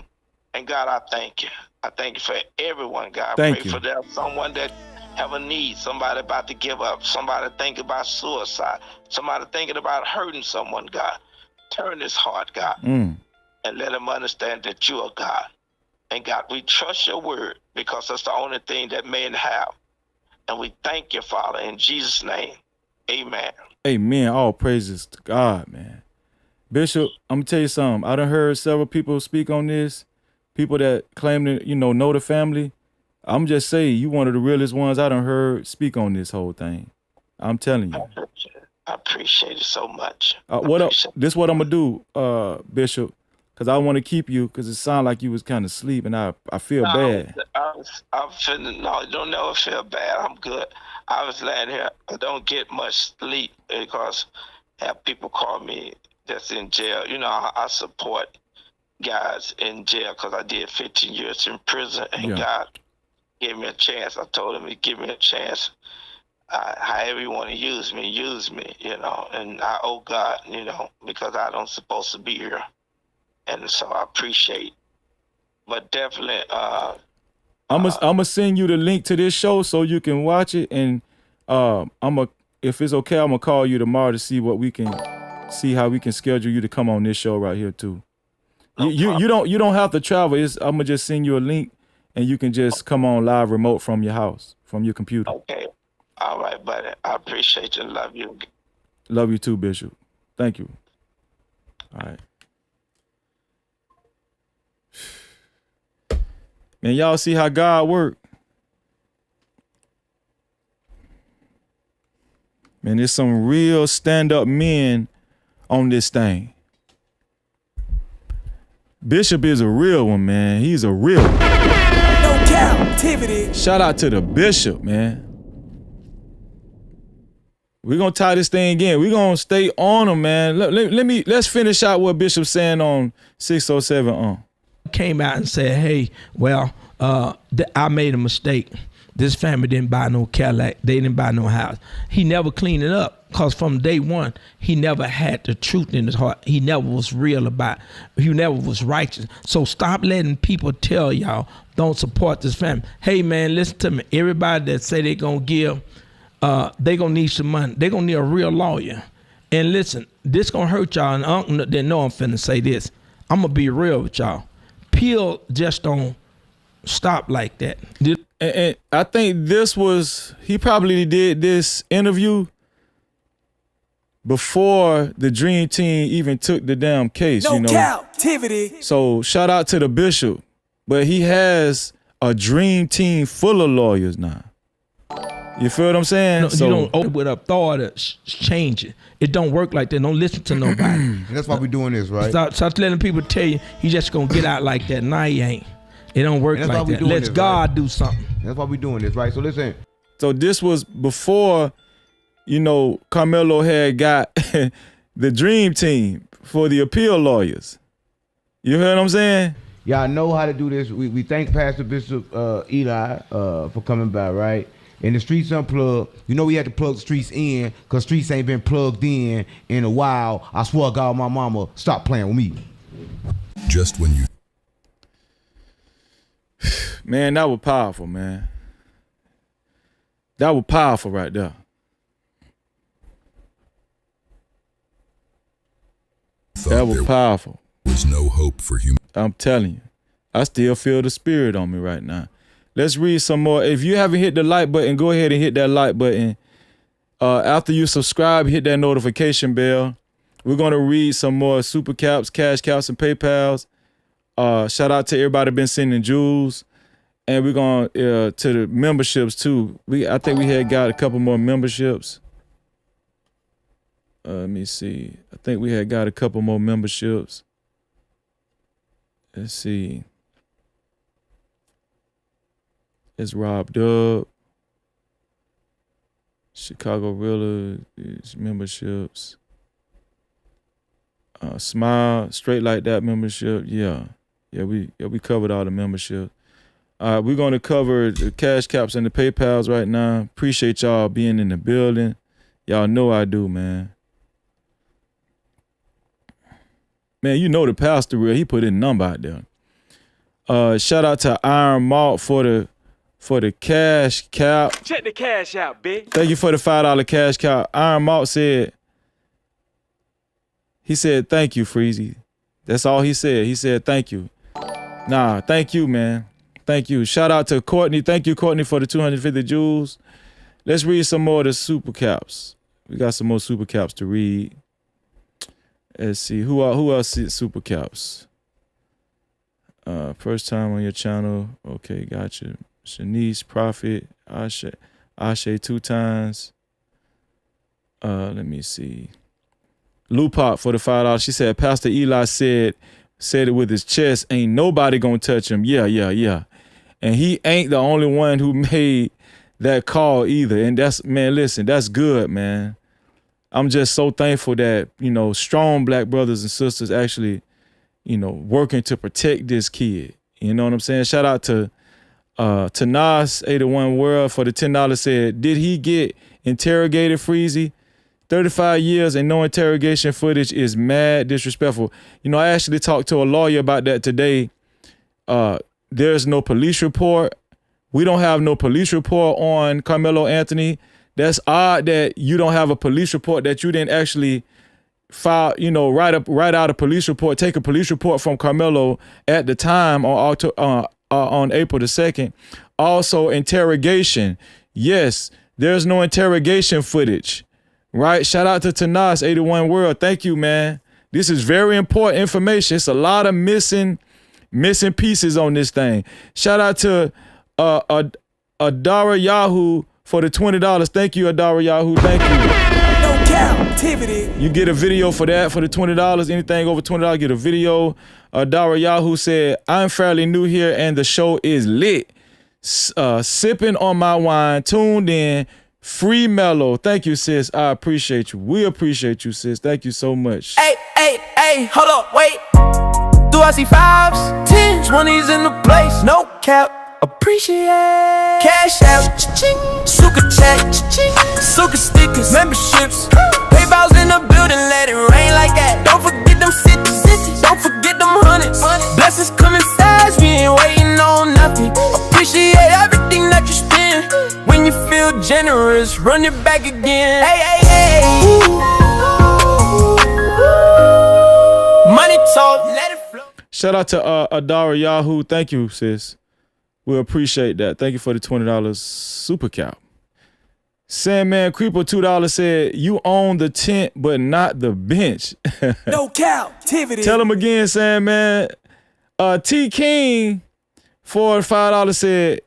And God, I thank you. I thank you for everyone, God. Thank Pray you. for them, someone that have a need, somebody about to give up, somebody thinking about suicide, somebody thinking about hurting someone, God. Turn his heart, God, and let him understand that you are God. And God, we trust your word because that's the only thing that men have. And we thank you, Father, in Jesus' name. Amen. Amen. All praises to God, man. Bishop, I'm gonna tell you something. I done heard several people speak on this. People that claim to, know the family. I'm just saying, you one of the realest ones I done heard speak on this whole thing. I'm telling you. I appreciate it so much. This what I'm gonna do, Bishop, because I want to keep you, because it sounded like you was kind of asleep, and I feel bad. I'm feeling, no, you don't never feel bad. I'm good. I was laying here. I don't get much sleep because I have people call me that's in jail. I support guys in jail because I did 15 years in prison, and God gave me a chance. I told him to give me a chance. However you want to use me, and I owe God, because I don't supposed to be here. And so I appreciate, but definitely. I'm gonna send you the link to this show so you can watch it, and if it's okay, I'm gonna call you tomorrow to see how we can schedule you to come on this show right here too. You don't have to travel. I'm gonna just send you a link, and you can just come on live remote from your house, from your computer. Okay. All right, buddy. I appreciate you. Love you. Love you too, Bishop. Thank you. All right. Man, y'all see how God work. Man, there's some real stand-up men on this thing. Bishop is a real one, man. He's a real one. No Cap-tivity. Shout out to the Bishop, man. We're gonna tie this thing again. We're gonna stay on him, man. Let's finish out what Bishop's saying on 607. Came out and said, hey, well, I made a mistake. This family didn't buy no Cadillac. They didn't buy no house. He never cleaned it up because from day one, he never had the truth in his heart. He never was real about it. He never was righteous. So stop letting people tell y'all don't support this family. Hey, man, listen to me. Everybody that say they going to give, they going to need some money. They going to need a real lawyer. And listen, this going to hurt y'all. And Uncle didn't know I'm finna say this. I'm going to be real with y'all. Peel just don't stop like that. And I think he probably did this interview before the Dream Team even took the damn case. No Cap-tivity. So shout out to the Bishop, but he has a Dream Team full of lawyers now. You feel what I'm saying? No, you don't open with a thought to change it. It don't work like that. Don't listen to nobody. And that's why we're doing this, right? Stop letting people tell you he just gonna get out like that. Nah, he ain't. It don't work like that. Let God do something. That's why we're doing this, right? So listen. So this was before, Karmelo had got the Dream Team for the appeal lawyers. You heard what I'm saying? Y'all know how to do this. We thank Pastor Bishop Eli for coming by, right? And the Streets Unplugged, you know we had to plug the streets in because streets ain't been plugged in a while. I swear to God, my mama, stop playing with me. Just when you... Man, that was powerful, man. That was powerful right there. That was powerful. There's no hope for human. I'm telling you, I still feel the spirit on me right now. Let's read some more. If you haven't hit the like button, go ahead and hit that like button. After you subscribe, hit that notification bell. We're going to read some more super caps, cash caps, and PayPals. Shout out to everybody been sending jewels. And we're going to the memberships too. I think we had got a couple more memberships. Let me see. I think we had got a couple more memberships. Let's see. It's Rob Dub, Chicago Rilla, memberships. Smile, Straight Like That membership. Yeah, we covered all the memberships. We're going to cover the cash caps and the PayPals right now. Appreciate y'all being in the building. Y'all know I do, man. Man, you know the pastor real. He put in a number out there. Shout out to Iron Malt for the cash cap. Check the cash out, bitch. Thank you for the $5 cash cap. Iron Malt said, thank you, Freezy. That's all he said. He said, thank you. Nah, thank you, man. Thank you. Shout out to Courtney. Thank you, Courtney, for the 250 jewels. Let's read some more of the super caps. We got some more super caps to read. Let's see. Who else is super caps? First time on your channel. Okay, gotcha. Shanice, Prophet, Ashe 2 times. Let me see. Lupop for the $5. She said, Pastor Eli said it with his chest. Ain't nobody gonna touch him. Yeah. And he ain't the only one who made that call either. And that's, man, listen, that's good, man. I'm just so thankful that, strong black brothers and sisters actually, working to protect this kid. You know what I'm saying? Shout out to Nas 81 World for the $10 said, did he get interrogated, Freezy? 35 years and no interrogation footage is mad disrespectful. I actually talked to a lawyer about that today. There's no police report. We don't have no police report on Carmelo Anthony. That's odd that you don't have a police report, that you didn't actually file, write out a police report, take a police report from Karmelo at the time on April the 2nd. Also, interrogation. Yes, there's no interrogation footage, right? Shout out to Tanas 81 World. Thank you, man. This is very important information. It's a lot of missing pieces on this thing. Shout out to Adara Yahoo for the $20. Thank you, Adara Yahoo. Thank you. No Cap-tivity. You get a video for that for the $20. Anything over $20, get a video. Adara Yahoo said, I'm fairly new here and the show is lit. Sipping on my wine, tuned in, free mellow. Thank you, sis. I appreciate you. We appreciate you, sis. Thank you so much. Hey, hold up, wait. Do I see 5s, 10s, 20s in the place? No cap. Appreciate cash out, cha-ching. Suka chat, cha-ching. Suka stickers, memberships, PayPal's in the building, let it rain like that. Don't forget them cities, don't forget them hundreds. Blessings coming fast, we ain't waiting on nothing. Appreciate everything that you spend. When you feel generous, run it back again. Hey. Money talk, let it flow. Shout out to Adara Yahoo. Thank you, sis. We appreciate that. Thank you for the $20 super cap. Sandman Creeper $2 said, you own the tent, but not the bench. No Cap-tivity. Tell him again, Sandman. T King for $5 said,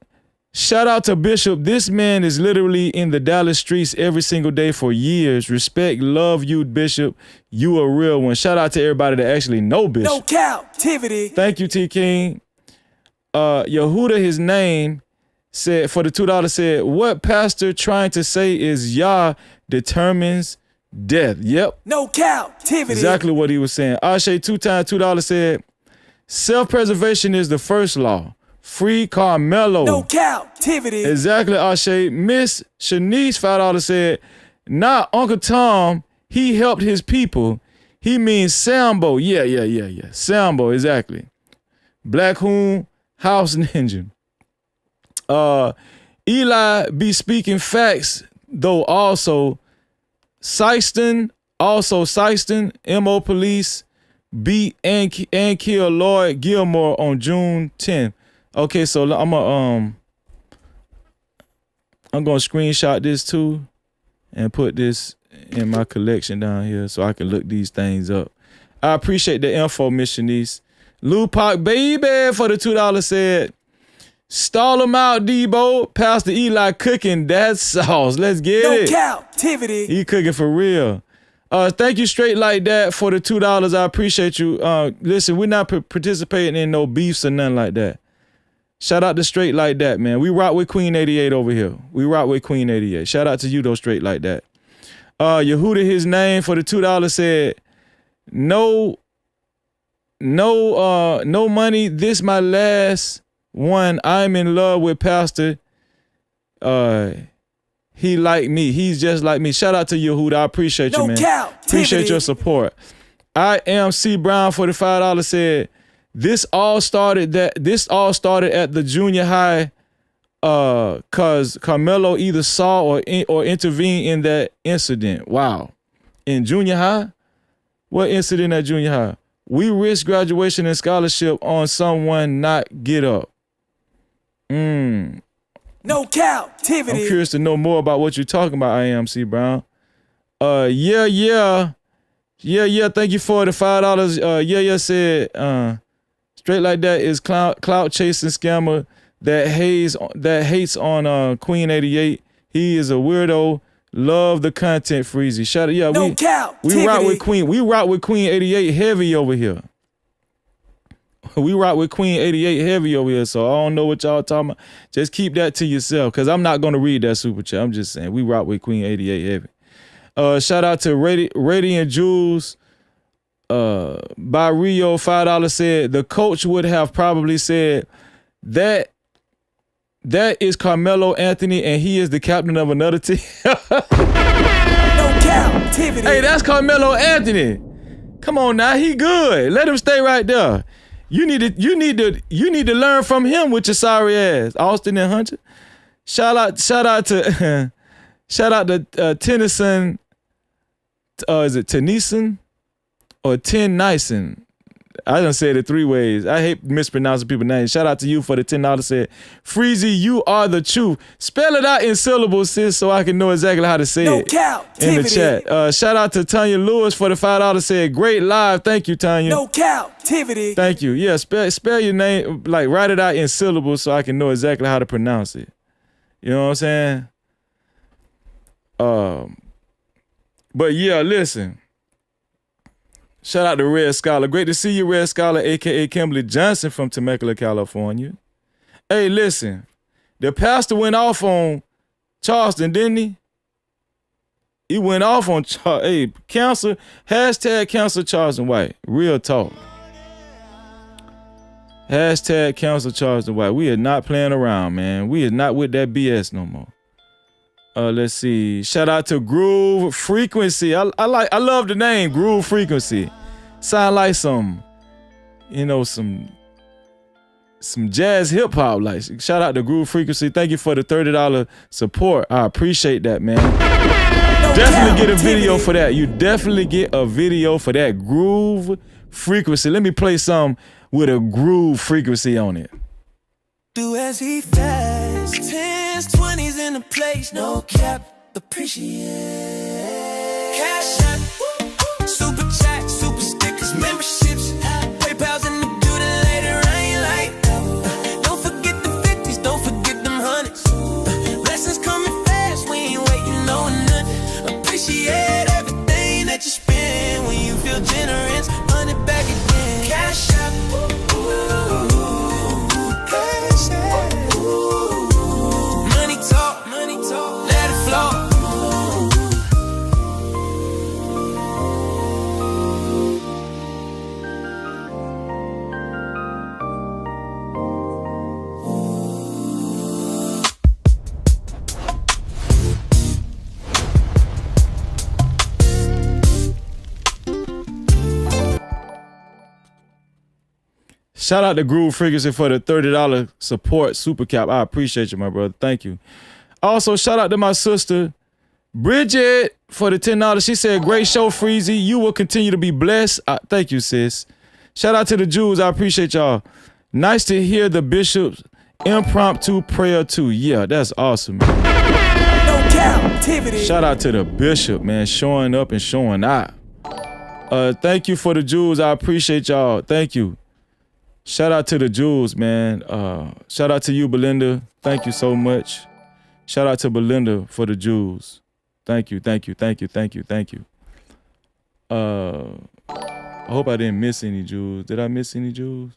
shout out to Bishop. This man is literally in the Dallas streets every single day for years. Respect, love you, Bishop. You a real one. Shout out to everybody that actually know Bishop. No Cap-tivity. Thank you, T King. Yehuda, his name, said for the $2 said, what pastor trying to say is Yah determines death. Yep. No Cap-tivity. Exactly what he was saying. Ashe 2 times $2 said, Self-preservation is the first law. Free Carmelo. No captivity. Exactly, Ashe. Miss Shanice $5 said, not Uncle Tom, he helped his people. He means Sambo. Yeah. Sambo, exactly. Black Hoon, House Ninja. Eli be speaking facts, though also. Syston, MO Police, beat and kill Lloyd Gilmore on June 10th. Okay, so I'm gonna screenshot this too and put this in my collection down here so I can look these things up. I appreciate the info, Miss Shanice. Lou Park baby for the $2 said, stall them out, Debo. Pastor Eli cooking that sauce. Let's get it. No captivity. He cooking for real. Thank you, Straight Like That, for the $2. I appreciate you. Listen, we're not participating in no beefs or nothing like that. Shout out to Straight Like That, man. We rock with Queen 88 over here. We rock with Queen 88. Shout out to you, though, Straight Like That. Yehuda, his name, for the $2 said, no money. This my last one. I'm in love with Pastor. He like me. He's just like me. Shout out to Yehuda. I appreciate you, man. Appreciate your support. I am C Brown for the $5 said, this all started at the junior high cause Karmelo either saw or intervened in that incident. Wow. In junior high? What incident at junior high? We risk graduation and scholarship on someone not get up. No captivity. I'm curious to know more about what you're talking about, I am C Brown. Yeah. Thank you for the $5. Yeah said, Straight Like That is clout chasing scammer that hates on Queen 88. He is a weirdo. Love the content, Freezy. Shout out, yeah. We rock with Queen. We rock with Queen 88 heavy over here. We rock with Queen 88 heavy over here, so I don't know what y'all talking about. Just keep that to yourself, because I'm not going to read that super chat. I'm just saying, we rock with Queen 88 heavy. Shout out to Radiant Jules by Rio, $5 said, the coach would have probably said that is Carmelo Anthony and he is the captain of another team. No captivity. Hey, that's Carmelo Anthony. Come on now, he good. Let him stay right there. You need to learn from him with your sorry ass, Austin and Hunter. Shout out to Tennyson. Is it Tennyson or Tennyson? I done said it 3 ways. I hate mispronouncing people's names. Shout out to you for the $10 said, Freezy, you are the truth. Spell it out in syllables, sis, so I can know exactly how to say it in the chat. Shout out to Tanya Lewis for the $5 said, great live. Thank you, Tanya. No captivity. Thank you. Yeah, spell your name, like write it out in syllables so I can know exactly how to pronounce it. You know what I'm saying? But yeah, listen. Shout out to Red Scholar. Great to see you, Red Scholar, a.k.a. Kimberly Johnson from Temecula, California. Hey, listen. The pastor went off on Charleston, didn't he? He went off on, cancel, #cancel Charleston White. Real talk. #cancel Charleston White. We are not playing around, man. We are not with that BS no more. Let's see. Shout out to Groove Frequency. I love the name Groove Frequency. Sound like some jazz hip hop. Like, shout out to Groove Frequency. Thank you for the $30 support. I appreciate that, man. Definitely get a video for that. You definitely get a video for that Groove Frequency. Let me play some with a Groove Frequency on it. Do as he fast, 10s, 20s in the place, no cap, appreciate. Cash app, super chat, super stickers, memberships, PayPal's in the building later, I ain't like. Don't forget the 50s, don't forget them 100s. Blessings coming fast, we ain't waiting on nothing. Appreciate everything that you spend when you feel generous. Run it back again. Cash app, money talk, let it flow. Shout out to Groove Frequency for the $30 support super cap. I appreciate you, my brother. Thank you. Also, shout out to my sister, Bridget, for the $10. She said, great show, Freezy. You will continue to be blessed. Thank you, sis. Shout out to the Jews. I appreciate y'all. Nice to hear the bishop's impromptu prayer too. Yeah, that's awesome, man. No Cap-tivity. Shout out to the bishop, man, showing up and showing out. Thank you for the Jews. I appreciate y'all. Thank you. Shout out to the Jews, man. Shout out to you, Belinda. Thank you so much. Shout out to Belinda for the Jews. Thank you, thank you, thank you, thank you, thank you. I hope I didn't miss any Jews. Did I miss any Jews?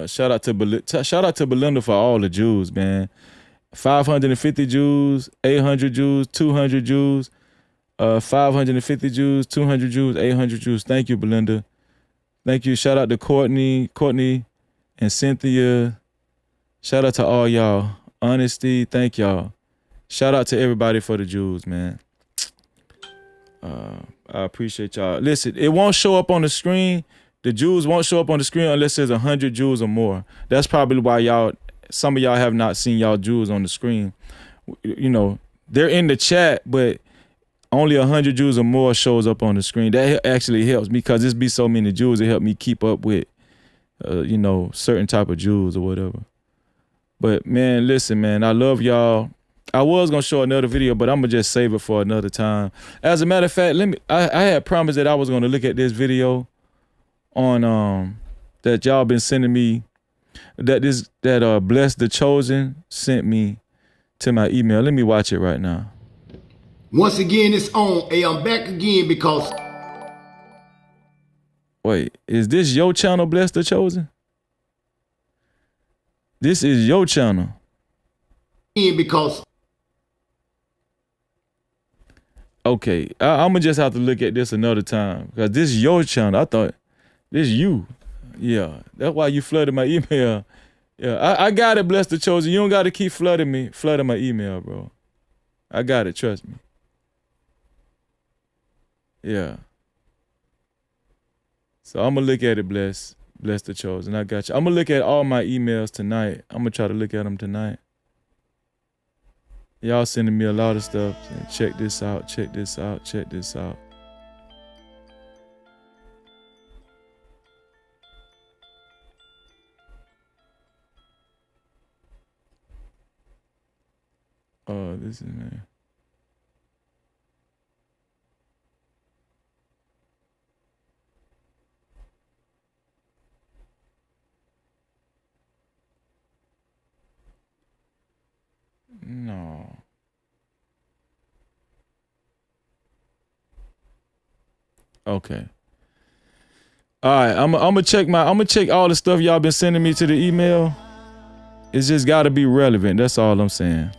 Shout out to Belinda for all the Jews, man. 550 Jews, 800 Jews, 200 Jews, 550 Jews, 200 Jews, 800 Jews. Thank you, Belinda. Thank you. Shout out to Courtney and Cynthia. Shout out to all y'all. Honesty, thank y'all. Shout out to everybody for the Jews, man. I appreciate y'all. Listen, it won't show up on the screen. The Jews won't show up on the screen unless there's 100 Jews or more. That's probably why some of y'all have not seen y'all Jews on the screen. You know, they're in the chat, but only 100 Jews or more shows up on the screen. That actually helps me because there's be so many Jews. It helped me keep up with, you know, certain type of Jews or whatever. But man, listen, man, I love y'all. I was gonna show another video, but I'm gonna just save it for another time. As a matter of fact, I had promised that I was gonna look at this video on that y'all been sending me, that Bless the Chosen sent me to my email. Let me watch it right now. Once again, it's on. Hey, I'm back again because. Wait, is this your channel, Bless the Chosen? This is your channel. Because. Okay, I'm gonna just have to look at this another time because this is your channel. I thought this is you. Yeah, that's why you flooded my email. Yeah, I got it, Bless the Chosen. You don't got to keep flooding my email, bro. I got it, trust me. Yeah. So I'm gonna look at it, Bless the Chosen. I got you. I'm gonna look at all my emails tonight. I'm gonna try to look at them tonight. Y'all sending me a lot of stuff. Check this out, check this out, check this out. Oh, this is man. No. Okay. All right, I'm gonna check all the stuff y'all been sending me to the email. It's just gotta be relevant. That's all I'm saying.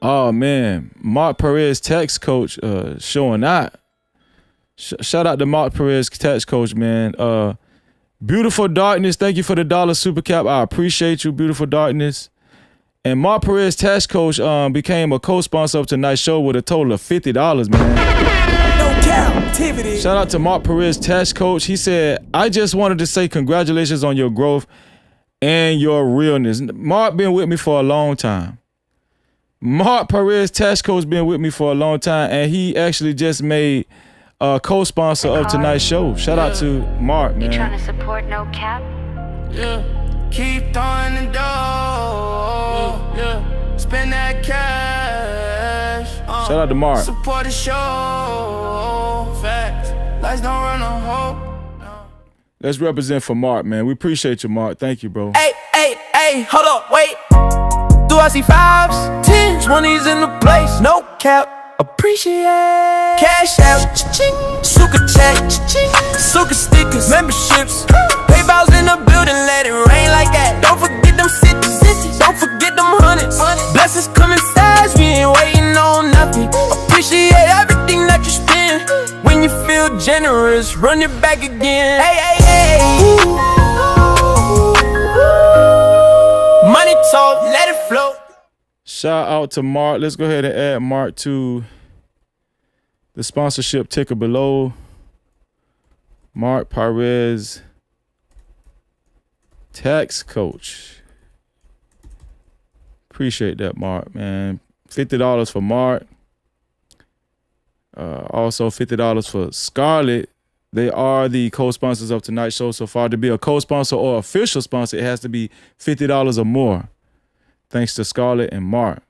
Oh man, Mark Perez tax coach showing out. Shout out to Mark Perez tax coach, man. Beautiful Darkness, thank you for the $1 super cap. I appreciate you, Beautiful Darkness. And Mark Perez tax coach became a co-sponsor of tonight's show with a total of $50, man. No Cap-tivity. Shout out to Mark Perez tax coach. He said, I just wanted to say congratulations on your growth and your realness. Mark been with me for a long time. Mark Perez tax coach been with me for a long time, and he actually just made a co-sponsor of tonight's show. Shout out to Mark, man. You trying to support No Cap? Yeah. Keep throwing the dough. Yeah. Spend that cash. Shout out to Mark. Support the show. Facts. Lights don't run on hope. Let's represent for Mark, man. We appreciate you, Mark. Thank you, bro. Hey, hold up, wait. Do I see 5s, 10s, 20s in the place? No cap, appreciate. Cash out, cha-ching. Suka chat, cha-ching. Suka stickers, memberships. PayPal's in the building, let it rain like that. Don't forget them cities, don't forget them hundreds. Blessings coming fast, we ain't waiting on nothing. Appreciate everything that you spend. When you feel generous, run it back again. Hey. Money talk, let it flow. Shout out to Mark. Let's go ahead and add Mark to the sponsorship ticker below. Mark Perez, tax coach. Appreciate that, Mark, man. $50 for Mark. Also $50 for Scarlett. They are the co-sponsors of tonight's show so far. To be a co-sponsor or official sponsor, it has to be $50 or more. Thanks to Scarlett and Mark.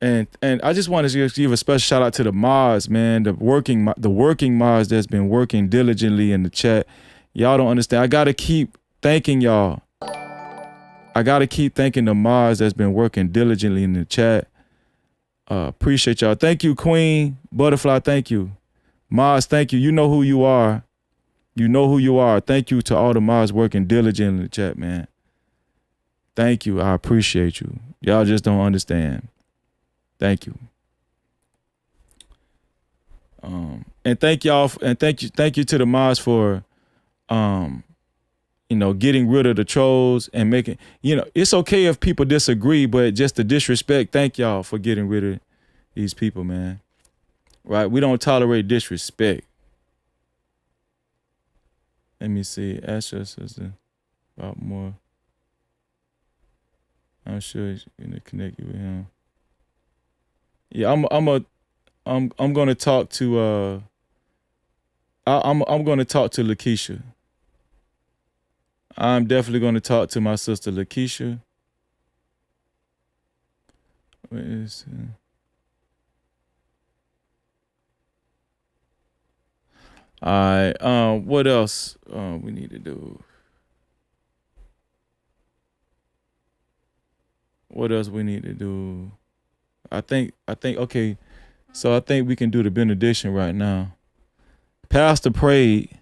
And I just want to give a special shout out to the mods, man. The working mods that's been working diligently in the chat. Y'all don't understand. I gotta keep thanking y'all. I gotta keep thanking the mods that's been working diligently in the chat. Appreciate y'all. Thank you, Queen Butterfly. Thank you, mods. Thank you. You know who you are. You know who you are. Thank you to all the mods working diligently in the chat, man. Thank you. I appreciate you. Y'all just don't understand. Thank you. And thank y'all, and thank you to the mods for, getting rid of the trolls and making, it's okay if people disagree, but just the disrespect, thank y'all for getting rid of these people, man. Right? We don't tolerate disrespect. Let me see. Ask your sister about more. I'm sure he's gonna connect you with him. Yeah, I'm gonna talk to I'm gonna talk to Lakeisha. I'm definitely gonna talk to my sister Lakeisha. Where is all right, what else we need to do? What else we need to do? I think okay. So I think we can do the benediction right now. Pastor prayed.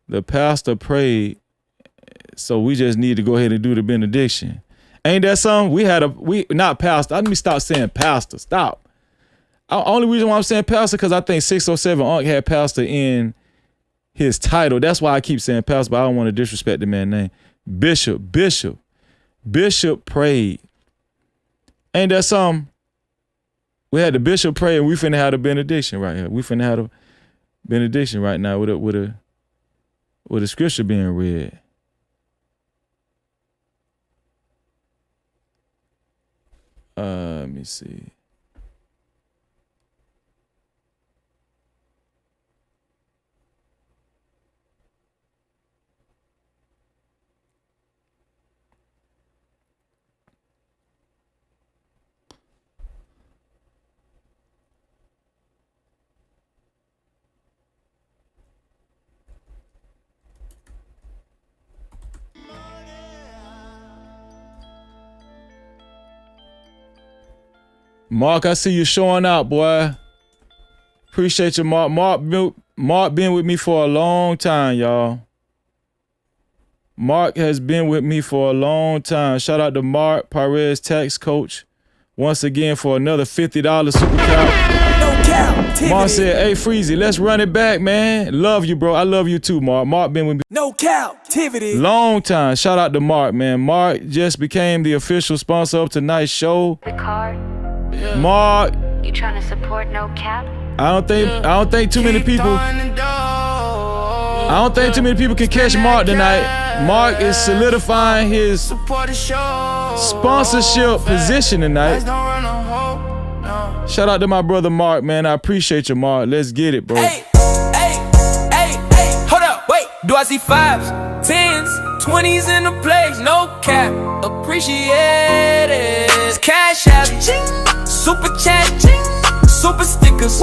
The pastor prayed. So we just need to go ahead and do the benediction. Ain't that something? Not pastor. Let me stop saying pastor. Stop. Only reason why I'm saying pastor because I think 607 Unc had pastor in his title. That's why I keep saying pastor, but I don't want to disrespect the man's name. Bishop prayed. Ain't that something? We had the bishop pray and we finna have a benediction right here. We finna have a benediction right now with a scripture being read. Let me see. Mark, I see you showing out, boy. Appreciate you, Mark. Mark been with me for a long time, y'all. Mark has been with me for a long time. Shout out to Mark Perez, tax coach, once again for another $50 super cap. Mark said, "Hey, Freezy, let's run it back, man. Love you, bro. I love you too, Mark. Mark been with me. No Cap-tivity. Long time. Shout out to Mark, man. Mark just became the official sponsor of tonight's show. The card. Mark. You trying to support No Cap? I don't think too many people can catch Mark tonight. Mark is solidifying his sponsorship position tonight. Shout out to my brother Mark, man. I appreciate you, Mark. Let's get it, bro. Hey, hold up, wait. Do I see 5s, 10s, 20s in the place? No cap, appreciate it. Cash app, super chat, super stickers,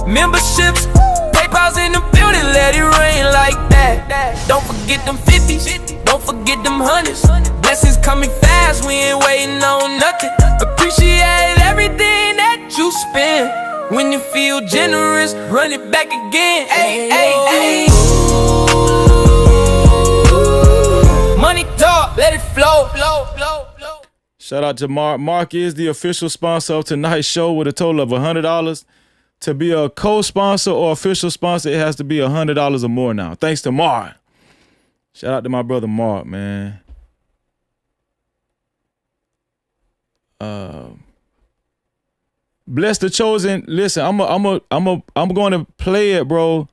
memberships, PayPal's in the building, let it rain like that. Don't forget them 50s, don't forget them 100s. Blessings coming fast, we ain't waiting on nothing. Appreciate everything that you spend. When you feel generous, run it back again. Hey. Money talk, let it flow. Shout out to Mark. Mark is the official sponsor of tonight's show with a total of $100. To be a co-sponsor or official sponsor, it has to be $100 or more now. Thanks to Mark. Shout out to my brother Mark, man. Bless the chosen. Listen, I'm going to play it, bro.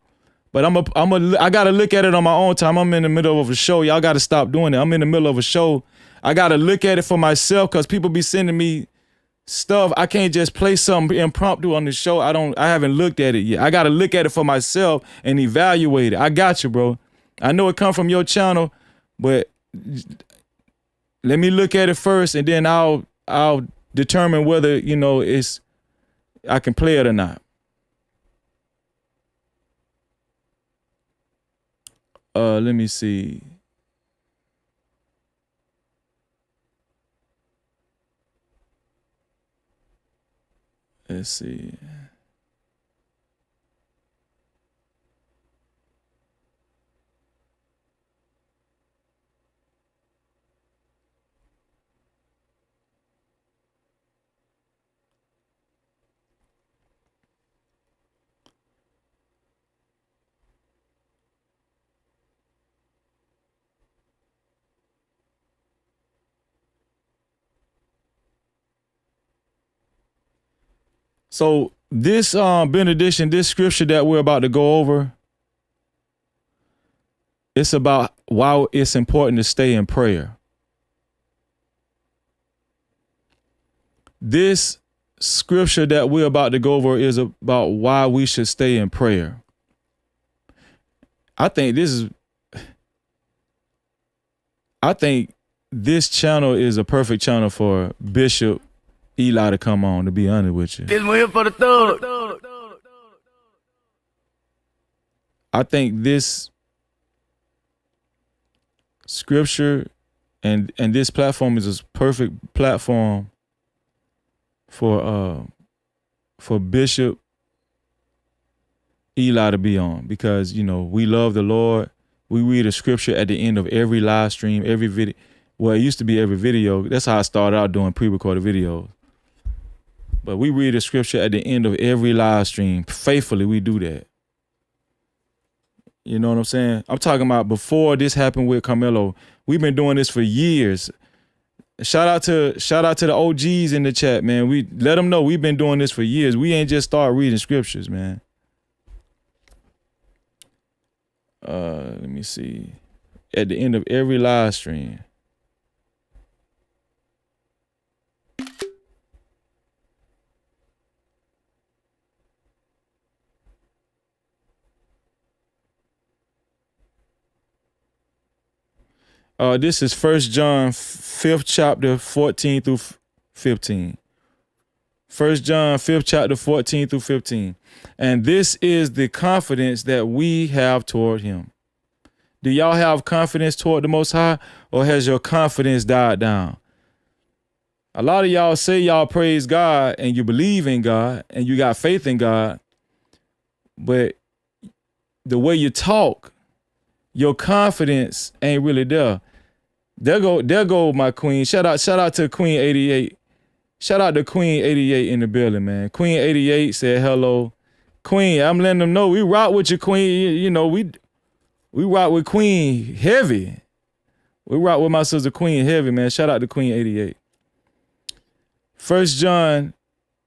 But I gotta look at it on my own time. I'm in the middle of a show. Y'all gotta stop doing it. I'm in the middle of a show. I gotta look at it for myself because people be sending me stuff. I can't just play something impromptu on the show. I haven't looked at it yet. I gotta look at it for myself and evaluate it. I got you, bro. I know it come from your channel, but let me look at it first, and then I'll determine whether I can play it or not. Let me see. Let's see. So this benediction, this scripture that we're about to go over, it's about why it's important to stay in prayer. This scripture that we're about to go over is about why we should stay in prayer. I think this channel is a perfect channel for Bishop Eli to come on, to be honest with you. This one here for the thug. I think this scripture and this platform is a perfect platform for Bishop Eli to be on, because we love the Lord. We read a scripture at the end of every live stream, every video. Well, it used to be every video. That's how I started out doing pre-recorded videos. But we read a scripture at the end of every live stream. Faithfully, we do that. You know what I'm saying? I'm talking about before this happened with Karmelo. We've been doing this for years. Shout out to the OGs in the chat, man. We let them know we've been doing this for years. We ain't just start reading scriptures, man. Let me see. At the end of every live stream. This is 1 John 5th chapter 14 through 15. 1 John 5th chapter 14 through 15. And this is the confidence that we have toward him. Do y'all have confidence toward the Most High, or has your confidence died down? A lot of y'all say y'all praise God and you believe in God and you got faith in God, but the way you talk, your confidence ain't really there. There go my queen. Shout out to Queen 88. Shout out to Queen 88 in the building, man. Queen 88 said hello. Queen, I'm letting them know we rock with you, Queen. We rock with Queen heavy. We rock with my sister Queen heavy, man. Shout out to Queen 88. 1 John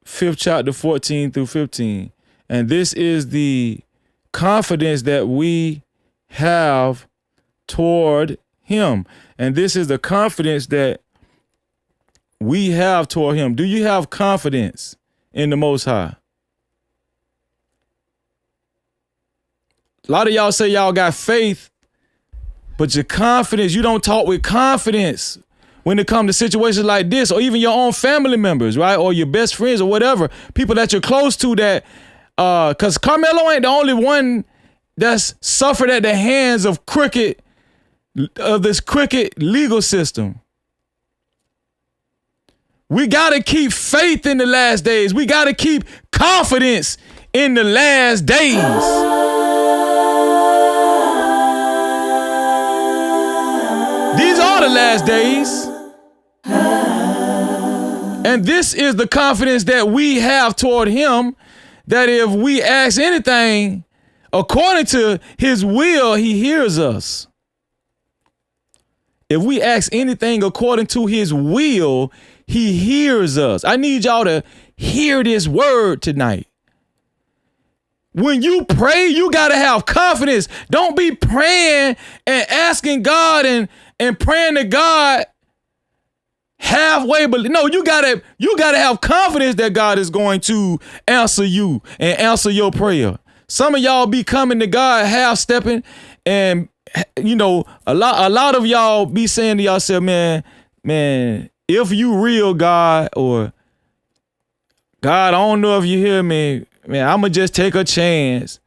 5th chapter 14 through 15. And this is the confidence that we have toward him. And this is the confidence that we have toward him. Do you have confidence in the Most High? A lot of y'all say y'all got faith, but your confidence, you don't talk with confidence when it comes to situations like this, or even your own family members, right? Or your best friends or whatever, people that you're close to that, because Karmelo ain't the only one that's suffered at the hands of this crooked legal system. We got to keep faith in the last days. We got to keep confidence in the last days. These are the last days. And this is the confidence that we have toward him, that if we ask anything according to his will, he hears us. If we ask anything according to his will, he hears us. I need y'all to hear this word tonight. When you pray, you got to have confidence. Don't be praying and asking God and praying to God halfway, but no, you gotta have confidence that God is going to answer you and answer your prayer. Some of y'all be coming to God half stepping, and you know, a lot of y'all be saying to yourself, man, if you real, God, or God, I don't know if you hear me, man, I'ma just take a chance.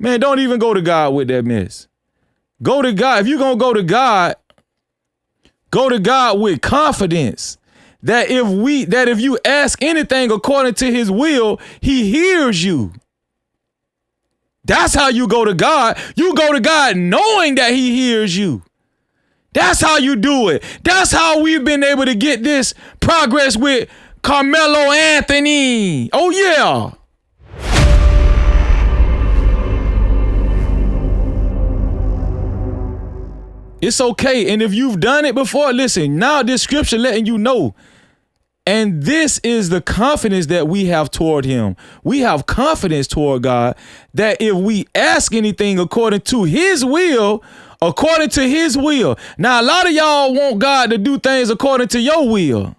Man, don't even go to God with that mess. Go to God. If you're gonna go to God with confidence that if you ask anything according to his will, he hears you. That's how you go to God. You go to God knowing that he hears you. That's how you do it. That's how we've been able to get this progress with Carmelo Anthony. Oh yeah. It's okay. And if you've done it before, listen, now this scripture letting you know. And this is the confidence that we have toward him. We have confidence toward God that if we ask anything according to his will, Now, a lot of y'all want God to do things according to your will.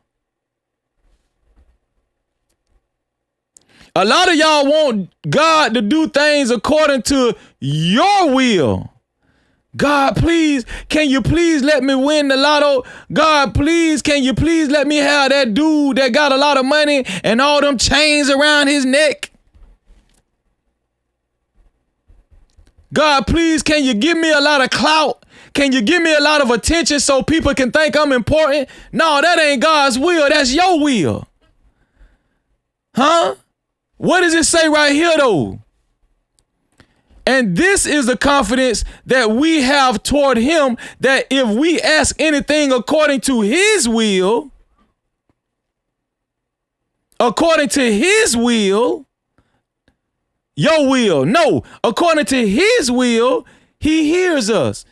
A lot of y'all want God to do things according to your will. God, please, can you please let me win the lotto? God, please, can you please let me have that dude that got a lot of money and all them chains around his neck? God, please, can you give me a lot of clout? Can you give me a lot of attention so people can think I'm important? No, that ain't God's will. That's your will. Huh? What does it say right here, though? And this is the confidence that we have toward him, that if we ask anything according to his will, according to his will, your will, no, according to his will, he hears us.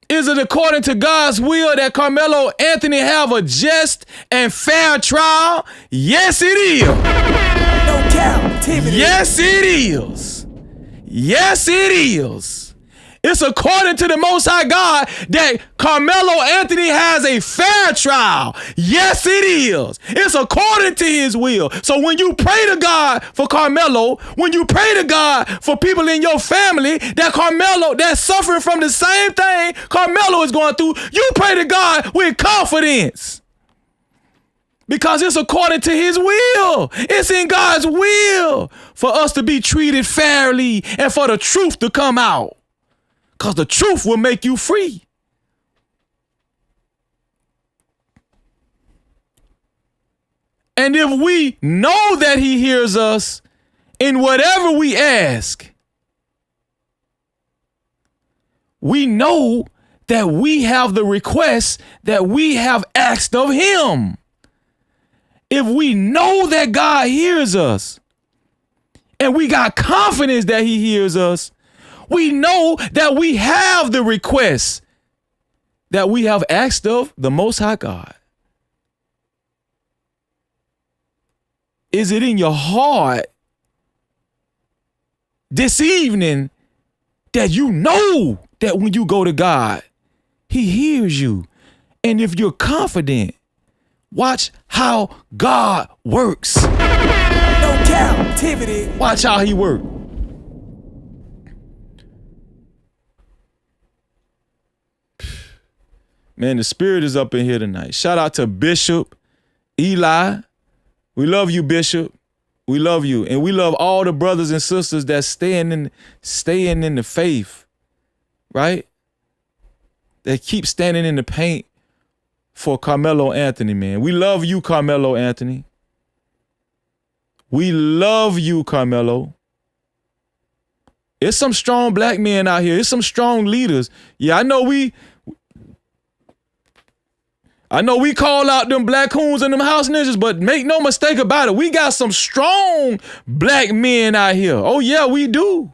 Is it according to God's will that Carmelo Anthony have a just and fair trial? Yes, it is. No Cap-tivity. Yes, it is. Yes, it is. It's according to the Most High God that Carmelo Anthony has a fair trial. Yes, it is. It's according to his will. So when you pray to God for Carmelo, when you pray to God for people in your family that Carmelo, that's suffering from the same thing Carmelo is going through, you pray to God with confidence. Because it's according to his will. It's in God's will for us to be treated fairly and for the truth to come out. Because the truth will make you free. And if we know that he hears us in whatever we ask, we know that we have the request that we have asked of him. If we know that God hears us and we got confidence that he hears us, we know that we have the request that we have asked of the Most High God. Is it in your heart this evening that you know that when you go to God, he hears you? And if you're confident, watch how God works. No Cap-tivity. Watch how he works. Man, the spirit is up in here tonight. Shout out to Bishop Eli. We love you, Bishop. We love you. And we love all the brothers and sisters that staying in the faith, right? That keep standing in the paint for Carmelo Anthony, man. We love you, Carmelo Anthony. We love you, Carmelo. It's some strong black men out here. It's some strong leaders. Yeah, I know we call out them black coons and them house ninjas, but make no mistake about it. We got some strong black men out here. Oh, yeah, we do.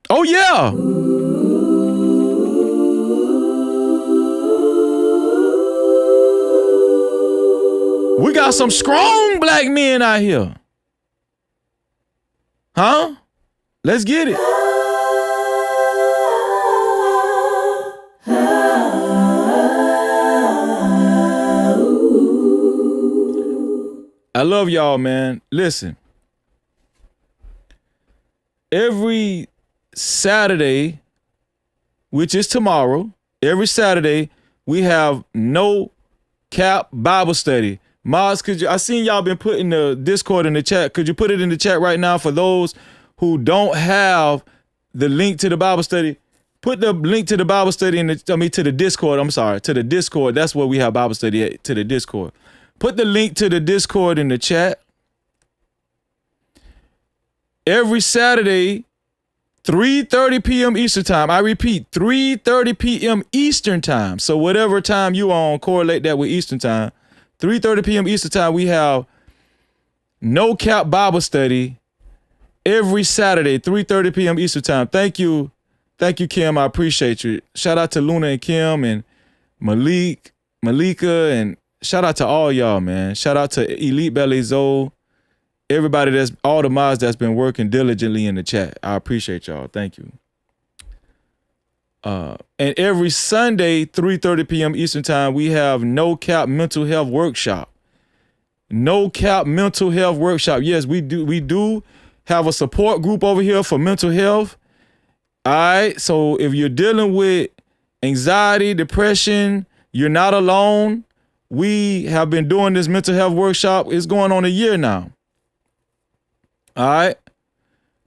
Oh, yeah. We got some strong black men out here. Huh? Let's get it. I love y'all, man. Listen. Every Saturday, which is tomorrow, every Saturday, we have No Cap Bible study. Mods, I seen y'all been putting the Discord in the chat. Could you put it in the chat right now for those who don't have the link to the Bible study? Put the link to the Bible study to the Discord. I'm sorry, to the Discord. That's where we have Bible study at, to the Discord. Put the link to the Discord in the chat. Every Saturday, 3:30 p.m. Eastern time. I repeat, 3:30 p.m. Eastern time. So whatever time you on, correlate that with Eastern time. 3:30 p.m. Eastern time, we have No Cap Bible study every Saturday, 3:30 p.m. Eastern time. Thank you, Kim. I appreciate you. Shout out to Luna and Kim and Malika, and shout out to all y'all, man. Shout out to Elite Belly Zoe. Everybody all the mods that's been working diligently in the chat. I appreciate y'all. Thank you. And every Sunday, 3:30 p.m. Eastern time, we have No Cap Mental Health Workshop. No Cap Mental Health Workshop. Yes, we do have a support group over here for mental health. All right. So if you're dealing with anxiety, depression, you're not alone. We have been doing this mental health workshop. It's going on a year now. All right.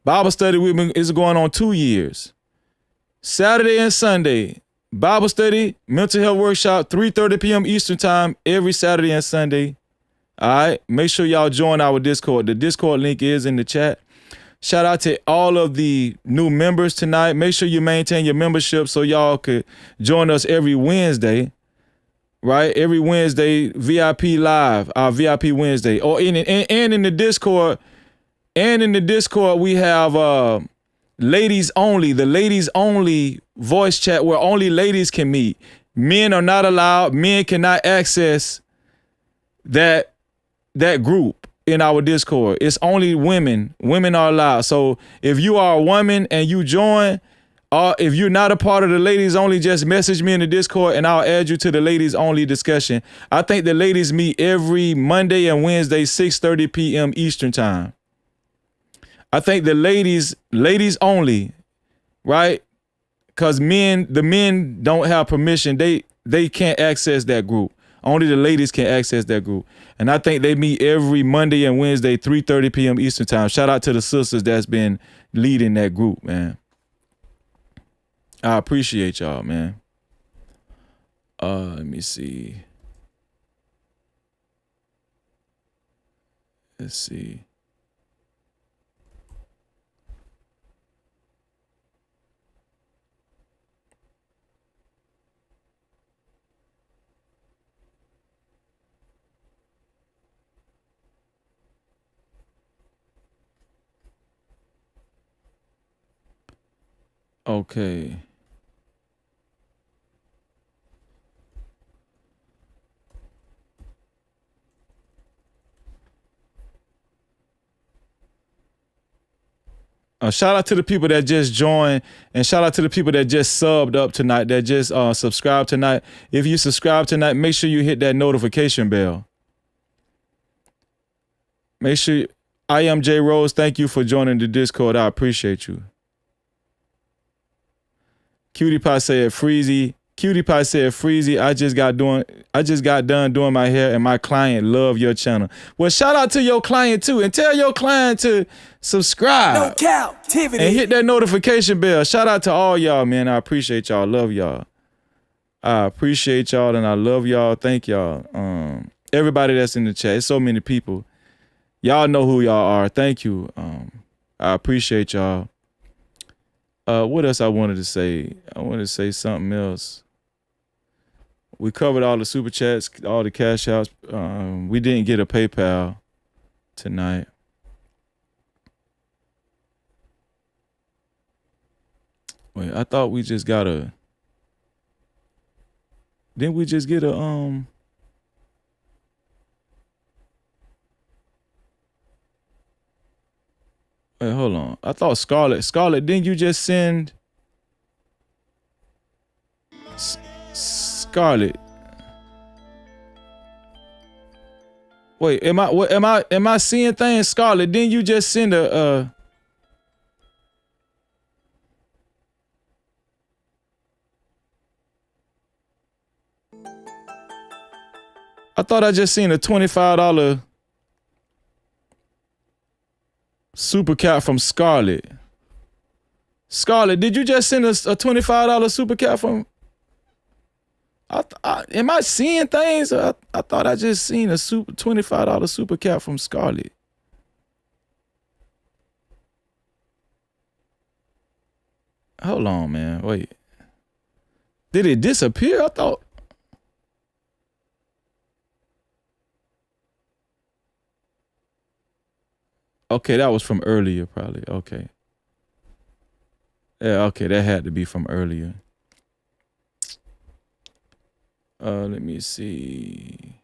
Bible study is going on 2 years. Saturday and Sunday, Bible study, mental health workshop, 3:30 p.m. Eastern time, every Saturday and Sunday. All right. Make sure y'all join our Discord. The Discord link is in the chat. Shout out to all of the new members tonight. Make sure you maintain your membership so y'all could join us every Wednesday. Right? Every Wednesday, VIP Live, our VIP Wednesday. Or in the Discord. And in the Discord, we have ladies only, the ladies only voice chat where only ladies can meet. Men are not allowed. Men cannot access that group in our Discord. It's only women. Women are allowed. So if you are a woman and you join, if you're not a part of the ladies only, just message me in the Discord and I'll add you to the ladies only discussion. I think the ladies meet every Monday and Wednesday, 6:30 p.m. Eastern time. I think the ladies only, right? Because the men don't have permission. They can't access that group. Only the ladies can access that group. And I think they meet every Monday and Wednesday, 3:30 p.m. Eastern time. Shout out to the sisters that's been leading that group, man. I appreciate y'all, man. Let me see. Let's see. Okay. Shout out to the people that just joined, and shout out to the people that just subbed up tonight, that just subscribed tonight. If you subscribe tonight, make sure you hit that notification bell. Make sure. I am J Rose. Thank you for joining the Discord. I appreciate you. Cutie Pie said Freezy. Cutie Pie said Freezy. I just got done doing my hair, and my client love your channel. Well, shout out to your client too, and tell your client to subscribe. No Cap-tivity. And hit that notification bell. Shout out to all y'all, man. I appreciate y'all. Love y'all. I appreciate y'all, and I love y'all. Thank y'all. Everybody that's in the chat. It's so many people. Y'all know who y'all are. Thank you. I appreciate y'all. What else I wanted to say? I wanted to say something else. We covered all the super chats, all the cash outs. We didn't get a PayPal tonight. Wait, I thought we just got a. Didn't we just get a Wait, hold on. I thought Scarlett. Scarlett, didn't you just send Scarlett? Wait, am I seeing things, Scarlett? Didn't you just send a I thought I just seen a $25 super cap from Scarlett. Scarlett, did you just send us a $25 super cap from? Am I seeing things? I thought I just seen a $25 super cap from Scarlett. Hold on, man. Wait. Did it disappear? I thought. Okay, that was from earlier, probably. Okay. Yeah, okay, that had to be from earlier. Let me see.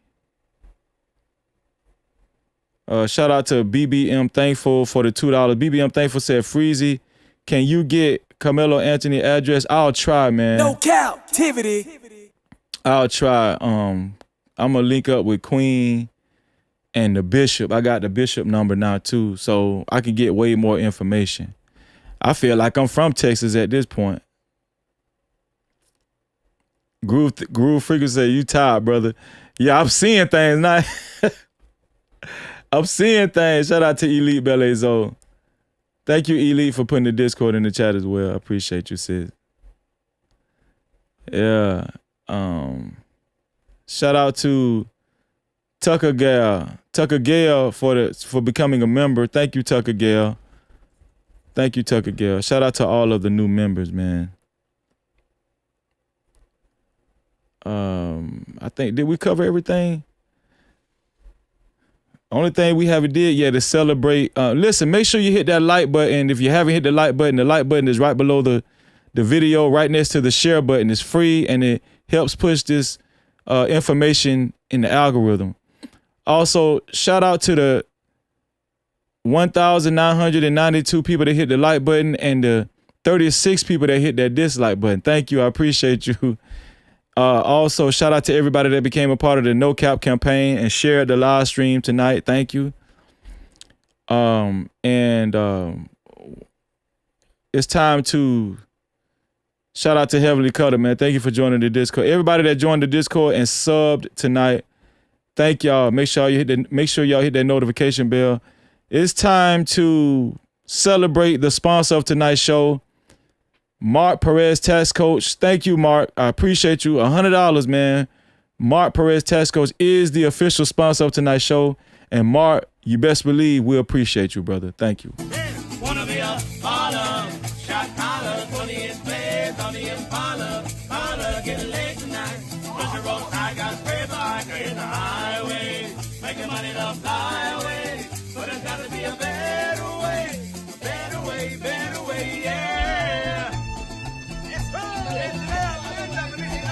Shout out to BBM Thankful for the $2. BBM Thankful said, Freezy, can you get Carmelo Anthony address? I'll try, man. No Cap-tivity. I'll try. I'm gonna link up with Queen and the bishop. I got the bishop number now too, so I can get way more information. I feel like I'm from Texas at this point. Groove Freaker said, you tired, brother. Yeah, I'm seeing things now. I'm seeing things. Shout out to Elite Belezo. Thank you, Elite, for putting the Discord in the chat as well. I appreciate you, sis. Yeah. Shout out to Tucker Gale for becoming a member. Thank you, Tucker Gale. Thank you, Tucker Gale. Shout out to all of the new members, man. I think, did we cover everything? Only thing we haven't did yet is celebrate. Listen, make sure you hit that like button. If you haven't hit the like button is right below the video, right next to the share button. It's free and it helps push this information in the algorithm. Also, shout out to the 1,992 people that hit the like button and the 36 people that hit that dislike button. Thank you. I appreciate you. Also, shout out to everybody that became a part of the No Cap campaign and shared the live stream tonight. Thank you. It's time to shout out to Heavenly Cutter, man. Thank you for joining the Discord. Everybody that joined the Discord and subbed tonight, thank y'all. Make sure y'all hit that notification bell. It's time to celebrate the sponsor of tonight's show, Mark Perez Tax Coach. Thank you, Mark. I appreciate you. $100, man. Mark Perez Tax Coach is the official sponsor of tonight's show. And Mark, you best believe we appreciate you, brother. Thank you. Wanna be a baller, shot collar, 20-inch blades on the Impala. Holla, get laid tonight. Push the road, I got spray biker in the highway. Making money to fly away. But there's gotta be a better way. Better way, yeah. It's fun, it's love, it's Japanese.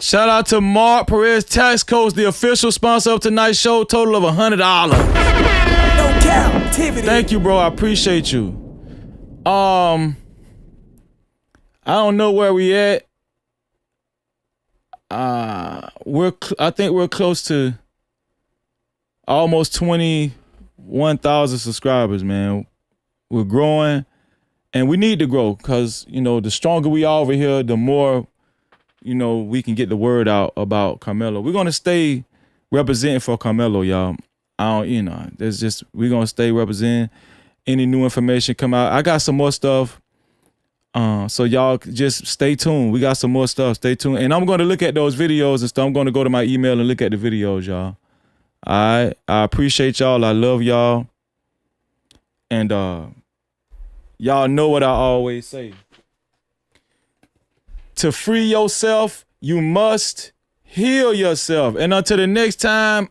Shout out to Mark Perez Tax Coach, the official sponsor of tonight's show. Total of $100. No Cap-tivity. Thank you, bro. I appreciate you. I don't know where we at. I think we're close to almost 21,000 subscribers, man. We're growing, and we need to grow because, you know, the stronger we are over here, the more, you know, we can get the word out about Karmelo. We're gonna stay representing for Karmelo, y'all. We're gonna stay representing. Any new information come out. I got some more stuff So y'all just stay tuned. We got some more stuff. Stay tuned. And I'm going to look at those videos and stuff. I'm going to go to my email and look at the videos, y'all. All right. I appreciate y'all. I love y'all. And y'all know what I always say. To free yourself, you must heal yourself. And until the next time,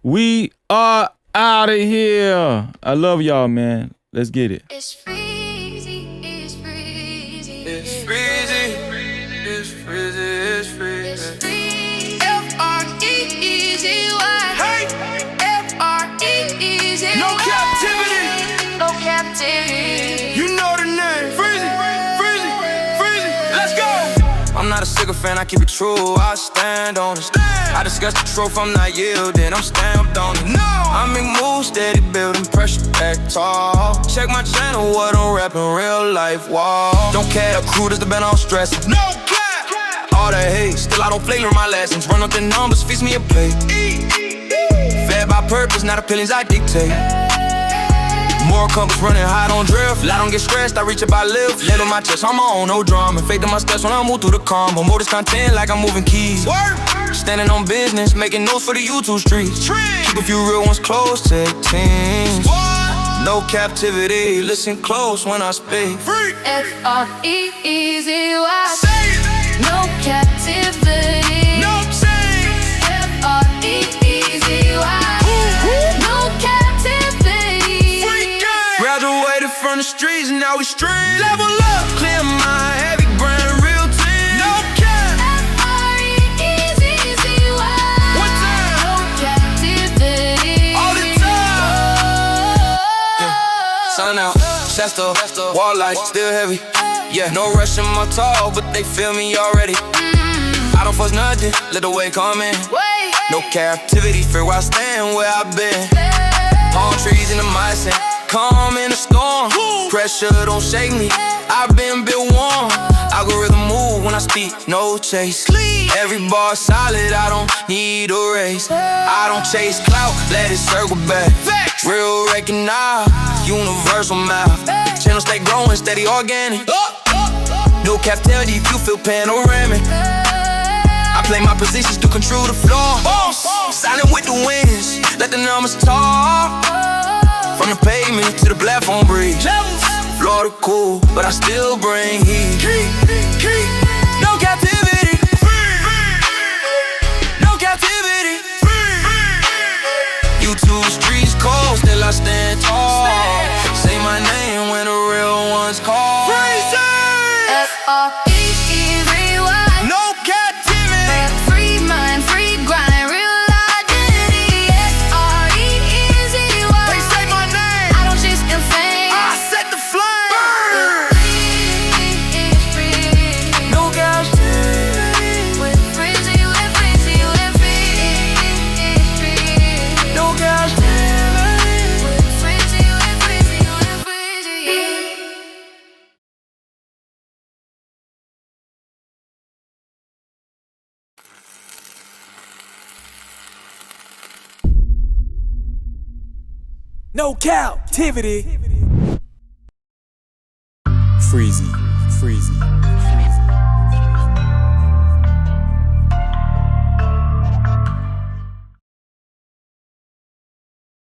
we are out of here. I love y'all, man. Let's get it. It's freezing, it's freezing, it's freezing, it's freezing, it's freezing. F-R-E-E-Z-Y. Hey! F-R-E-E-Z-Y. No captivity! No captivity. You know the name. Freezing, freezing, freezing. Let's go! I'm not a sycophant, I keep it true, I stand on it. I discuss the truth, I'm not yielding, I'm stamped on it. No! I make moves, steady building pressure back tall. Check my channel, what I'm rapping, real life wall. Don't care, the crew that's been all stressed. No cap! All that hate, still I don't flavor my lessons. Run up the numbers, feast me a plate. Fed by purpose, not opinions I dictate. More compass running high, don't drift. I don't get stressed, I reach up, I live. Lid on my chest, I'm on no drama. Faith in my steps when I move through the combo. More this content like I'm moving keys. Standing on business, making notes for the YouTube streets. Keep a few real ones close, take teams. No captivity, listen close when I speak. F-R-E-E-Z-Y. No captivity. No change. F-R-E-E-Z-Y. No captivity. Graduated from the streets, now we street. Level up, clear my heavy brand, real team. No cap. F-R-E-E-Z-Z-Y. One time. No captivity. All the time. Sun out, Shasta, wall light, still heavy. Yeah, no rush in my talk, but they feel me already. I don't force nothing, let the way come in. No captivity, fear where I stand, where I've been. Palm trees in the mindset, calm in the storm. Pressure don't shake me, I've been built warm. Algorithm move when I speak, no chase. Every bar solid, I don't need a race. I don't chase clout, let it circle back. Real recognize, universal math. Channel stay growing, steady organic. No captivity if you feel panoramic. I play my positions to control the floor. Silent with the winds, let the numbers talk. From the pavement to the platform bridge. Florida cool, but I still bring heat. No captivity. No captivity. YouTube streets cold, still I stand tall. Say my name when the real ones call. F-R-E-E-Z-Y. No captivity. Free mind, free grind, real identity. F-R-E-E-Z-Y. They say my name, I don't chase in fame. I set the flame. Free. No captivity. With freezy, with freezy, with free. No captivity. With freezy, with freezy, with freezy. No captivity. Freezy, freezy.